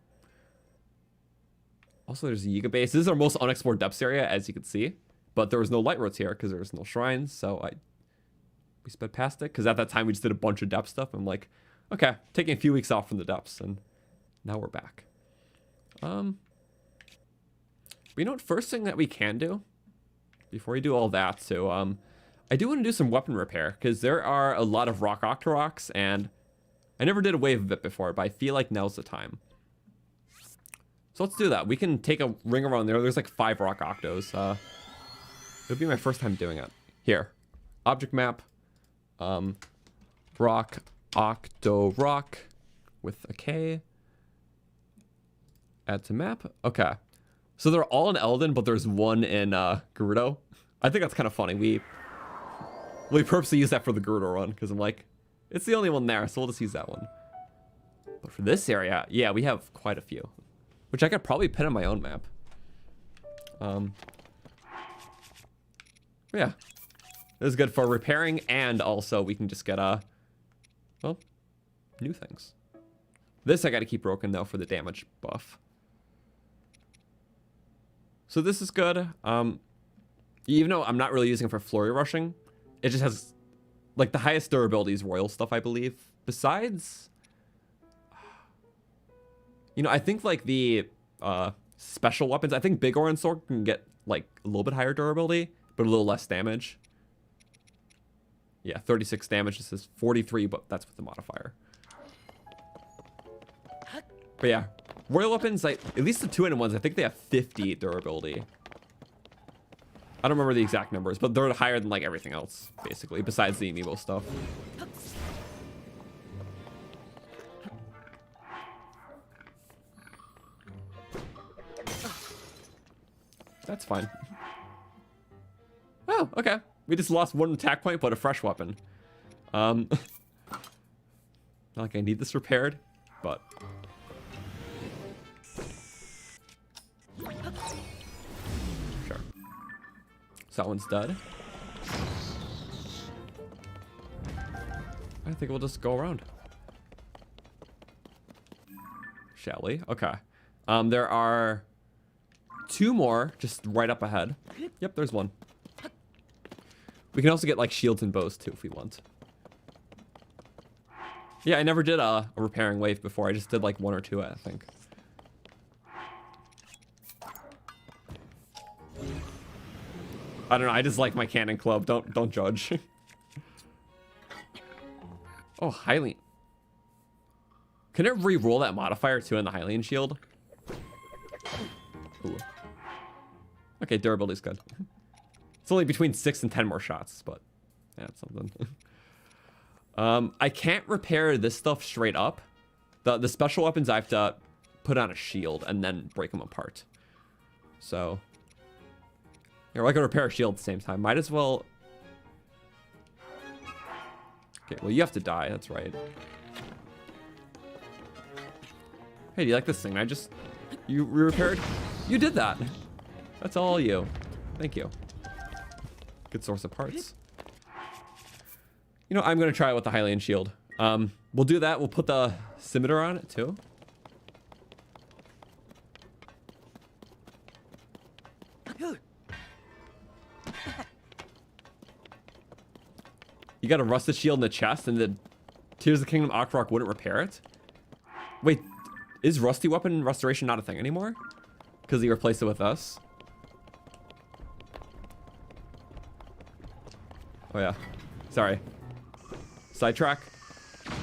Also, there's a Yiga base. This is our most unexplored depths area, as you can see. But there was no Lightroots here because there was no shrines, so we sped past it. Because at that time, we just did a bunch of depth stuff. I'm like, okay, taking a few weeks off from the depths, and now we're back. But you know what? First thing that we can do, before we do all that, so I do want to do some weapon repair, because there are a lot of rock octoroks, and I never did a wave of it before, but I feel like now's the time. So let's do that. We can take a ring around there. There's like 5 rock octos. It'll be my first time doing it. Here, object map, rock octo rock with a K. Add to map. Okay. So they're all in Elden, but there's one in Gerudo. I think that's kind of funny. We purposely use that for the Gerudo run because I'm like, it's the only one there, so we'll just use that one. But for this area, yeah, we have quite a few, which I could probably pin on my own map. Yeah, this is good for repairing, and also we can just get well, new things. This I got to keep broken though for the damage buff. So this is good. Even though I'm not really using it for flurry rushing, it just has like the highest durability is royal stuff, I believe. Besides, you know, I think like the special weapons, I think Big Orange Sword can get like a little bit higher durability, but a little less damage. Yeah, 36 damage. This is 43, but that's with the modifier. But yeah, royal weapons, like at least the 2-in ones, I think they have 50 durability. I don't remember the exact numbers, but they're higher than like everything else, basically, besides the amiibo stuff. That's fine. Oh, okay. We just lost 1 attack point, but a fresh weapon. Not like I need this repaired, but sure. So that one's dead. I think we'll just go around. Shall we? Okay. There are 2 more just right up ahead. Yep, there's one. We can also get like shields and bows too if we want. Yeah, I never did a repairing wave before. I just did like 1 or 2, I think. I don't know. I just like my cannon club. Don't judge. Oh, Hylian. Can it re-roll that modifier too in the Hylian shield? Ooh. Okay, durability's good. It's only between 6 and 10 more shots, but yeah, it's something. I can't repair this stuff straight up. The special weapons I have to put on a shield and then break them apart. So here, I can repair a shield at the same time. Might as well. Okay, well, you have to die. That's right. Hey, do you like this thing? You repaired? You did that. That's all you. Thank you. Good source of parts. You know, I'm going to try it with the Hylian shield. We'll do that. We'll put the scimitar on it, too. You got a rusted shield in the chest, and the Tears of the Kingdom Akrok wouldn't repair it? Wait, is rusty weapon restoration not a thing anymore? Because he replaced it with us? Oh yeah, sorry. Sidetrack.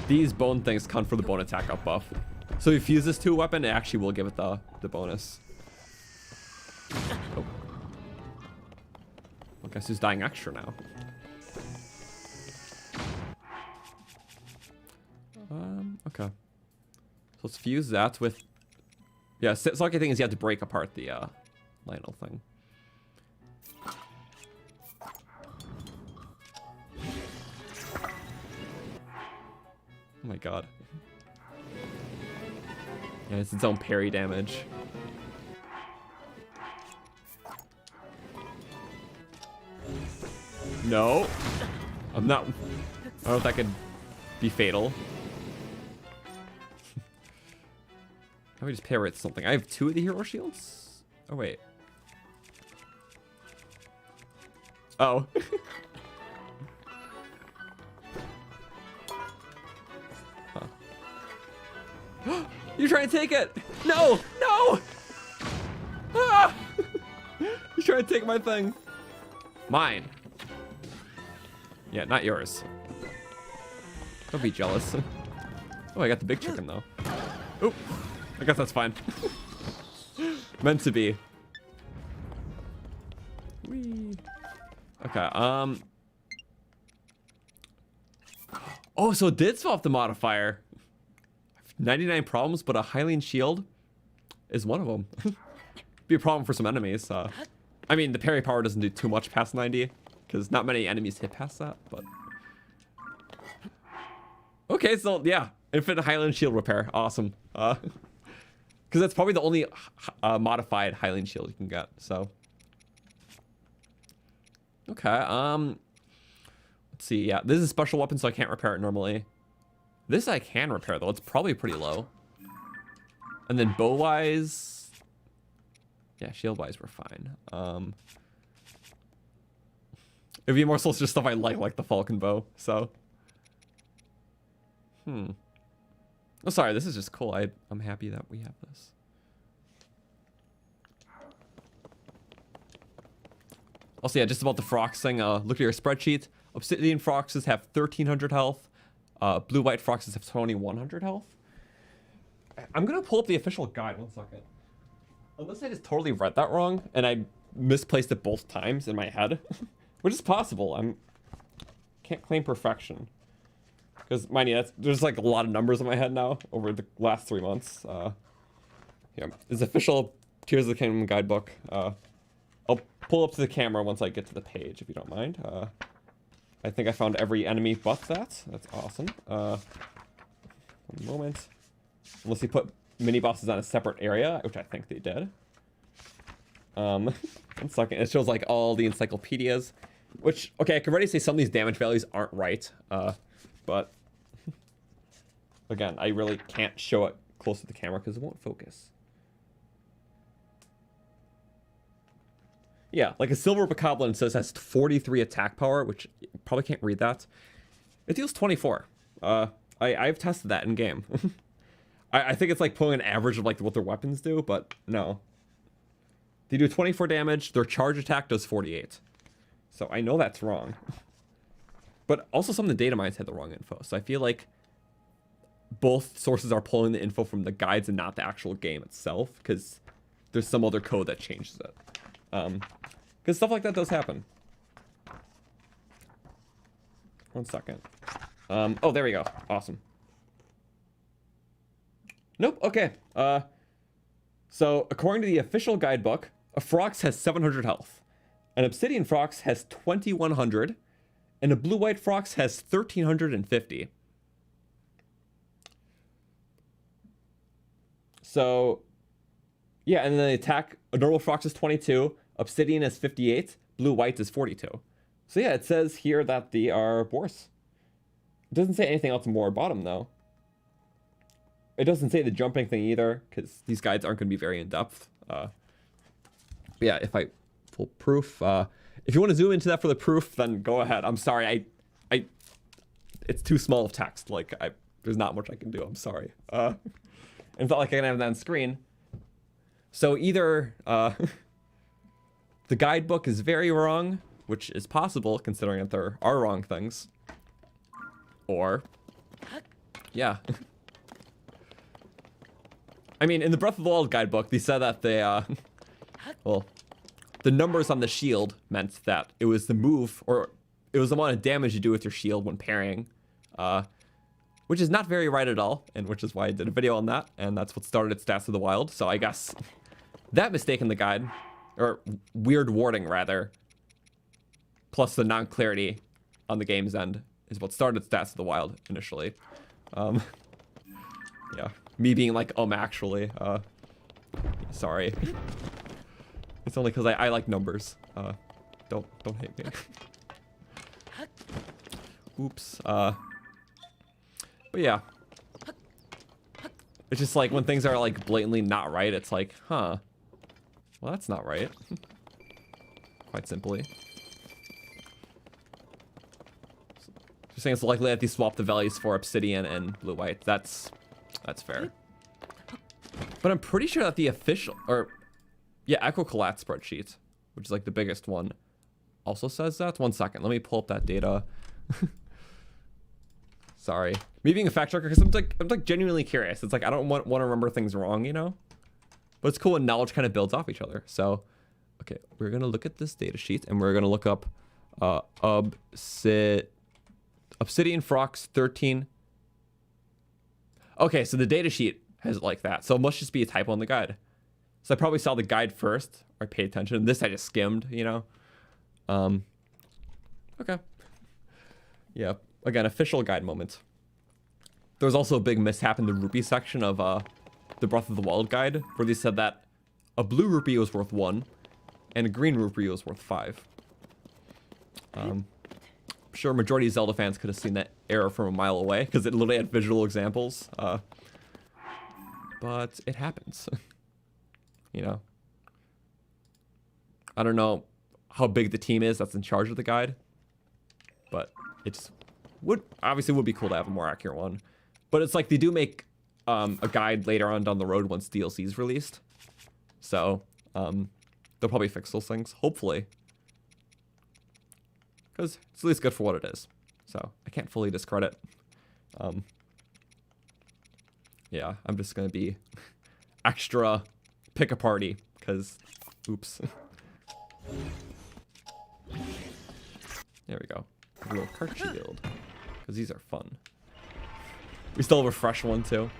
These bone things count for the bone attack up buff. So if you fuse this to a weapon, it actually will give it the bonus. Oh. I guess who's dying extra now? Okay. So let's fuse that with... Yeah, so lucky thing is you have to break apart the Lionel thing. Oh my god. Yeah, it's its own parry damage. No. I'm not... I don't know if that could be fatal. Let me just parry it something. I have 2 of the hero shields? Oh, wait. Oh. Huh. You're trying to take it! No! No! Ah! You're trying to take my thing. Mine. Yeah, not yours. Don't be jealous. Oh, I got the big chicken, though. Oop. I guess that's fine. Meant to be. Whee. Okay, Oh, so it did swap the modifier. 99 problems, but a Hylian shield is one of them. Be a problem for some enemies. I mean, the parry power doesn't do too much past 90, because not many enemies hit past that, but... Okay, so yeah, infinite Hylian shield repair. Awesome. Because that's probably the only modified Hylian shield you can get, so... Okay, let's see, yeah, this is a special weapon, so I can't repair it normally. This I can repair, though. It's probably pretty low. And then bow-wise... Yeah, shield-wise, we're fine. It'd be more so just stuff I like the Falcon Bow, so... Oh, sorry, this is just cool. I'm happy that we have this. Also, yeah, just about the Frox thing, look at your spreadsheet. Obsidian Froxes have 1,300 health. Blue-white Froxes have 2,100 health. I'm gonna pull up the official guide, 1 second. Unless I just totally read that wrong, and I misplaced it both times in my head. Which is possible. Can't claim perfection. Because, mind you, there's like a lot of numbers in my head now over the last 3 months. Yeah, it's official Tears of the Kingdom guidebook. I'll pull up to the camera once I get to the page, if you don't mind. I think I found every enemy but that. That's awesome. One moment. Unless they put mini bosses on a separate area, which I think they did. 1 second. It shows like all the encyclopedias, which, okay, I can already say some of these damage values aren't right. But again, I really can't show it close to the camera because it won't focus. Yeah, like a silver bokoblin says has 43 attack power, which you probably can't read that. It deals 24. I've tested that in game. I think it's like pulling an average of like what their weapons do, but no. They do 24 damage, their charge attack does 48. So I know that's wrong. But also some of the data mines had the wrong info. So I feel like both sources are pulling the info from the guides and not the actual game itself, because there's some other code that changes it. Because stuff like that does happen. 1 second. Oh, there we go. Awesome. Nope. Okay. So according to the official guidebook, a Frox has 700 health. An Obsidian Frox has 2100. And a Blue-White Frox has 1350. So, yeah, and then the attack, a normal Frox is 22, Obsidian is 58, Blue-White is 42. So yeah, it says here that they are worse. It doesn't say anything else more about them, though. It doesn't say the jumping thing either, because these guides aren't going to be very in-depth. Yeah, if I pull proof, if you want to zoom into that for the proof, then go ahead. I'm sorry, it's too small of text. Like, there's not much I can do. I'm sorry. It's not like I can have that on screen. So either the guidebook is very wrong, which is possible considering that there are wrong things, or yeah. I mean, in the Breath of the Wild guidebook, they said that they well, the numbers on the shield meant that it was the move, or it was the amount of damage you do with your shield when parrying, which is not very right at all, and which is why I did a video on that, and that's what started Stats of the Wild. So I guess that mistake in the guide, or weird wording rather, plus the non-clarity on the game's end, is what started Stats of the Wild initially. Yeah, me being like, actually, sorry. It's only because I like numbers. Don't hate me. Oops. But yeah. It's just like when things are like blatantly not right, it's like, huh. Well, that's not right. Quite simply. Just saying it's likely that they swap the values for Obsidian and Blue-White. That's fair. But I'm pretty sure that the official, or yeah, Echo Collat spreadsheet, which is like the biggest one, also says that. 1 second, let me pull up that data. Sorry, me being a fact checker, because I'm like genuinely curious. It's like I don't want to remember things wrong, you know. But it's cool when knowledge kind of builds off each other. So, okay, we're gonna look at this data sheet and we're gonna look up Obsidian Frox 13. Okay, so the data sheet has it like that. So it must just be a typo in the guide. So I probably saw the guide first, or paid attention. This I just skimmed, you know. Okay. Yeah. Again, official guide moment. There was also a big mishap in the rupee section of the Breath of the Wild guide, where they said that a blue rupee was worth 1, and a green rupee was worth 5. I'm sure majority of Zelda fans could have seen that error from a mile away, because it literally had visual examples. But it happens. You know. I don't know how big the team is that's in charge of the guide, but it's obviously would be cool to have a more accurate one. But it's like they do make a guide later on down the road once DLC is released, so they'll probably fix those things, hopefully, because it's at least good for what it is. So I can't fully discredit. Yeah, I'm just gonna be extra pick a party because oops. There we go. A little cart shield, because these are fun. We still have a fresh one too.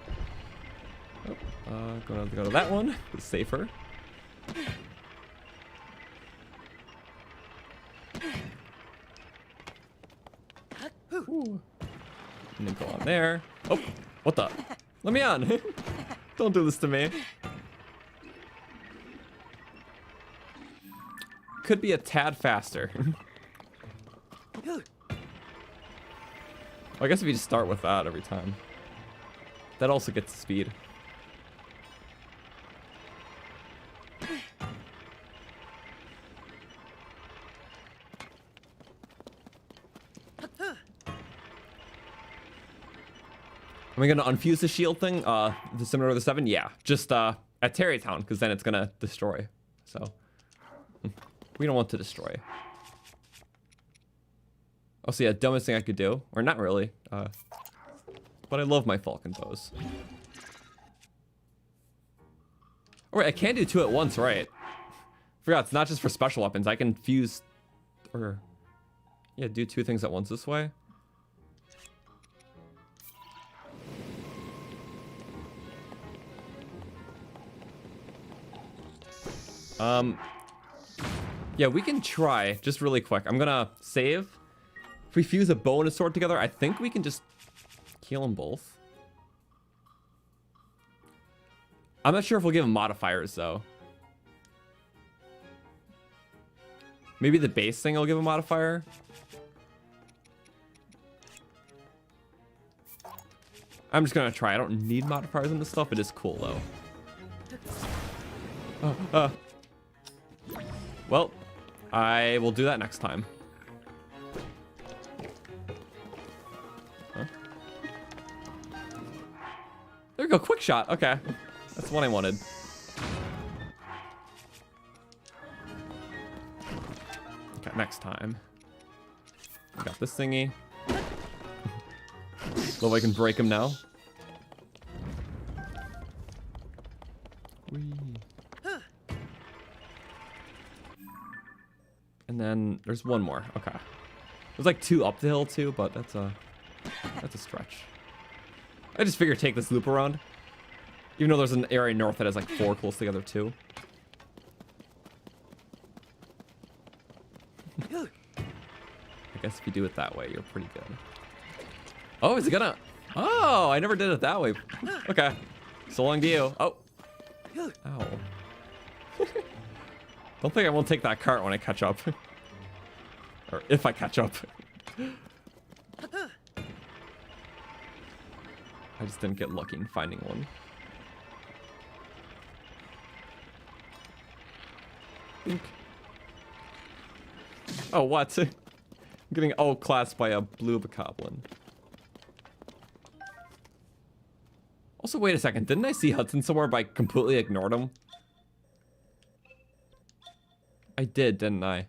Oh, gonna go to that one. It's safer. Ooh. And then go on there. Oh, what the? Let me on. Don't do this to me. Could be a tad faster. Well, I guess if you just start with that every time. That also gets speed. Am I gonna unfuse the shield thing? Similar to the 7? Yeah. Just at Terrytown, because then it's gonna destroy. So we don't want to destroy. Also, yeah, dumbest thing I could do. Or not really. But I love my Falcon bows. Alright, I can do 2 at once, right? Forgot, it's not just for special weapons. I can fuse or yeah, do 2 things at once this way. Yeah, we can try just really quick. I'm gonna save. If we fuse a bow and a sword together, I think we can just kill them both. I'm not sure if we'll give them modifiers though. Maybe the base thing will give a modifier. I'm just gonna try. I don't need modifiers in this stuff. It is cool though. Well, I will do that next time. Huh? There we go, quick shot. Okay, that's what I wanted. Okay, next time. I got this thingy. Love I can break him now. Whee. And then there's one more. Okay. There's like 2 up the hill too, but that's a stretch. I just figured take this loop around. Even though there's an area north that has like 4 close together too. I guess if you do it that way, you're pretty good. Oh, is it gonna? Oh, I never did it that way. Okay. So long to you. Oh. Ow. Don't think I won't take that cart when I catch up. Or if I catch up. I just didn't get lucky in finding one. Think. Oh, what? I'm getting outclassed by a blue bokoblin. Also, wait a second. Didn't I see Hudson somewhere but I completely ignored him? I did, didn't I?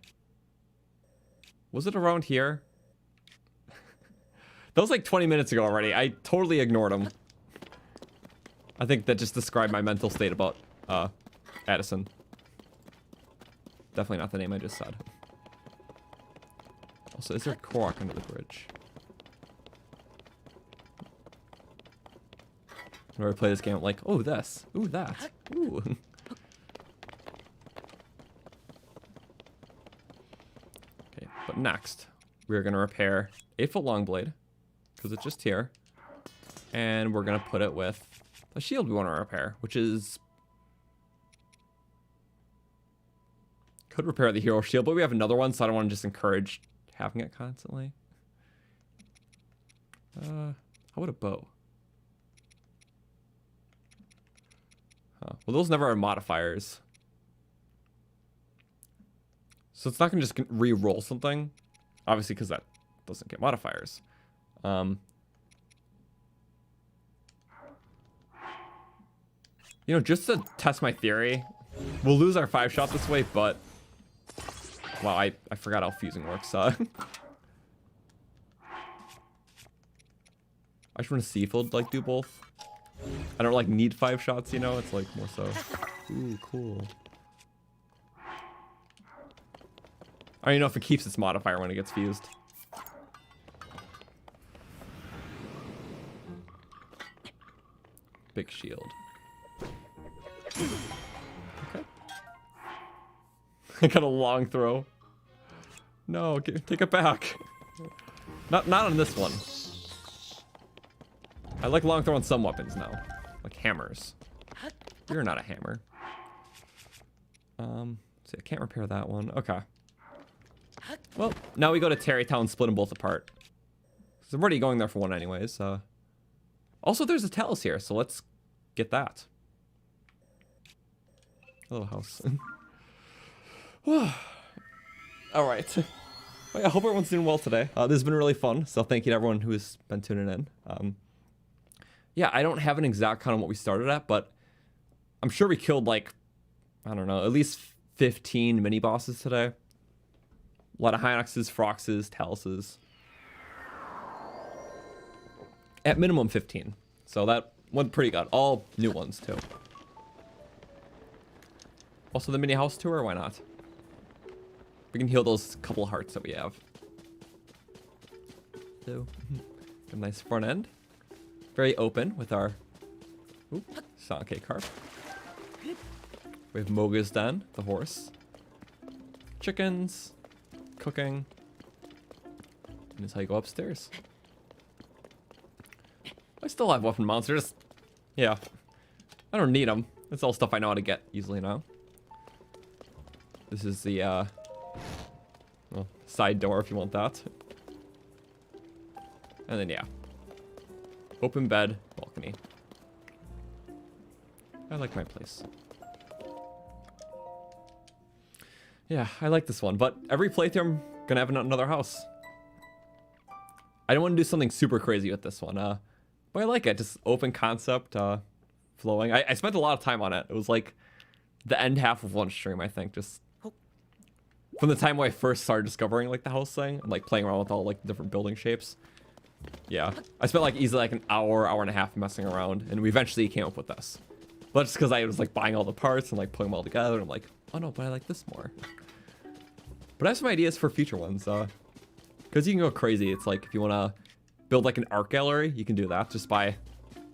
Was it around here? That was like 20 minutes ago already. I totally ignored him. I think that just described my mental state about Addison. Definitely not the name I just said. Also, is there a Korok under the bridge? Whenever I play this game, I'm like, oh, this. Ooh, that. Ooh. Okay, but next, we're going to repair 8-foot long blade, because it's just here. And we're going to put it with a shield we want to repair, which is... Could repair the hero shield, but we have another one, so I don't want to just encourage having it constantly. How about a bow? Huh. Well, those never are modifiers. So it's not going to just re-roll something. Obviously, because that doesn't get modifiers. You know, just to test my theory, we'll lose our 5-shot this way, but... Wow, I forgot how fusing works. I just want to see if it'll, like, do both. I don't, like, need 5 shots, you know? It's, like, more so... Ooh, cool. I don't even know if it keeps its modifier when it gets fused. Big shield. Okay. I got a long throw. No, take it back. Not on this one. I like long throw on some weapons now. Like hammers. You're not a hammer. See, I can't repair that one. Okay. Well, now we go to Terrytown, split them both apart. So I'm already going there for one anyways. Also, there's a Talus here, so let's get that. Hello, house. All right. Well, I hope everyone's doing well today. This has been really fun, so thank you to everyone who's been tuning in. Yeah, I don't have an exact count on what we started at, but I'm sure we killed, like, I don't know, at least 15 mini-bosses today. A lot of HINOXes, Froxes, Taluses. At minimum 15. So that went pretty good. All new ones, too. Also the mini house tour, why not? We can heal those couple hearts that we have. So, a nice front end. Very open with our Sanke carp. We have Moga's Den, the horse. Chickens. Cooking. And that's how you go upstairs. I still have weapon monsters. Yeah. I don't need them. That's all stuff I know how to get easily now. This is the, well, side door if you want that. And then, yeah. Open bed, balcony. I like my place. Yeah, I like this one, but every playthrough I'm gonna have another house. I don't want to do something super crazy with this one, but I like it. Just open concept, flowing. I spent a lot of time on it. It was like the end half of one stream, I think, just from the time when I first started discovering like the house thing and like playing around with all like different building shapes. Yeah, I spent like easily like an hour and a half messing around, and we eventually came up with this. But just because I was like buying all the parts and like putting them all together, and I'm like, oh no, but I like this more. But I have some ideas for future ones, because you can go crazy. It's like if you want to build like an art gallery, you can do that just by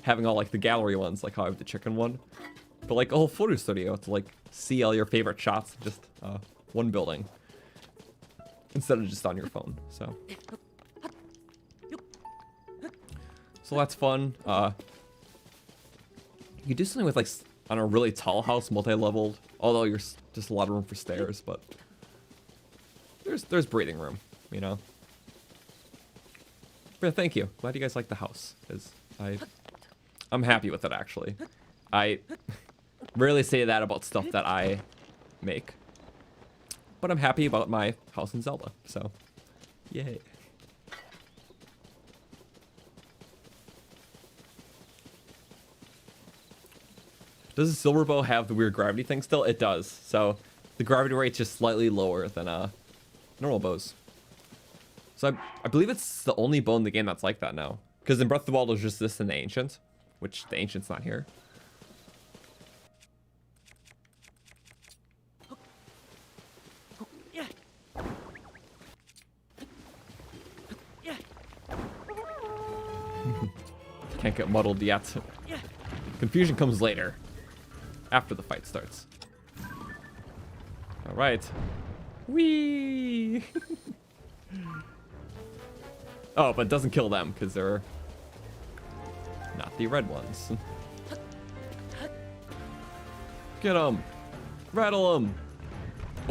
having all like the gallery ones, like how I have the chicken one. But like a whole photo studio to like see all your favorite shots, just one building instead of just on your phone. So that's fun. You could do something with like on a really tall house, multi-leveled. Although there's just a lot of room for stairs, but there's breathing room, you know. But yeah, thank you. Glad you guys like the house, because I'm happy with it actually. I rarely say that about stuff that I make, but I'm happy about my house in Zelda. So, yay. Does the silver bow have the weird gravity thing still? It does. So the gravity rate's just slightly lower than normal bows. So I believe it's the only bow in the game that's like that now. Because in Breath of the Wild, there's just this in the Ancient, which the Ancient's not here. Can't get muddled yet. Confusion comes later. After the fight starts. All right. Whee! Oh, but it doesn't kill them because they're not the red ones. Get them. Rattle them.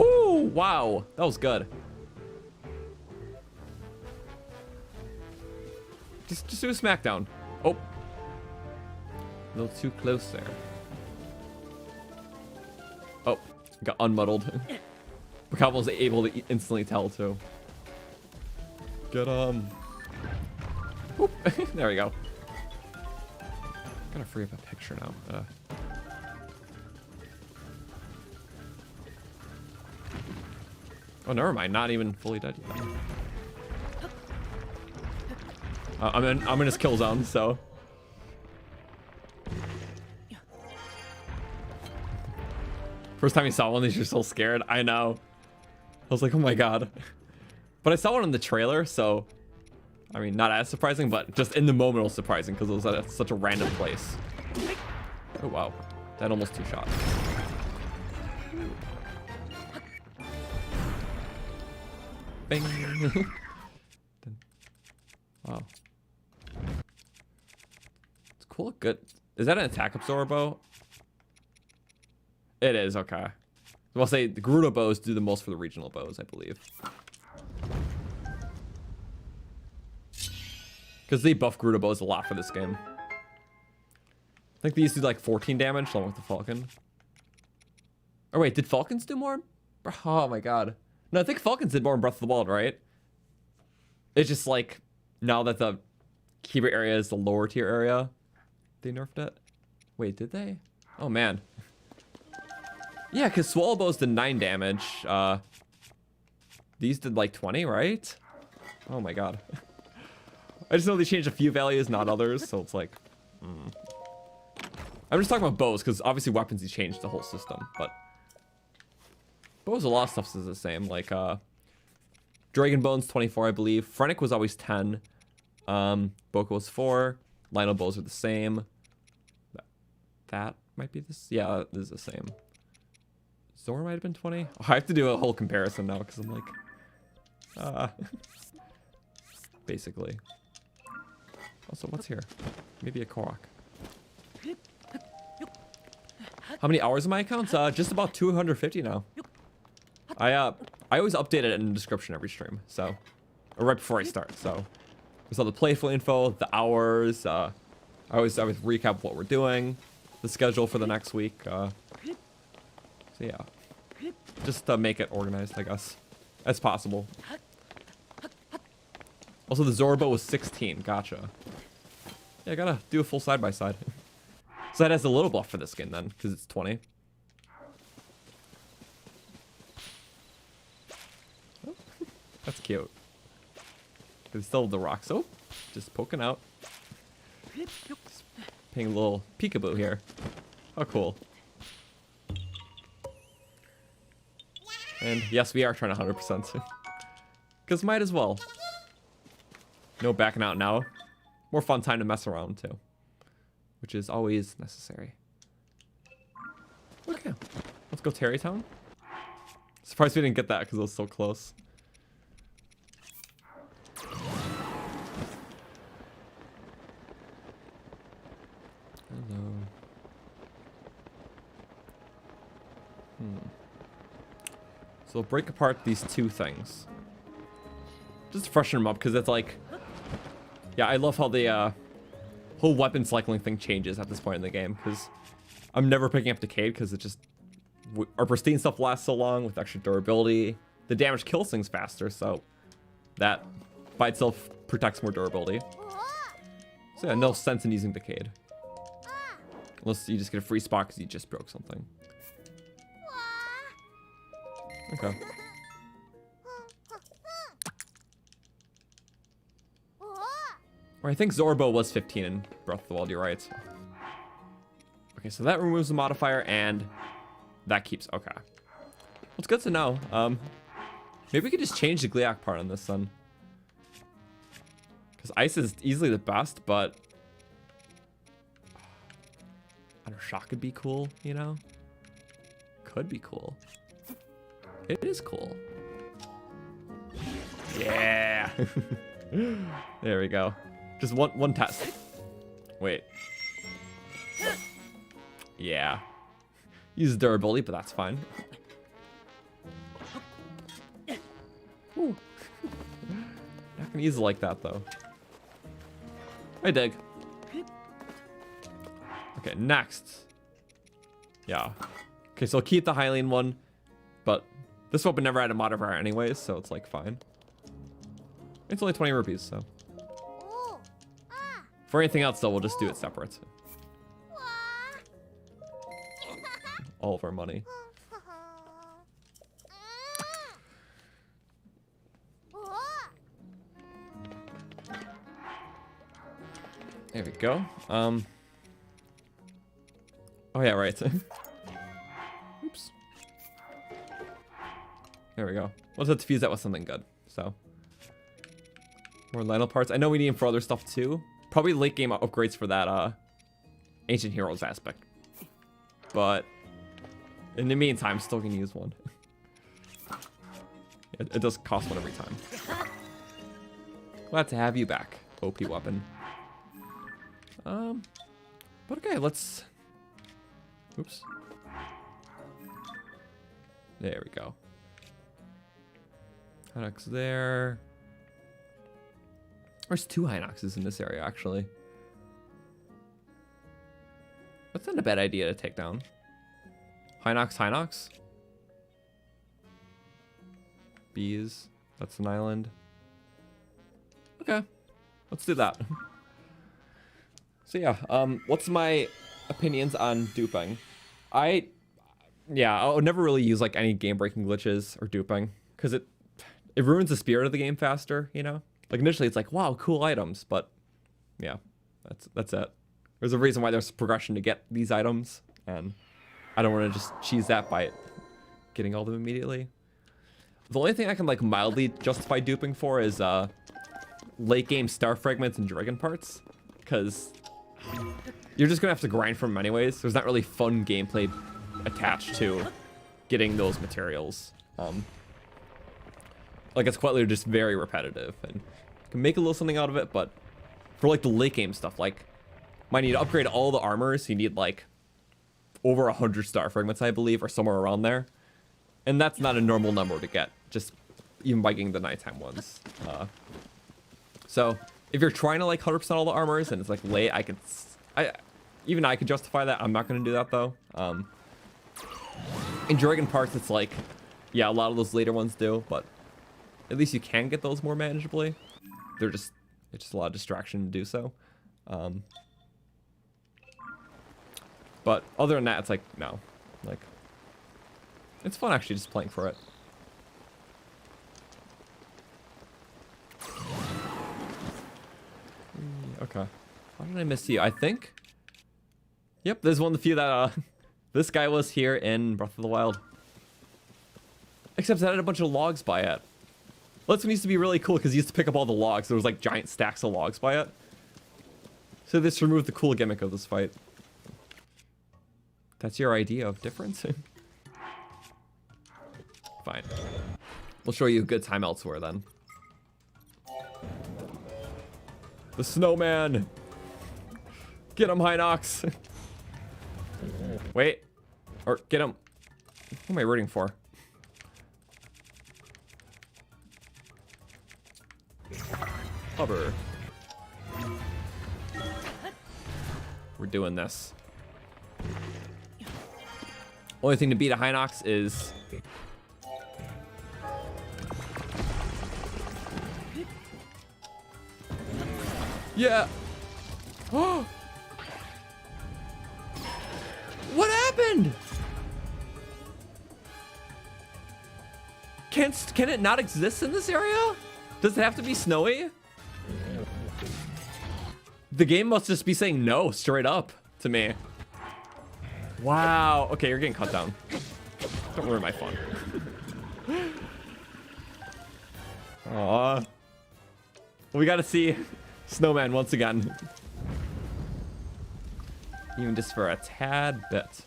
Ooh, wow. That was good. Just do a smackdown. Oh. A little too close there. Oh, got unmuddled. Macabal was able to instantly tell too. Get Whoop. There we go. Gotta free up a picture now. Oh, never mind. Not even fully dead yet. I'm in his kill zone, so. First time you saw one of these, you're so scared. I know. I was like, oh my god. But I saw one in the trailer, so I mean, not as surprising, but just in the moment it was surprising because it was at such a random place. Oh wow, that almost two shots. Bang. Wow. It's cool. Good. Is that an attack absorber bow? It is. Okay. I'll say the Gerudo bows do the most for the regional bows, I believe. Because they buff Gerudo bows a lot for this game. I think these do like 14 damage along with the Falcon. Oh wait, did Falcons do more? Oh my god. No, I think Falcons did more in Breath of the Wild, right? It's just like, now that the Kiba area is the lower tier area, they nerfed it. Wait, did they? Oh man. Yeah, because Swallow Bows did 9 damage. These did like 20, right? Oh my god. I just know they changed a few values, not others, so it's like... I'm just talking about bows, because obviously weapons, he changed the whole system, but... Bows, a lot of stuff is the same, like, Dragon Bone's 24, I believe. Phrenic was always 10. Boko was 4. Lino Bows are the same. That might be this? Yeah, this is the same. Zora might have been 20. Oh, I have to do a whole comparison now, because I'm like... basically. Also, what's here? Maybe a Korok. How many hours in my account? Just about 250 now. I always update it in the description every stream, so, or right before I start. So there's all the playful info, the hours. I always recap what we're doing, the schedule for the next week. So yeah, just to make it organized, I guess, as possible. Also, the Zorbo was 16. Gotcha. Yeah, I gotta do a full side by side. So that has a little buff for this skin then, because it's 20. Oh, that's cute. There's still the rock soap, just poking out. Just paying a little peekaboo here. How cool. And yes, we are trying to 100%. Because might as well. No backing out now. More fun time to mess around too. Which is always necessary. Okay. Let's go Terrytown. Surprised we didn't get that because it was so close. Hello. So we'll break apart these two things. Just to freshen them up, because it's like... Yeah, I love how the whole weapon cycling thing changes at this point in the game, because I'm never picking up Decayed, because it just... Our pristine stuff lasts so long with extra durability. The damage kills things faster, so that by itself protects more durability. So yeah, no sense in using Decayed. Unless you just get a free spot because you just broke something. Okay. Or I think Zorbo was 15 in Breath of the Wild, you're right. Okay, so that removes the modifier and that keeps, okay. Well, it's good to know. Maybe we could just change the Gleeok part on this then. Because ice is easily the best, but Under Shock could be cool, you know? Could be cool. It is cool. Yeah. There we go. Just one test. Wait. Yeah. Use durability, but that's fine. Ooh. Not gonna use it like that though. I dig. Okay, next. Yeah. Okay, so I'll keep the Hylian one, but this weapon never had a modifier anyways, so it's like fine. It's only 20 rupees, so. For anything else though, we'll just do it separate. All of our money. There we go. Oh yeah, right. Oops. There we go. We'll just have to fuse that with something good. So more Lionel parts. I know we need them for other stuff too. Probably late game upgrades for that Ancient Heroes aspect. But in the meantime, still gonna use one. It does cost one every time. Glad to have you back. OP weapon. But okay, let's... Oops. There we go. HINOX there. There's 2 HINOXes in this area, actually. That's not a bad idea to take down. HINOX. Bees. That's an island. Okay. Let's do that. So yeah, what's my opinions on duping? I would never really use like any game-breaking glitches or duping because it ruins the spirit of the game faster, you know? Like initially it's like, wow, cool items, but yeah, that's it. There's a reason why there's progression to get these items, and I don't want to just cheese that by getting all of them immediately. The only thing I can like mildly justify duping for is late game star fragments and dragon parts, because you're just gonna have to grind for them anyways. There's not really fun gameplay attached to getting those materials. Like it's quite literally just very repetitive, and you can make a little something out of it, but for like the late game stuff, like might need to upgrade all the armors. You need like over 100 star fragments, I believe, or somewhere around there, and that's not a normal number to get just even by getting the nighttime ones. So if you're trying to like 100% all the armors and it's like late, I could justify that. I'm not gonna do that though. In Dragon Parts, it's like, yeah, a lot of those later ones do, but at least you can get those more manageably. It's just a lot of distraction to do so. But other than that, it's like, no. Like, it's fun actually just playing for it. Okay. How did I miss you? I think. Yep, there's one of the few that this guy was here in Breath of the Wild. Except it had a bunch of logs by it. Well, this one used to be really cool because you used to pick up all the logs. There was like giant stacks of logs by it. So this removed the cool gimmick of this fight. That's your idea of difference? Fine. We'll show you a good time elsewhere then. The snowman! Get him, HINOX! Wait. Or get him. Who am I rooting for? Hover. We're doing this. Only thing to beat a HINOX is... Yeah! Oh! What happened? Can it not exist in this area? Does it have to be snowy? The game must just be saying no straight up to me. Wow. Okay, you're getting cut down. Don't ruin my fun. Aww. We gotta see Snowman once again. Even just for a tad bit.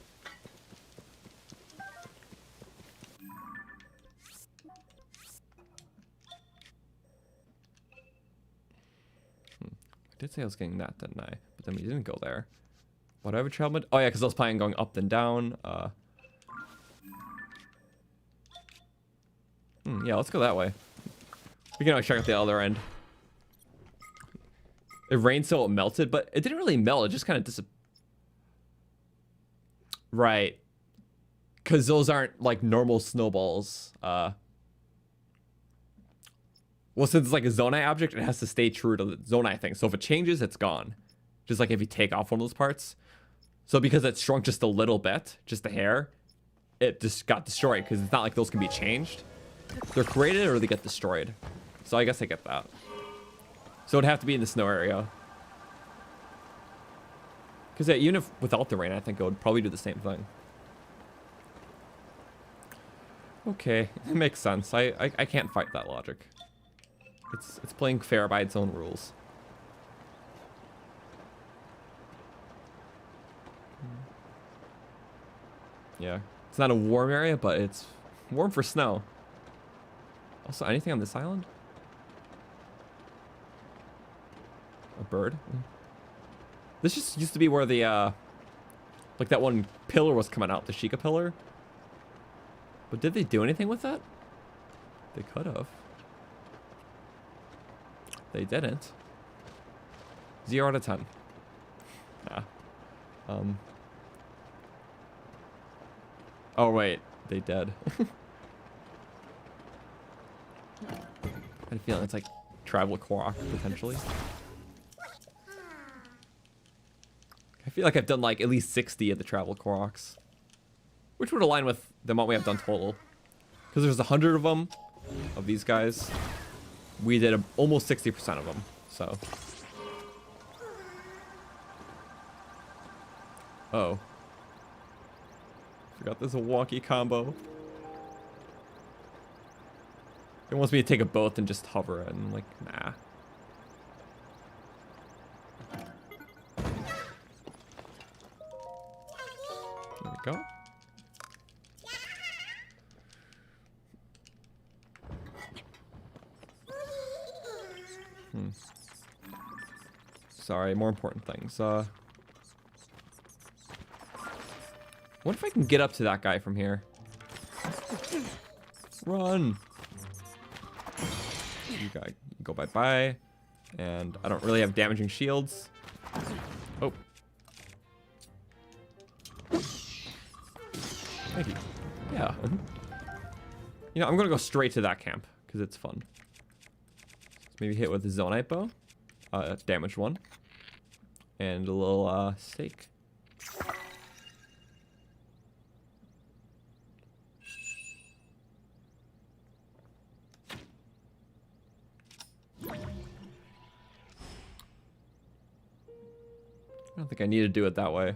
I did say I was getting that, didn't I? But then we didn't go there. What, I have a travel? Oh yeah, because I was planning on going up and down. Yeah, let's go that way. We can always check out the other end. It rained so it melted, but it didn't really melt. It just kind of Right. Because those aren't like normal snowballs. Well, since it's like a Zonai object, it has to stay true to the Zonai thing. So if it changes, it's gone. Just like if you take off one of those parts. So because it shrunk just a little bit, just a hair, it just got destroyed because it's not like those can be changed. They're created or they get destroyed. So I guess I get that. So it'd have to be in the snow area. Because yeah, even if without the rain, I think it would probably do the same thing. Okay, it makes sense. I can't fight that logic. It's playing fair by its own rules. Yeah, it's not a warm area, but it's warm for snow. Also, anything on this island? A bird? This just used to be where the, like that one pillar was coming out, the Sheikah pillar. But did they do anything with that? They could have. They didn't. 0 out of 10. Nah. Oh wait, they did. I had a feeling it's like travel Korok potentially. I feel like I've done like at least 60 of the travel Koroks, which would align with the amount we have done total. Because there's 100 of them, of these guys. We did almost 60% of them, so. Oh. Forgot there's a wonky combo. It wants me to take a boat and just hover it, and I'm like, nah. There we go. Sorry, more important things. What if I can get up to that guy from here? Run! You guys go bye-bye. And I don't really have damaging shields. Oh. Thank you. Yeah. You know, I'm gonna go straight to that camp, because it's fun. Maybe hit with the Zonite bow. Damaged one. And a little, steak. I don't think I need to do it that way.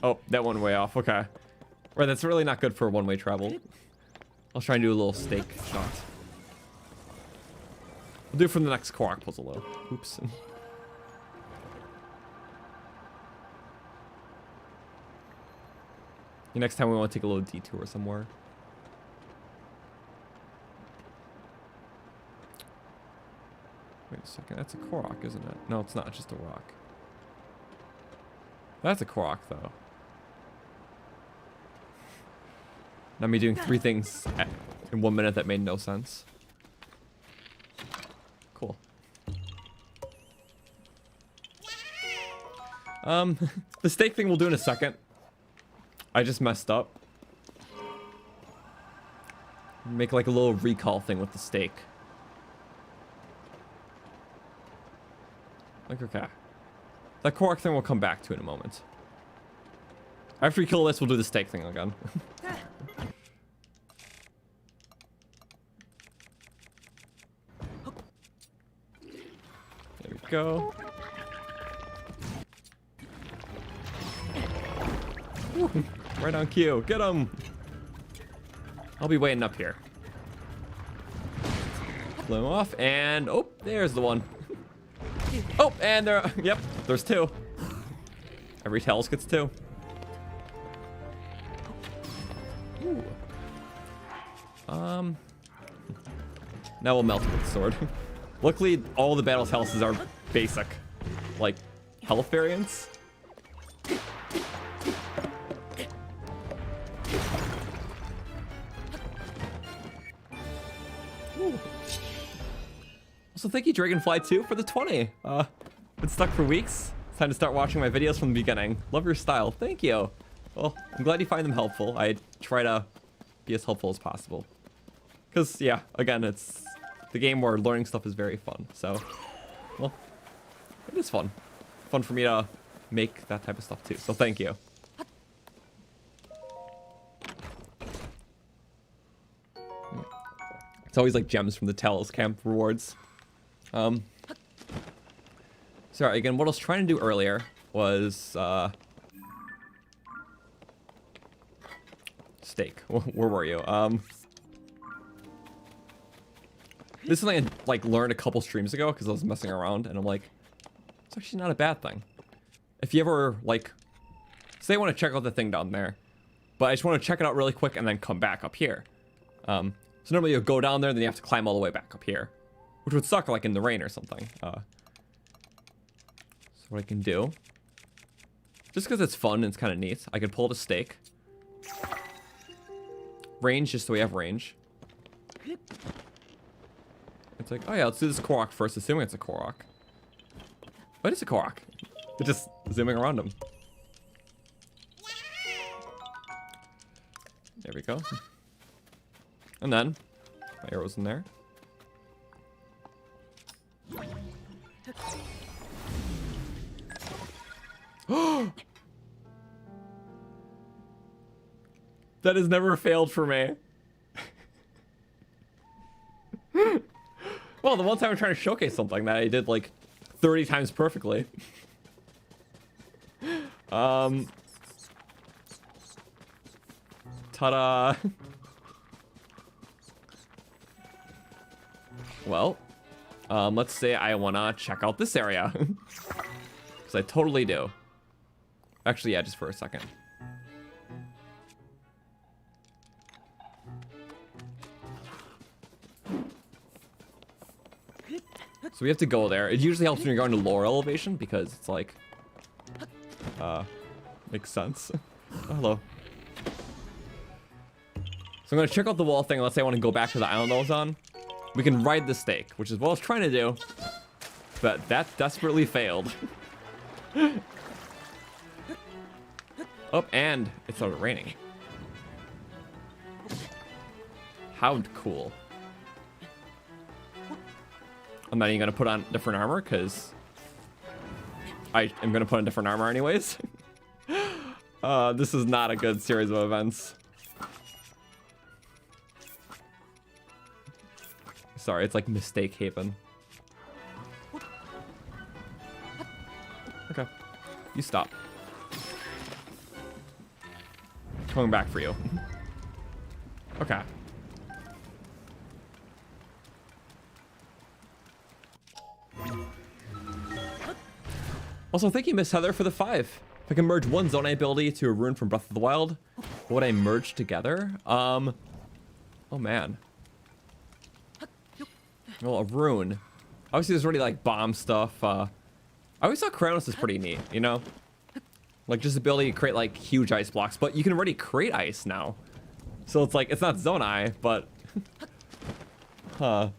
Oh, that one way off. Okay. Right, that's really not good for one-way travel. I'll try and do a little steak shot. We'll do it from the next Korok puzzle, though. Oops. The next time we want to take a little detour somewhere. Wait a second, that's a Korok, isn't it? No, it's not, it's just a rock. That's a Korok, though. Not me doing 3 things in 1 minute that made no sense. Cool. The steak thing we'll do in a second. I just messed up. Make like a little recall thing with the steak. Like, okay. That Korok thing we'll come back to in a moment. After we kill this, we'll do the steak thing again. There we go. Woo, right on cue. Get him! I'll be waiting up here. Blow him off, and oh, there's the one. Oh, and there, yep, there's 2. Every Tails gets 2. Ooh. Now we'll melt it with the sword. Luckily, all the battle's houses are basic, like health variants. Ooh. Also, thank you, Dragonfly2, for the 20. Been stuck for weeks. It's time to start watching my videos from the beginning. Love your style. Thank you. Well, I'm glad you find them helpful. I try to be as helpful as possible. Because, yeah, again, it's the game where learning stuff is very fun. So, well, it is fun. Fun for me to make that type of stuff, too. So, thank you. It's always like gems from the Tails camp rewards. Sorry, again, what I was trying to do earlier was, steak. Where were you? This is something I, like, learned a couple streams ago because I was messing around, and I'm like, it's actually not a bad thing. If you ever, like, say I want to check out the thing down there, but I just want to check it out really quick and then come back up here. So normally you'll go down there, then you have to climb all the way back up here, which would suck like in the rain or something. So what I can do, just because it's fun and it's kind of neat, I can pull the stake. Range, just so we have range. It's like, oh yeah, let's do this Korok first, assuming it's a Korok. What is a Korok? It's just zooming around him. There we go. And then, my arrow's in there. That has never failed for me. Well, the one time I'm trying to showcase something that I did like 30 times perfectly. Ta-da. Well, let's say I wanna check out this area. Because I totally do. Actually, yeah, just for a second. So we have to go there. It usually helps when you're going to lower elevation because it's like, makes sense. Oh, hello. So I'm gonna check out the wall thing. Let's say I want to go back to the island I was on. We can ride the stake, which is what I was trying to do, but that desperately failed. Oh, and it started raining. How cool. I'm not even gonna put on different armor because I am gonna put on different armor anyways. This is not a good series of events. Sorry, it's like mistake happen. Okay, you stop. Coming back for you. Okay. Also, thank you, Miss Heather, for the 5. If I can merge one Zonai ability to a rune from Breath of the Wild, what would I merge together? Oh man. Well, a rune. Obviously, there's already like bomb stuff. I always thought Kronos is pretty neat, you know? Like just the ability to create like huge ice blocks, but you can already create ice now. So it's like, it's not Zonai, but... Huh.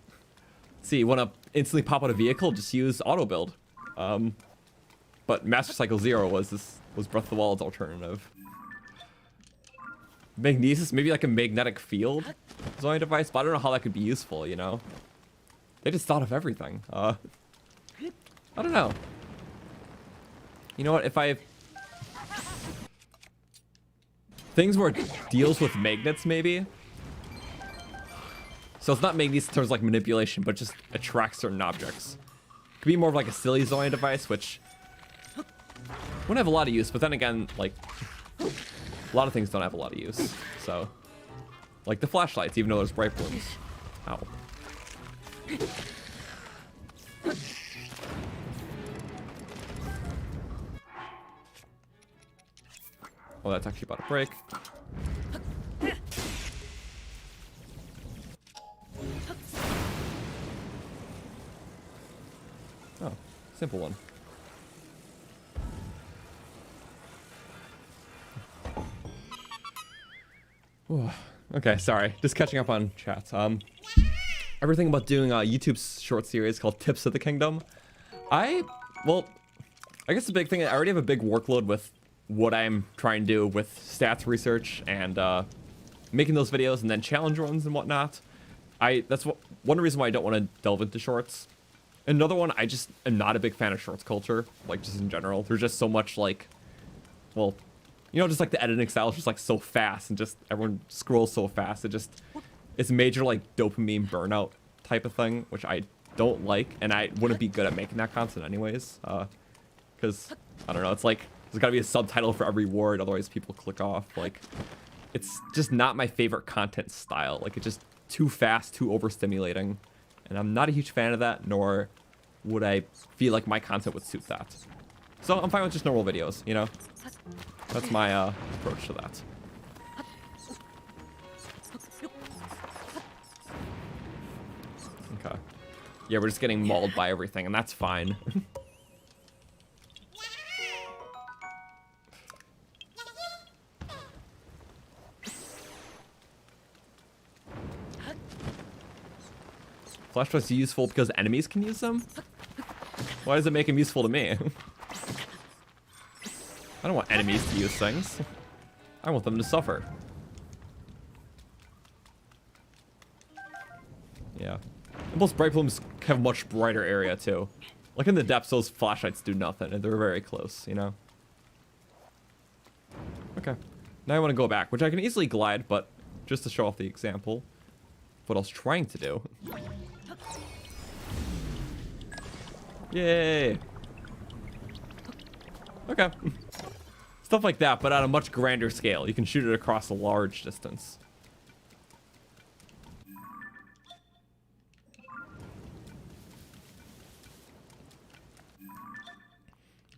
Let's see, you want to instantly pop out a vehicle? Just use auto build. But Master Cycle 0 was Breath of the Wild's alternative. Magnesis, maybe like a magnetic field Zonai device, but I don't know how that could be useful, you know? They just thought of everything. I don't know. You know what, if I... Things where it deals with magnets, maybe? So it's not magnesis in terms of like manipulation, but just attracts certain objects. Could be more of like a silly Zonai device, which wouldn't have a lot of use, but then again, like, a lot of things don't have a lot of use. So, like the flashlights, even though there's bright blooms. Ow. Oh, that's actually about to break. Oh, simple one. Ooh, okay, sorry. Just catching up on chats. Everything about doing a YouTube short series called Tips of the Kingdom. Well, I guess the big thing, I already have a big workload with what I'm trying to do with stats research and making those videos and then challenge runs and whatnot. That's one reason why I don't want to delve into shorts. Another one, I just am not a big fan of shorts culture, like just in general. There's just so much like, well, you know, just like the editing style is just like so fast and just everyone scrolls so fast. It's major like dopamine burnout type of thing, which I don't like, and I wouldn't be good at making that content anyways. Because I don't know, it's like there's gotta be a subtitle for every word, otherwise people click off. Like, it's just not my favorite content style. Like, it's just too fast, too overstimulating, and I'm not a huge fan of that. Nor would I feel like my content would suit that. So I'm fine with just normal videos, you know. That's my approach to that. Yeah, we're just getting mauled by everything, and that's fine. Flashbacks are useful because enemies can use them? Why does it make them useful to me? I don't want enemies to use things. I want them to suffer. Yeah. And most bright plumes have a much brighter area too. Like in the depths, those flashlights do nothing, and they're very close, you know? Okay. Now I want to go back, which I can easily glide, but just to show off the example, what I was trying to do. Yay! Okay. Stuff like that, but on a much grander scale. You can shoot it across a large distance.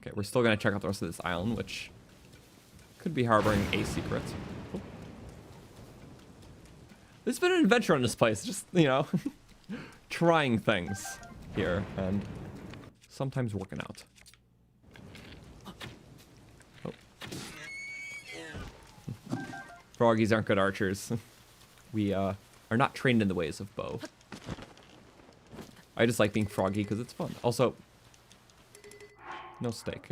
Okay, we're still gonna check out the rest of this island, which could be harboring a secret. Oh. There's been an adventure on this place, just, you know, trying things here, and sometimes working out. Oh. Froggies aren't good archers. We are not trained in the ways of bow. I just like being froggy because it's fun. Also, no steak.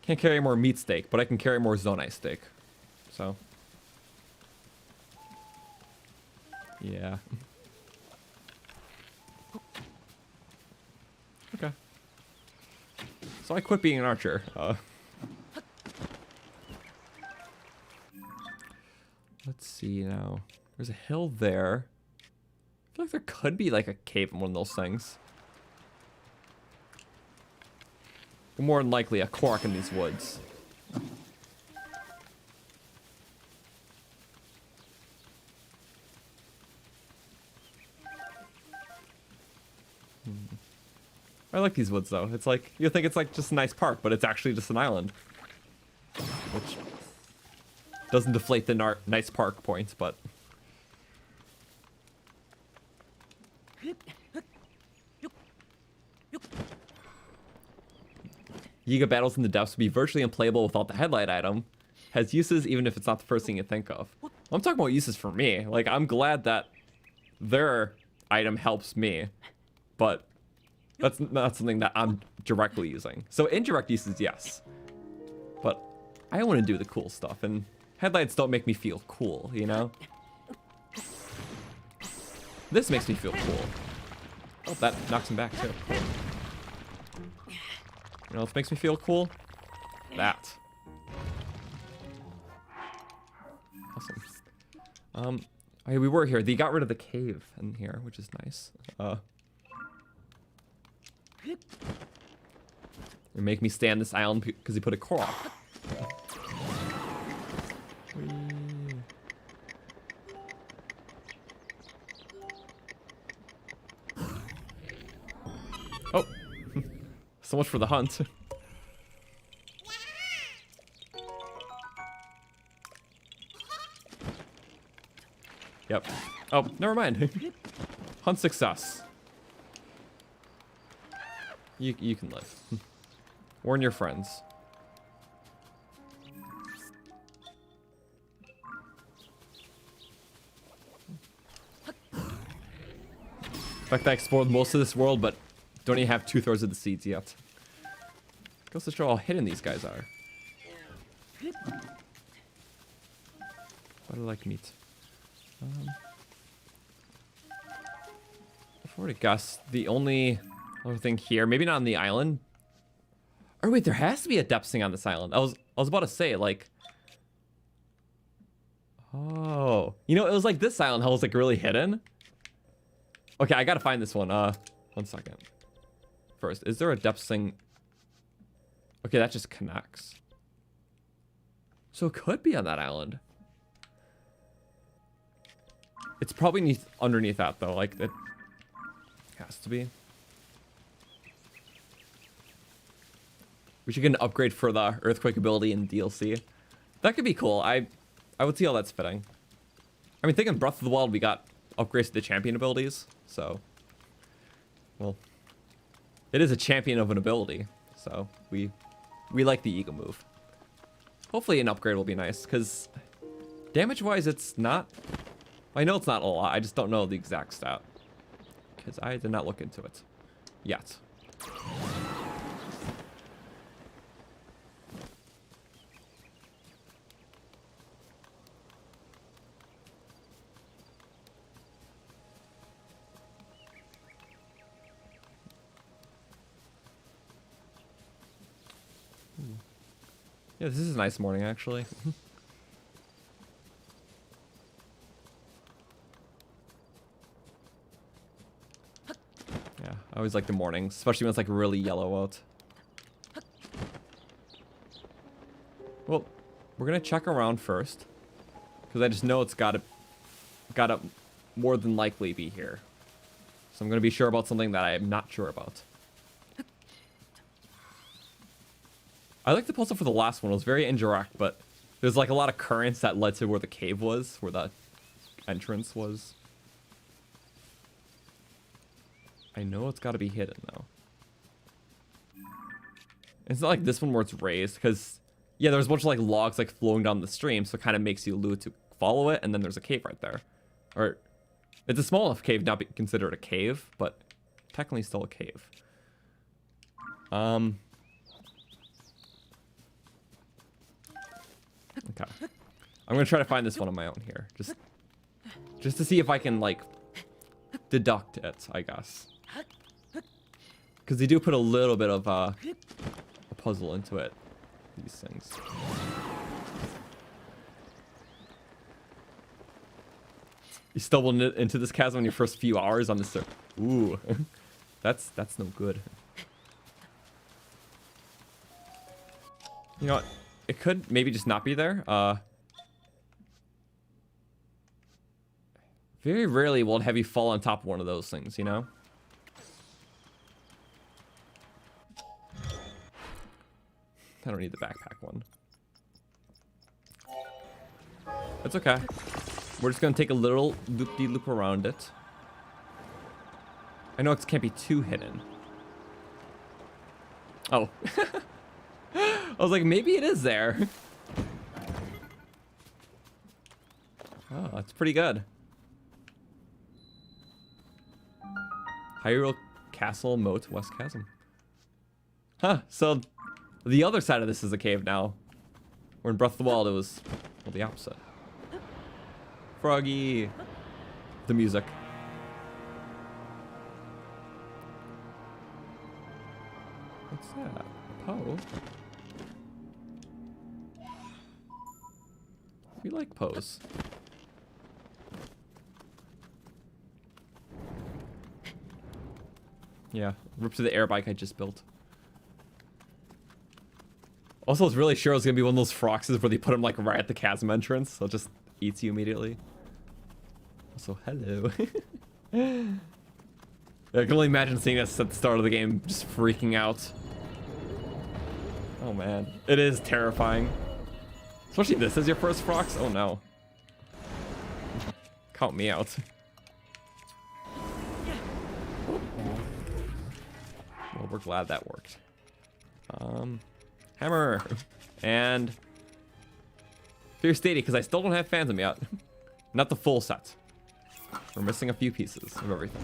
Can't carry more meat steak, but I can carry more zonai steak. So, yeah. Okay. So I quit being an archer. Let's see now. There's a hill there. I feel like there could be like a cave in one of those things. But more than likely a Korok in these woods. I like these woods though. It's like, you think it's like just a nice park, but it's actually just an island. Which doesn't deflate the nice park points, but... Yiga battles in the depths would be virtually unplayable without the headlight item. Has uses even if it's not the first thing you think of. Well, I'm talking about uses for me. Like, I'm glad that their item helps me, but that's not something that I'm directly using. So indirect uses, yes. But I want to do the cool stuff, and headlights don't make me feel cool, you know? This makes me feel cool. Oh, that knocks him back too. You know what makes me feel cool? That. Awesome. Okay, we were here. They got rid of the cave in here, which is nice. They make me stay on this island because he put a Korok. Oh. So much for the hunt. Yep. Oh, never mind. Hunt success. You can live. Warn your friends. In fact, I explored most of this world, but don't even have 2/3 of the seeds yet. Goes to show how hidden these guys are. But I like meat. If I were to guess, the only other thing here, maybe not on the island. Or wait, there has to be a depth thing on this island. I was about to say, like, oh, you know, it was like this island how it was like really hidden. Okay, I gotta find this one. 1 second. First, is there a depth thing? Okay, that just connects. So it could be on that island. It's probably underneath that though, like it has to be. We should get an upgrade for the earthquake ability in DLC. That could be cool. I would see how that's fitting. I mean, thinking Breath of the Wild, we got upgrades to the champion abilities, so Well, it is a champion of an ability, so we like the Eagle move. Hopefully an upgrade will be nice, because damage-wise it's not... I know it's not a lot, I just don't know the exact stat. Because I did not look into it yet. Yeah, this is a nice morning, actually. Yeah, I always like the mornings, especially when it's like really yellow out. Well, we're gonna check around first, because I just know it's gotta more than likely be here. So I'm gonna be sure about something that I am not sure about. I like the puzzle for the last one. It was very indirect, but there's like a lot of currents that led to where the cave was, where the entrance was. I know it's got to be hidden, though. It's not like this one where it's raised, because, yeah, there's a bunch of, like, logs, like, flowing down the stream, so it kind of makes you allude to follow it, and then there's a cave right there. Or, it's a small enough cave, not be considered a cave, but technically still a cave. Okay. I'm gonna try to find this one on my own here. Just to see if I can, like, deduct it, I guess. Because they do put a little bit of a puzzle into it. These things. You stumbled into this chasm in your first few hours on this. Ooh, that's no good. You know what? It could maybe just not be there. Very rarely will it have you fall on top of one of those things, you know? I don't need the backpack one. That's okay. We're just gonna take a little loop-de-loop around it. I know it can't be too hidden. Oh. I was like, maybe it is there. Oh, that's pretty good. Hyrule Castle Moat West Chasm. Huh, so the other side of this is a cave now. Where in Breath of the Wild it was, well, the opposite. Froggy. The music. What's that? Poe? We like Poes. Yeah, rip to the air bike I just built. Also, I was really sure it was gonna be one of those Froxes where they put him like right at the chasm entrance, so it just eats you immediately. Also, hello. I can only imagine seeing this at the start of the game, just freaking out. Oh man, it is terrifying. Especially this is your first Frox? Oh no. Count me out. Well, we're glad that worked. Hammer. And Fierce Stady, because I still don't have Phantom yet. Not the full set. We're missing a few pieces of everything.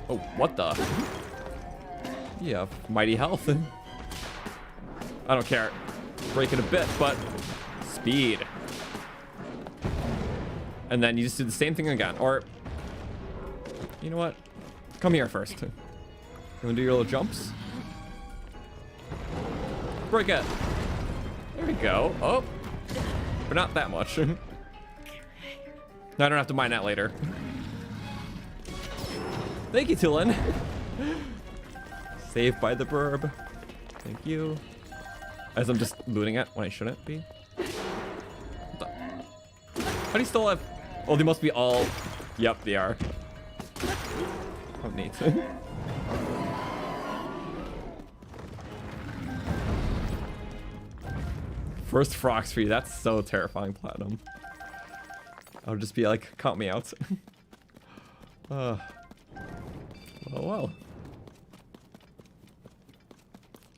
Oh, what the? Yeah, mighty health. I don't care. Break it a bit, but speed. And then you just do the same thing again. Or, you know what? Come here first. You wanna do your little jumps? Break it. There we go. Oh, but not that much. Now I don't have to mine that later. Thank you, Tulin. Saved by the burb. Thank you. As I'm just looting it when I shouldn't be. How do you still have... Oh, they must be all... Yep, they are. Oh, neat. First frogs for you. That's so terrifying, Platinum. I would just be like, count me out. Oh well.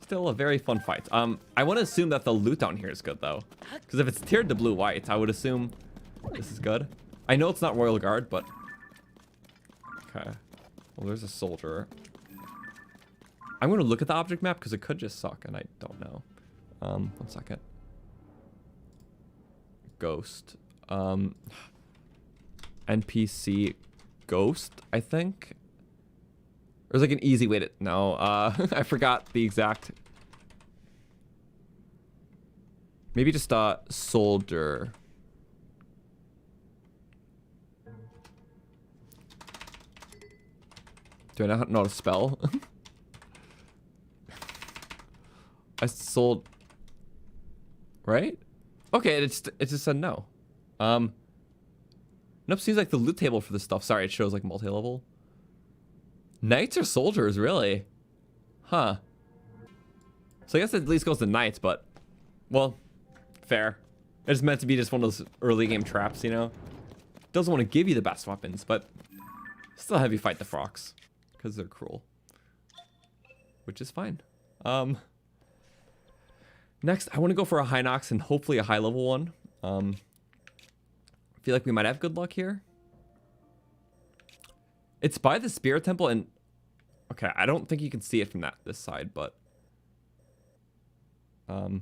Still a very fun fight. I want to assume that the loot down here is good though, because if it's tiered to blue-white, I would assume this is good. I know it's not Royal Guard, but okay. Well, there's a soldier. I'm gonna look at the object map because it could just suck, and I don't know. 1 second. Ghost. NPC ghost, I think. There's like an easy way to... No, I forgot the exact... Maybe just soldier. Do I not know how to spell? I sold... Right? Okay, it just said no. Nope, seems like the loot table for this stuff. Sorry, it shows like multi-level. Knights or soldiers, really? Huh. So I guess it at least goes to knights, but... Well, fair. It's meant to be just one of those early game traps, you know? Doesn't want to give you the best weapons, but... Still have you fight the frogs. Because they're cruel. Which is fine. Next, I want to go for a HINOX and hopefully a high level one. I feel like we might have good luck here. It's by the Spirit Temple and... Okay, I don't think you can see it from this side, but... Where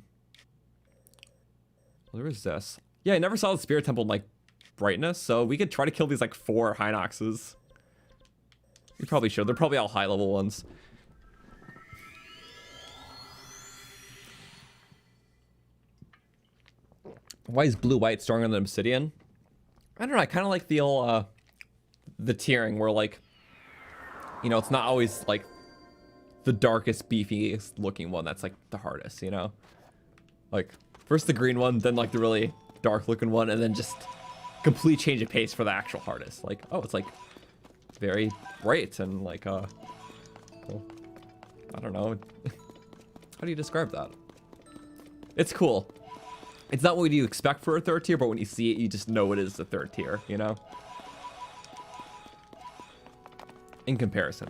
is this? Yeah, I never saw the Spirit Temple in, like, brightness, so we could try to kill these, like, 4 HINOXes. We probably should. They're probably all high level ones. Why is blue-white stronger than obsidian? I don't know, I kind of like the old, the tiering where, like, you know, it's not always, like, the darkest, beefiest looking one that's, like, the hardest, you know? Like, first the green one, then, like, the really dark looking one, and then just complete change of pace for the actual hardest. Like, oh, it's, like, very bright and, like, well, I don't know. How do you describe that? It's cool. It's not what you expect for a 3rd tier, but when you see it, you just know it is the 3rd tier, you know? In comparison.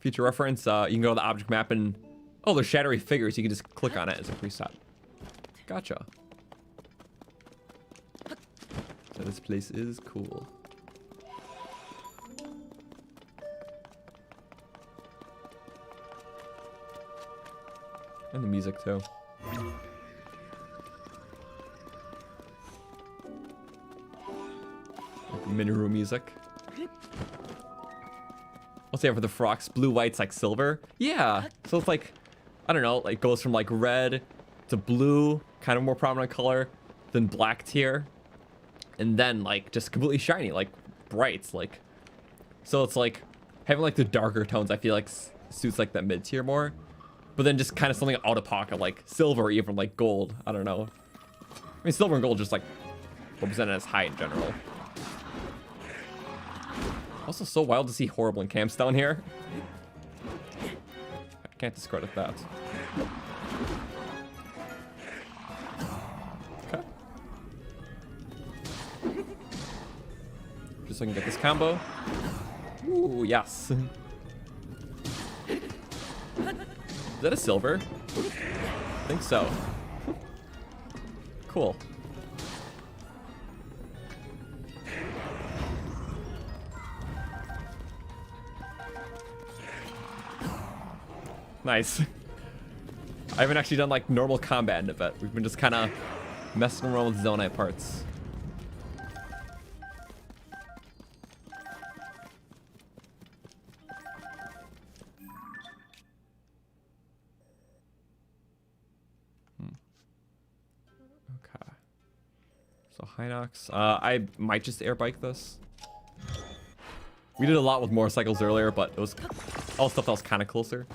Future reference, you can go to the object map and... Oh, there's shadowy figures. You can just click on it as a preset. Gotcha. So this place is cool. And the music, too. Like Minoru music. What's the for the frogs? Blue, white's like silver? Yeah. So it's like, I don't know, like goes from like red to blue, kind of more prominent color, then black tier. And then like just completely shiny, like brights, like. So it's like having like the darker tones, I feel like suits like that mid tier more. But then just kind of something out of pocket, like silver or even like gold. I don't know. I mean, silver and gold just like represented as high in general. Also so wild to see horrible in camps down here. I can't discredit that. Okay. Just so I can get this combo. Ooh, yes. Is that a silver? I think so. Cool. Nice. I haven't actually done like normal combat in a bit. We've been just kind of messing around with Zonite parts. Okay. So HINOX. I might just air bike this. We did a lot with motorcycles earlier, but it was all stuff that was kind of closer.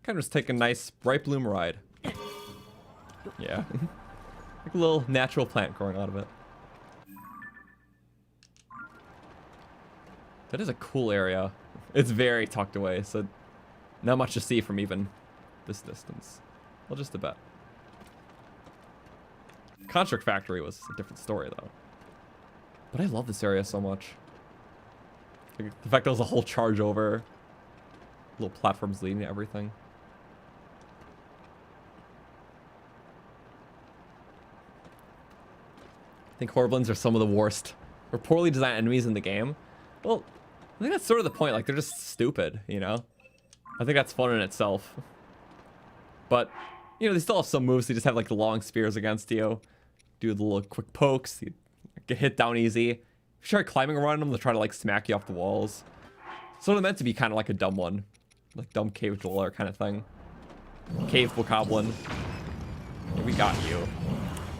Kind of just take a nice bright bloom ride. Yeah. Like a little natural plant growing out of it. That is a cool area. It's very tucked away, so Not much to see from even this distance. Well, just a bit. Construct Factory was a different story, though. But I love this area so much. Like, the fact that there's a whole charge over. Little platforms leading to everything. I think Horriblins are some of the worst or poorly designed enemies in the game. Well, I think that's sort of the point. Like, they're just stupid, you know? I think that's fun in itself. But, you know, they still have some moves. They just have, like, the long spears against you. Do the little quick pokes. You get hit down easy. If you try climbing around them, they'll try to, like, smack you off the walls. So they're meant to be kind of like a dumb one. Like, dumb cave dweller kind of thing. Cave bokoblin. Yeah, we got you.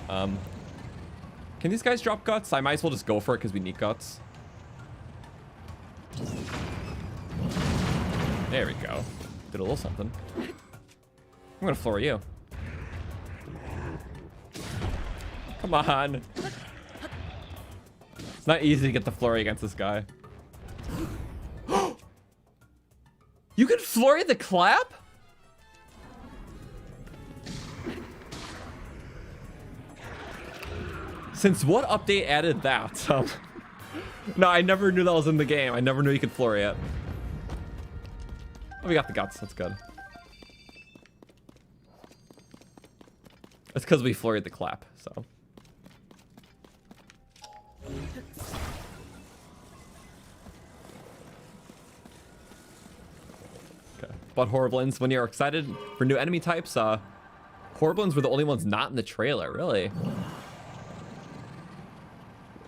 Can these guys drop guts? I might as well just go for it because we need guts. There we go. Did a little something. I'm gonna floor you. Come on. It's not easy to get the flurry against this guy. You can flurry the clap? Since what update added that? No, I never knew that was in the game. I never knew you could flurry it. Oh, we got the guts. That's good. It's because we flurried the clap, so. Okay. But Horriblins, when you're excited for new enemy types, Horriblins were the only ones not in the trailer, really.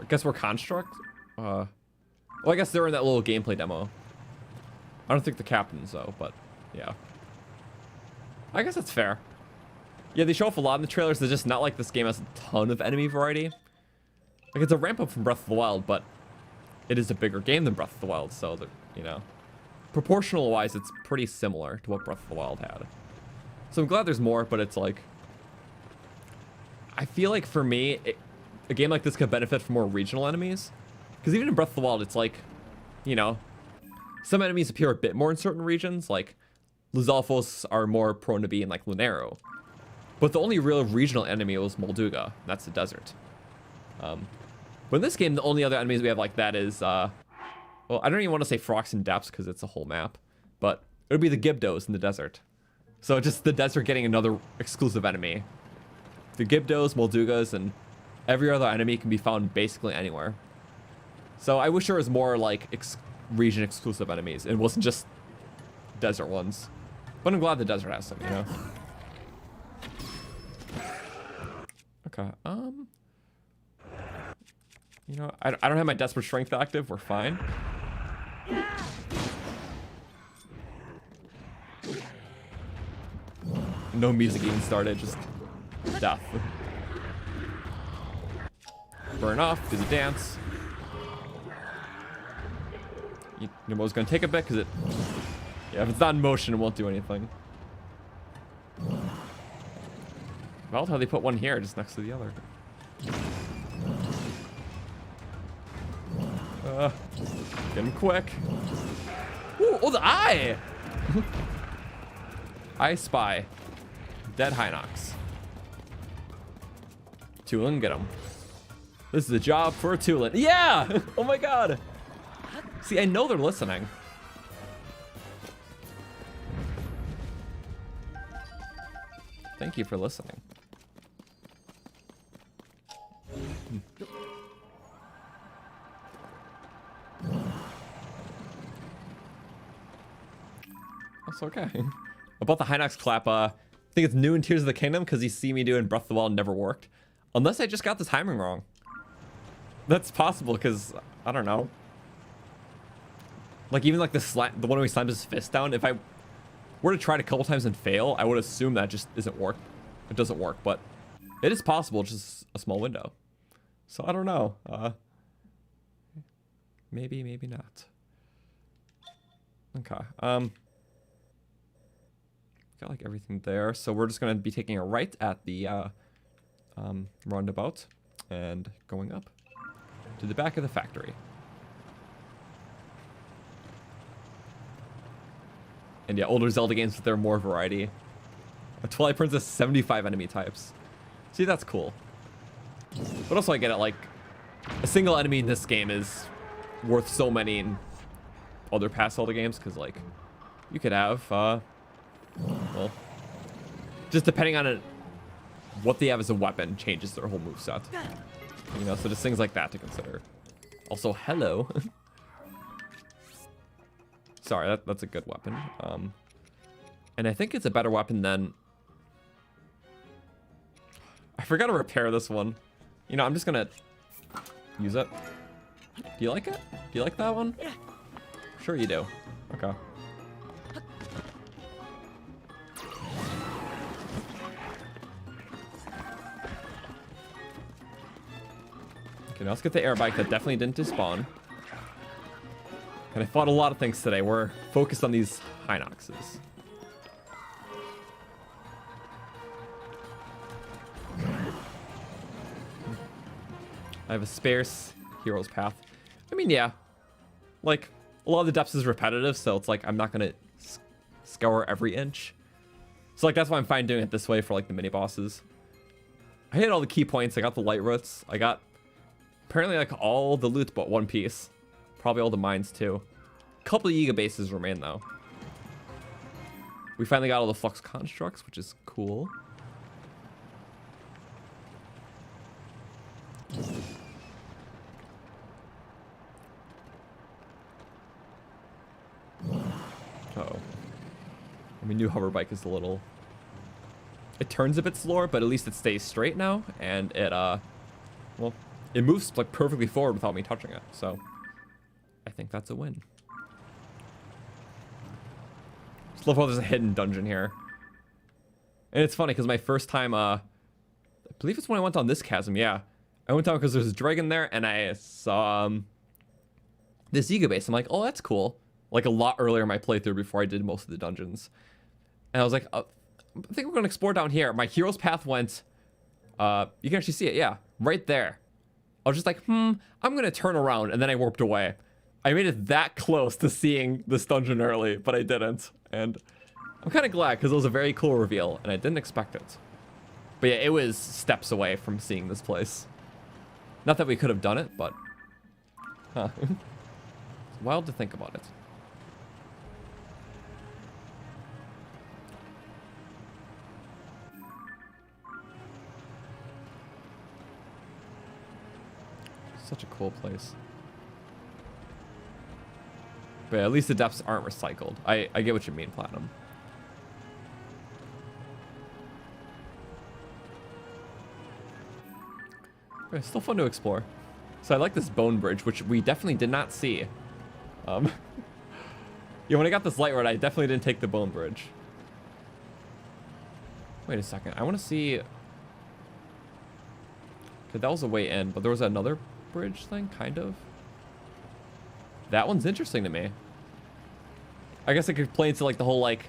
I guess we're Construct? Well, I guess they're in that little gameplay demo. I don't think the captains, though, but yeah. I guess that's fair. Yeah, they show off a lot in the trailers. They're just not like this game has a ton of enemy variety. Like, it's a ramp up from Breath of the Wild, but it is a bigger game than Breath of the Wild, so, you know. Proportional-wise, it's pretty similar to what Breath of the Wild had. So I'm glad there's more, but it's like... I feel like, for me, a game like this could benefit from more regional enemies. Because even in Breath of the Wild, it's like, you know, some enemies appear a bit more in certain regions. Like, Lizalfos are more prone to be in, like, Lunaro. But the only real regional enemy was Molduga. And that's the desert. But in this game, the only other enemies we have like that is, well, I don't even want to say Frogs and Depths because it's a whole map. But it would be the Gibdos in the desert. So just the desert getting another exclusive enemy. The Gibdos, Moldugas, and every other enemy can be found basically anywhere. So I wish there was more like region exclusive enemies. It wasn't just desert ones. But I'm glad the desert has some, you know? Okay, you know, I don't have my Desperate Strength active. We're fine. No music even started, just death. Burn off, do the dance. Nemo's gonna take a bit because yeah, if it's not in motion, it won't do anything. Well, how they put one here just next to the other. Get him quick. Ooh, oh, the eye! I spy. Dead HINOX. Tulin, get him. This is a job for a Tulin. Yeah! Oh my god! See, I know they're listening. Thank you for listening. That's okay. About the HINOX clap, I think it's new in Tears of the Kingdom because you see me doing Breath of the Wild never worked. Unless I just got the timing wrong. That's possible because, I don't know. Like even like the one where he slams his fist down, if I were to try it a couple times and fail, I would assume that just isn't work. It doesn't work, but it is possible, just a small window. So I don't know. Maybe, maybe not. Okay. Got like everything there. So we're just gonna be taking a right at the roundabout and going up to the back of the factory. And yeah, older Zelda games with their more variety. A Twilight Princess, 75 enemy types. See, that's cool. But also I get it, like, a single enemy in this game is worth so many in other past Zelda games, because, like, you could have, well, just depending on it, what they have as a weapon changes their whole moveset. You know, so just things like that to consider. Also, hello. Sorry, that's a good weapon. And I think it's a better weapon than... I forgot to repair this one. You know, I'm just gonna use it. Do you like it? Do you like that one? Yeah. Sure you do. Okay. Okay, now let's get the air bike that definitely didn't despawn. And I fought a lot of things today. We're focused on these HINOXes. I have a sparse hero's path. I mean, yeah. Like, a lot of the depths is repetitive, so it's like I'm not going to scour every inch. So, like, that's why I'm fine doing it this way for, like, the mini-bosses. I hit all the key points. I got the Lightroots. I got, apparently, like, all the loot but one piece. Probably all the mines, too. A couple of Yiga bases remain, though. We finally got all the Flux Constructs, which is cool. Uh-oh. I mean, new hover bike is a little... It turns a bit slower, but at least it stays straight now, and it, well, it moves, like, perfectly forward without me touching it, so I think that's a win. Just love how there's a hidden dungeon here. And it's funny, because my first time, I believe it's when I went on this chasm, yeah. I went down because there's a dragon there, and I saw, this Yiga base. I'm like, oh, that's cool. Like, a lot earlier in my playthrough before I did most of the dungeons. And I was like, I think we're going to explore down here. My hero's path went, you can actually see it, yeah, right there. I was just like, I'm going to turn around, and then I warped away. I made it that close to seeing this dungeon early, but I didn't. And I'm kind of glad, because it was a very cool reveal, and I didn't expect it. But yeah, it was steps away from seeing this place. Not that we could have done it, but... Huh. It's wild to think about it. Such a cool place. But at least the depths aren't recycled. I get what you mean, Platinum. But it's still fun to explore. So I like this bone bridge, which we definitely did not see. Yeah, when I got this light rod, I definitely didn't take the bone bridge. Wait a second. I want to see... Okay, that was a way in, but there was another bridge thing, kind of. That one's interesting to me. I guess I could play into, like, the whole, like,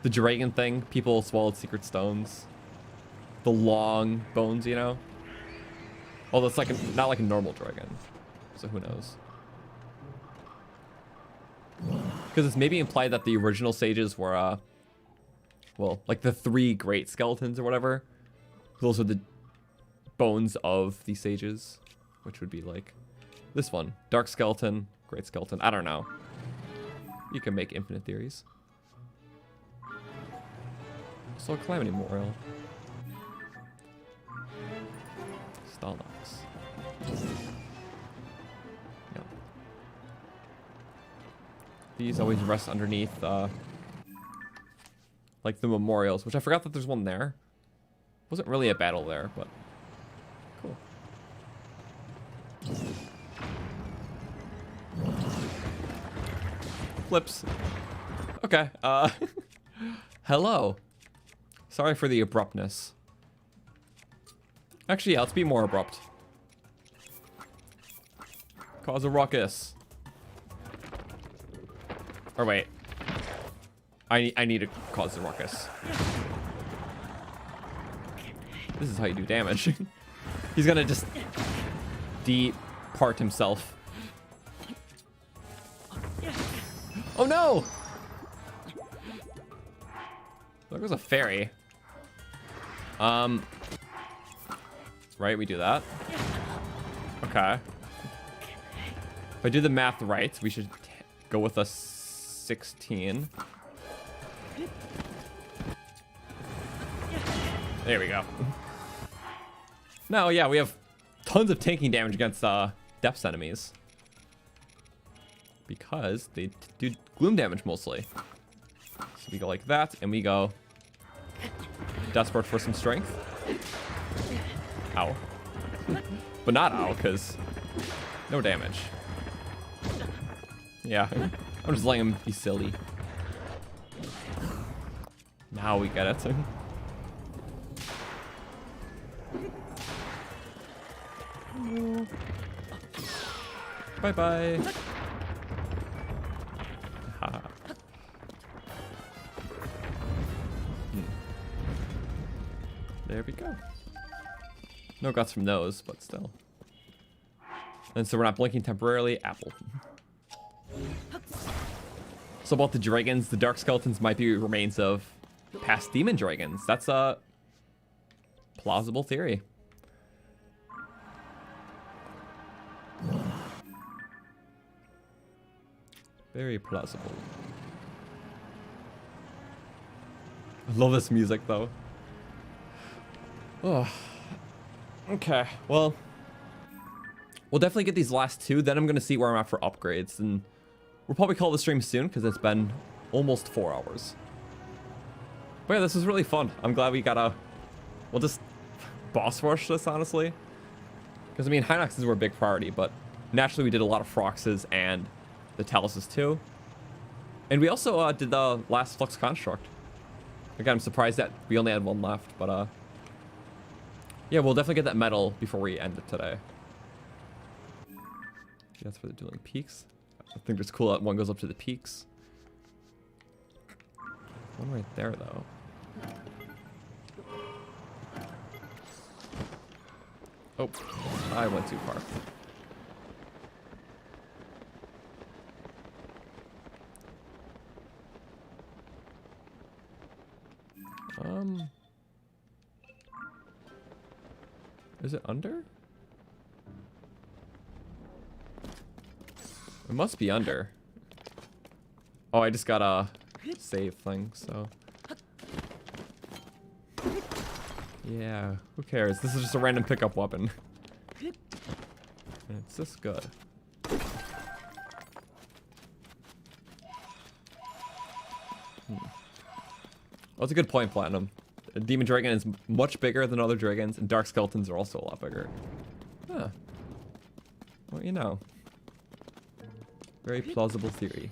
the dragon thing. People swallowed secret stones. The long bones, you know? Although it's like not like a normal dragon. So who knows? Because it's maybe implied that the original sages were, well, like the 3 great skeletons or whatever. Those are the bones of the sages, which would be like this one. Dark skeleton, great skeleton. I don't know. You can make infinite theories. So Calamity Memorial. Stalnox. Yeah. These always rest underneath, like the memorials, which I forgot that there's one there. Wasn't really a battle there, but cool. Flips. Okay, hello. Sorry for the abruptness. Actually, yeah, let's be more abrupt. Cause a ruckus. Or wait. I need to cause a ruckus. This is how you do damage. He's gonna just depart himself. There goes a fairy. Right, we do that. Okay. If I do the math right, we should go with a 16. There we go. No, yeah, we have tons of tanking damage against depths enemies. Because they do gloom damage mostly. So we go like that, and we go desperate for some strength. Ow. But not ow, because no damage. Yeah, I'm just letting him be silly. Now we get it. Bye-bye. There we go. No guts from those, but still. And so we're not blinking temporarily. Apple. So about the dragons, the dark skeletons might be remains of past demon dragons. That's a plausible theory. Very plausible. I love this music though. Oh. Okay, well, we'll definitely get these last two. Then I'm going to see where I'm at for upgrades. And we'll probably call the stream soon because it's been almost 4 hours. But yeah, this was really fun. I'm glad we got a... We'll just boss rush this, honestly. Because, I mean, HINOXes were a big priority, but naturally we did a lot of Froxes and the Taluses too. And we also did the last Flux Construct. Again, I'm surprised that we only had one left, but... yeah, we'll definitely get that medal before we end it today. That's for the dueling peaks. I think it's cool that one goes up to the peaks. One right there, though. Oh, I went too far. Is it under? It must be under. Oh, I just got a save thing, so. Yeah, who cares? This is just a random pickup weapon. And it's just good. Well, that's a good point, Platinum. A demon dragon is much bigger than other dragons, and dark skeletons are also a lot bigger. Huh. Well, you know. Very plausible theory.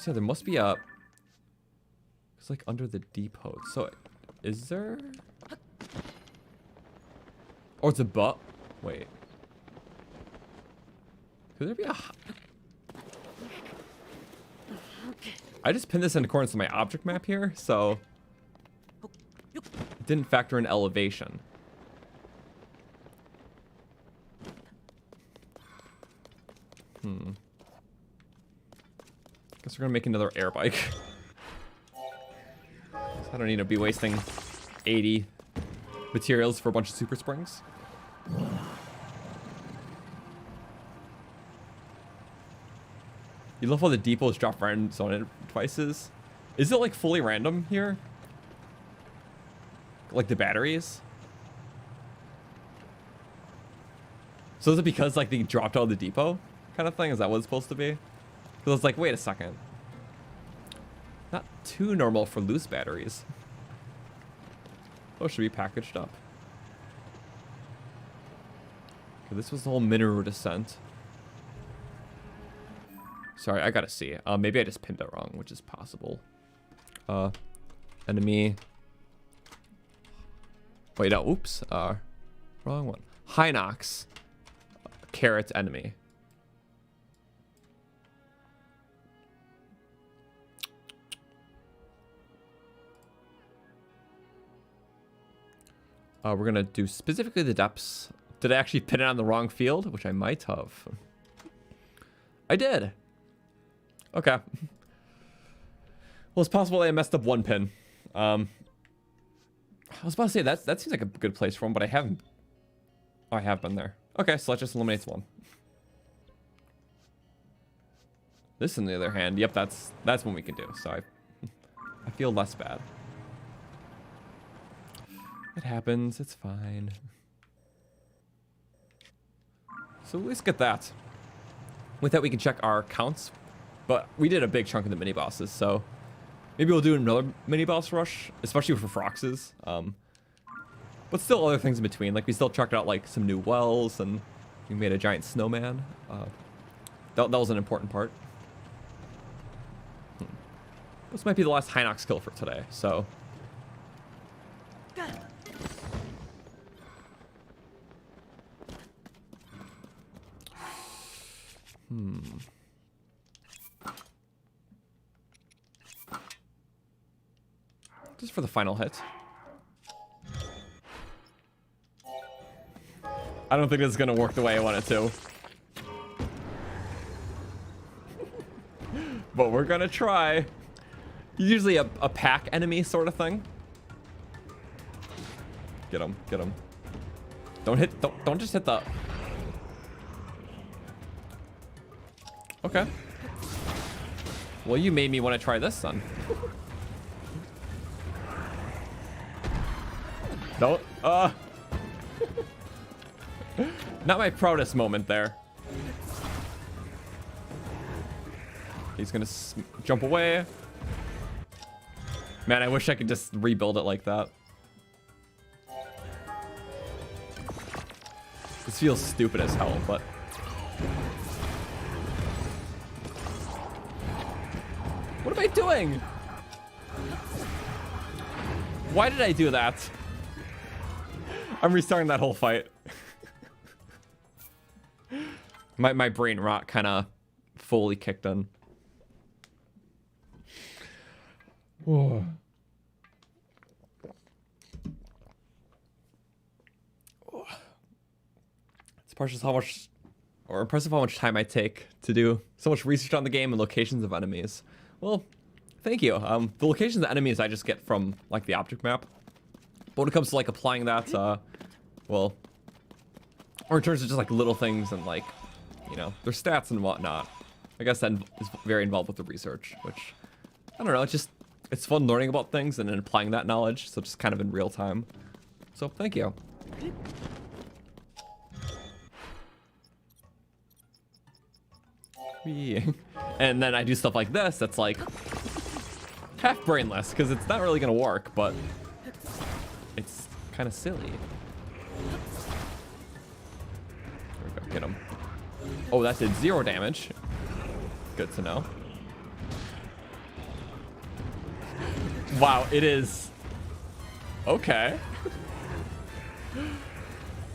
So there must be a... It's like under the depot. So, is there... Oh, it's a butt. Wait. Could there be a... I just pinned this in accordance with my object map here, so... It didn't factor in elevation. Guess we're gonna make another air bike. I don't need to be wasting 80 materials for a bunch of super springs. You love how the depots drop random zone devices. Is it like fully random here? Like the batteries? So is it because like they dropped out of the depot kind of thing? Is that what it's supposed to be? Because I was like, wait a second. Not too normal for loose batteries. Oh, should be packaged up. Okay, this was the whole mineral descent. Sorry, I gotta see. Maybe I just pinned it wrong, which is possible. Enemy. Wait, no, oops. Wrong one. HINOX. Carrot enemy. We're gonna do specifically the depths. Did I actually pin it on the wrong field? Which I might have. I did. Okay. Well, it's possible I messed up one pin. I was about to say that seems like a good place for him, but I haven't. Oh, I have been there. Okay, so that just eliminates one. This, on the other hand, yep, that's one we can do. So I feel less bad. It happens. It's fine. So at least get that. With that, we can check our counts. But we did a big chunk of the mini bosses, so maybe we'll do another mini boss rush, especially for Froxes. But still other things in between. Like we still checked out like some new wells, and we made a giant snowman. That was an important part. This might be the last HINOX kill for today, so. Just for the final hit. I don't think this is gonna work the way I want it to. But we're gonna try. Usually a pack enemy sort of thing. Get him, get him. Don't just hit the. Okay. Well, you made me want to try this, son. Don't. Not my proudest moment there. He's gonna jump away. Man, I wish I could just rebuild it like that. This feels stupid as hell, but. What am I doing? Why did I do that? I'm restarting that whole fight. my brain rot kind of fully kicked in. Whoa. It's precious how much, or impressive how much time I take to do so much research on the game and locations of enemies. Well, thank you. The locations of enemies I just get from like the object map. But when it comes to like applying that, well, or in terms of just like little things and like, you know, their stats and whatnot, I guess that is very involved with the research, which, I don't know, it's fun learning about things and then applying that knowledge, so just kind of in real time. So, thank you. And then I do stuff like this that's like half brainless, because it's not really going to work, but it's kind of silly. There we go, get him. Oh, that did 0 damage. Good to know. Wow, it is. Okay.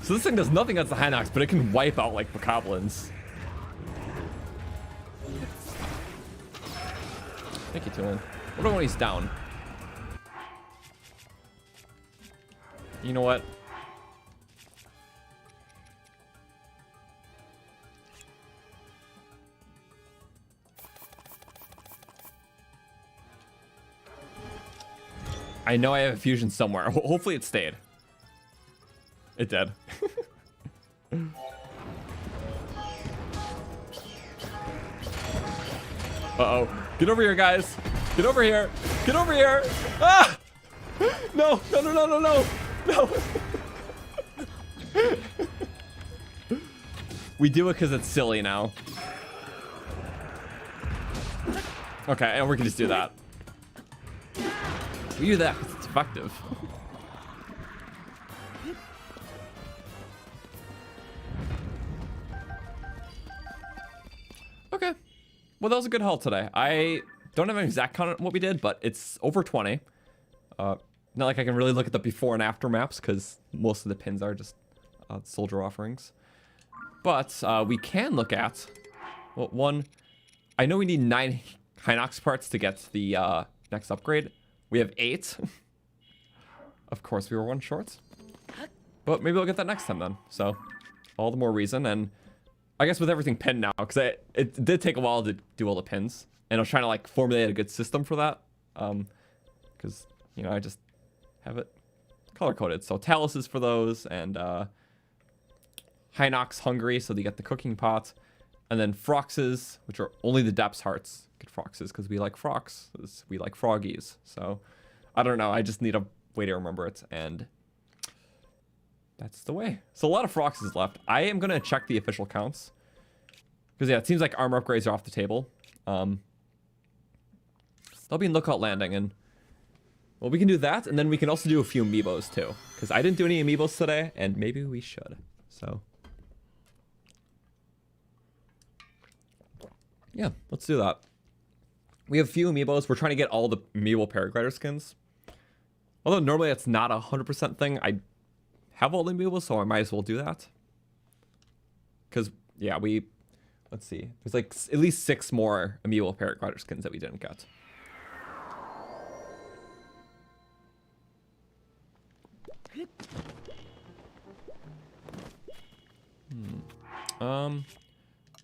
So this thing does nothing against the HINOX, but it can wipe out like bokoblins. Thank you, Tulin. What about when he's down? You know what? I know I have a fusion somewhere. Hopefully it stayed. It did. Uh-oh. Get over here, guys. Get over here. Get over here. Ah! No, no, no, no, no, no. No. We do it because it's silly now. Okay, and we can just do that. We do that because it's effective. Okay. Well, that was a good haul today. I don't have an exact count on what we did, but it's over 20. Not like I can really look at the before and after maps because most of the pins are just soldier offerings. But we can look at, well, one, I know we need 9 HINOX parts to get the next upgrade. We have 8. Of course, we were 1 short. But maybe we'll get that next time then. So, all the more reason. And I guess with everything pinned now, because it did take a while to do all the pins. And I was trying to like formulate a good system for that. because you know I just have it color coded. So Talus is for those, and HINOX hungry, so they get the cooking pot, and then Froxes, which are only the depths hearts get Froxes because we like Frox, we like froggies. So I don't know, I just need a way to remember it, and that's the way. So a lot of Froxes left. I am gonna check the official counts because yeah, it seems like armor upgrades are off the table. They'll be in Lookout Landing, and well, we can do that, and then we can also do a few amiibos too, because I didn't do any amiibos today, and maybe we should. So yeah, let's do that. We have a few amiibos. We're trying to get all the amiibo paraglider skins. Although normally that's not a 100% thing. I have all the amiibos, so I might as well do that. Because, yeah, let's see. There's like at least 6 more amiibo paraglider skins that we didn't get.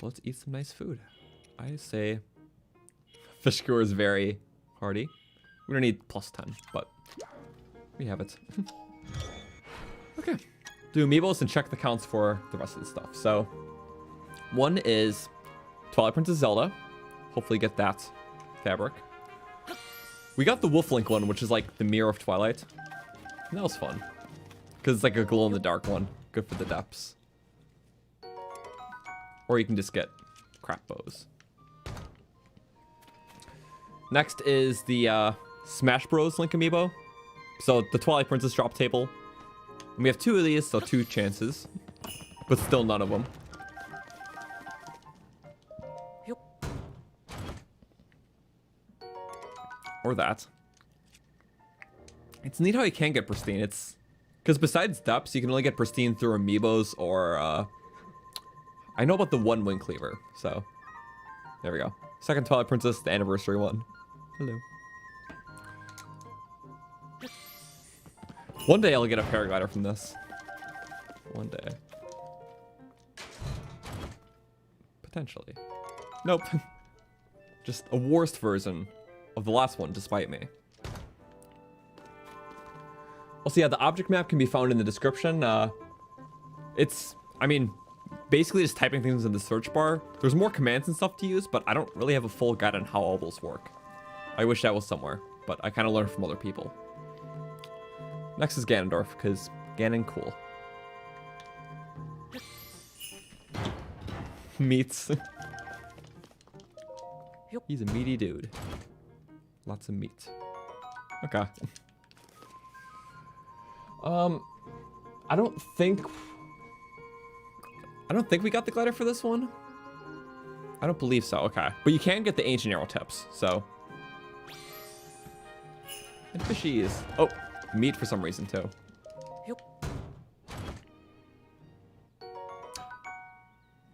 Let's eat some nice food. I say fish skewer is very hearty. We don't need +10, but we have it. Okay. Do amiibos and check the counts for the rest of the stuff. So, one is Twilight Princess Zelda. Hopefully get that fabric. We got the Wolflink one, which is like the Mirror of Twilight. And that was fun. Because it's like a glow-in-the-dark one. Good for the depths. Or you can just get crap bows. Next is the Smash Bros. Link amiibo. So the Twilight Princess drop table. And we have 2 of these, so 2 chances. But still none of them. Yep. Or that. It's neat how you can get pristine. It's because besides depths, you can only get pristine through amiibos or I know about the one wing cleaver, so there we go. Second Twilight Princess, the anniversary one. Hello. One day I'll get a paraglider from this. One day. Potentially. Nope. Just a worst version of the last one, despite me. Also, yeah, the object map can be found in the description. I mean, basically just typing things in the search bar. There's more commands and stuff to use, but I don't really have a full guide on how all those work. I wish that was somewhere, but I kind of learned from other people. Next is Ganondorf, because Ganon cool. Meats. He's a meaty dude. Lots of meat. Okay. I don't think we got the glider for this one. I don't believe so. Okay. But you can get the ancient arrow tips, so. And fishies. Oh, meat for some reason too. Yep.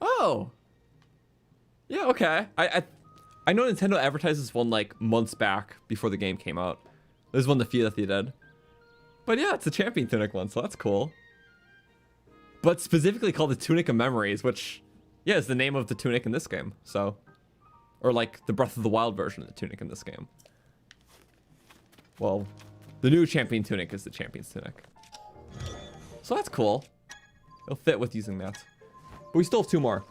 Oh. Yeah, okay. I know Nintendo advertised this one like months back before the game came out. This is one of the few that they did. But yeah, it's a champion tunic one, so that's cool. But specifically called the Tunic of Memories, which, yeah, is the name of the tunic in this game. So, or like the Breath of the Wild version of the tunic in this game. Well, the new champion tunic is the champion's tunic. So that's cool. It'll fit with using that. But we still have 2 more.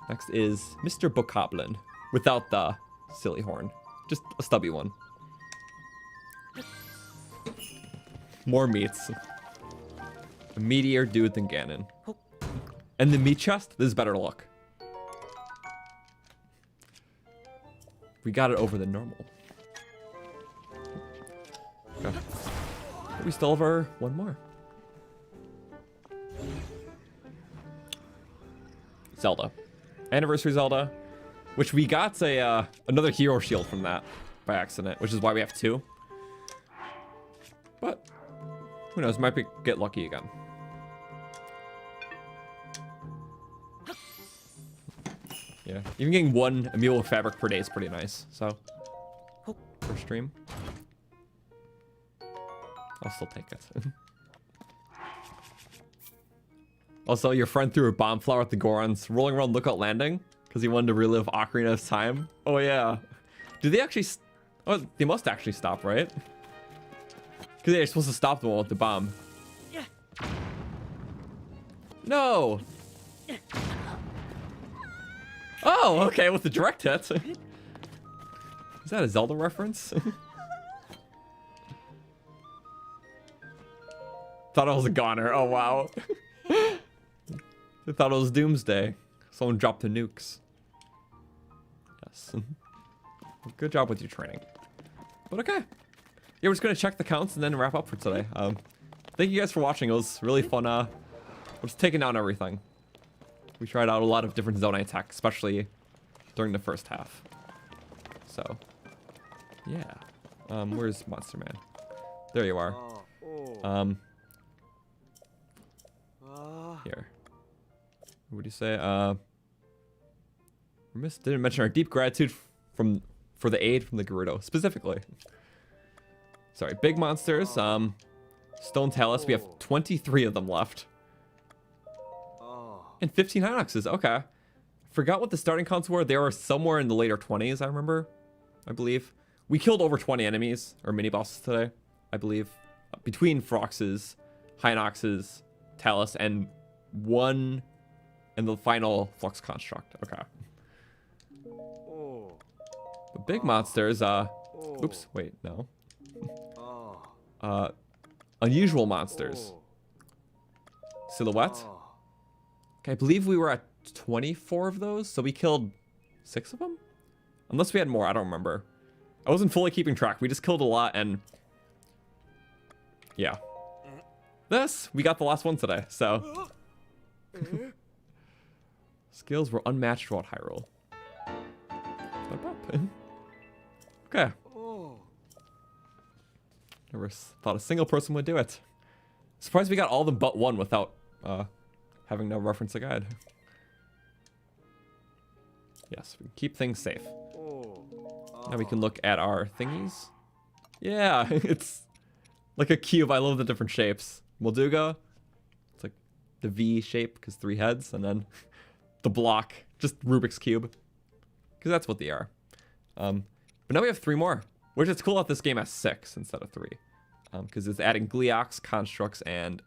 Next is Mr. Bokoblin, without the silly horn. Just a stubby one. More meats. A meatier dude than Ganon. And the meat chest, this is better luck. We got it over the normal. Okay. We still have our 1 more. Zelda. Anniversary Zelda. Which we got another hero shield from that by accident, which is why we have 2. But who knows, might get lucky again. Yeah, even getting 1 amiibo fabric per day is pretty nice, so. Per stream. I'll still take it. Also, your friend threw a bomb flower at the Gorons, rolling around Lookout Landing, because he wanted to relive Ocarina of Time. Oh yeah. Do they actually... Oh, they must actually stop, right? Because they're supposed to stop the one with the bomb. No! Oh, okay, with the direct hit. Is that a Zelda reference? Thought it was a goner. Oh, wow. I thought it was Doomsday. Someone dropped the nukes. Yes. Good job with your training. But okay. Yeah, we're just going to check the counts and then wrap up for today. Thank you guys for watching. It was really fun. We're just taking down everything. We tried out a lot of different Zonai tech, especially during the first half. So, yeah. Where's Monster Man? There you are. Here. What do you say? Didn't mention our deep gratitude for the aid from the Gerudo, specifically. Sorry, big monsters. Stone Talus. We have 23 of them left. And 15 HINOXes. Okay. Forgot what the starting counts were. They were somewhere in the later 20s, I believe. We killed over 20 enemies, or mini-bosses today, I believe. Between Froxes, HINOXes, Talus, and one in the final Flux Construct. Okay. The big monsters, oops, wait, no. Unusual monsters. Silhouette. Okay, I believe we were at 24 of those, so we killed 6 of them? Unless we had more, I don't remember. I wasn't fully keeping track. We just killed a lot, and yeah. We got the last one today, so. Skills were unmatched throughout Hyrule. Okay. Never thought a single person would do it. Surprised we got all of them but one without having no reference to guide. Yes, we can keep things safe. Now we can look at our thingies. Yeah, it's like a cube. I love the different shapes. Molduga, it's like the V shape because 3 heads, and then the block, just Rubik's Cube, because that's what they are. But now we have 3 more, which is cool that this game has 6 instead of 3, because it's adding Gleeoks, Constructs, and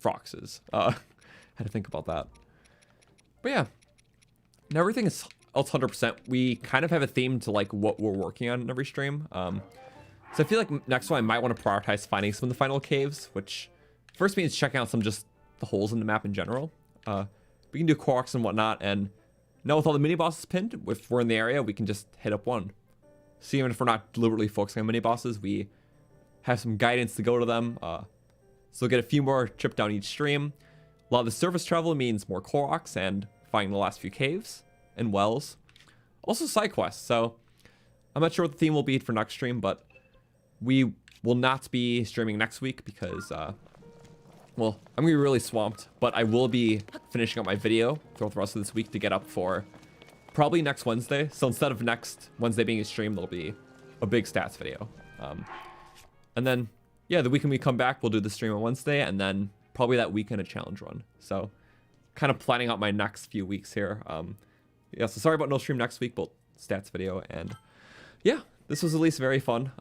Froxes. Had to think about that. But yeah, now everything is else 100%. We kind of have a theme to like what we're working on in every stream. So I feel like next one I might want to prioritize finding some of the final caves, which first means checking out some just the holes in the map in general. We can do Koroks and whatnot, and now with all the mini bosses pinned, if we're in the area, we can just hit up one. So even if we're not deliberately focusing on mini bosses, we have some guidance to go to them. So we'll get a few more chipped down each stream. A lot of the surface travel means more Koroks and finding the last few caves and wells. Also side quests, so I'm not sure what the theme will be for next stream, but we will not be streaming next week because, well, I'm going to be really swamped, but I will be finishing up my video throughout the rest of this week to get up for probably next Wednesday. So instead of next Wednesday being a stream, there'll be a big stats video. And then, yeah, the weekend we come back, we'll do the stream on Wednesday, and then probably that weekend a challenge run. So kind of planning out my next few weeks here. Yeah, so sorry about no stream next week, but stats video. And yeah, this was at least very fun.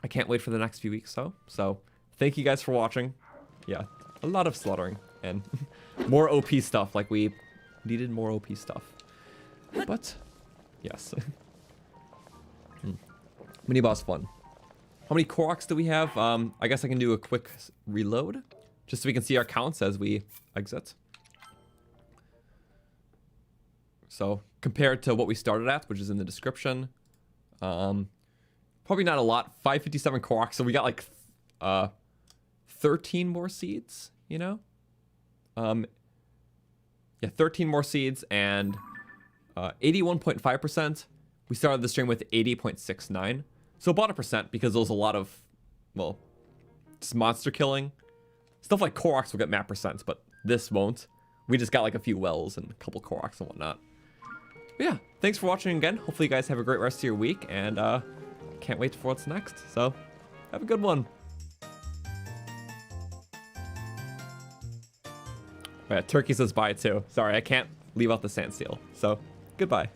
I can't wait for the next few weeks, though. So thank you guys for watching. Yeah, a lot of slaughtering and more OP stuff. Like, we needed more OP stuff. But yes. Mini boss fun. How many Koroks do we have? I guess I can do a quick reload just so we can see our counts as we exit. So compared to what we started at, which is in the description, probably not a lot. 557 Koroks, so we got like 13 more seeds, you know? Yeah, 13 more seeds and 81.5%. We started the stream with 80.69. So about 1% because there was a lot of, well, just monster killing. Stuff like Koroks will get map percents, but this won't. We just got like a few wells and a couple Koroks and whatnot. But yeah, thanks for watching again. Hopefully you guys have a great rest of your week, and can't wait for what's next. So have a good one. Oh yeah, Turkey says bye too. Sorry, I can't leave out the sand seal. So goodbye.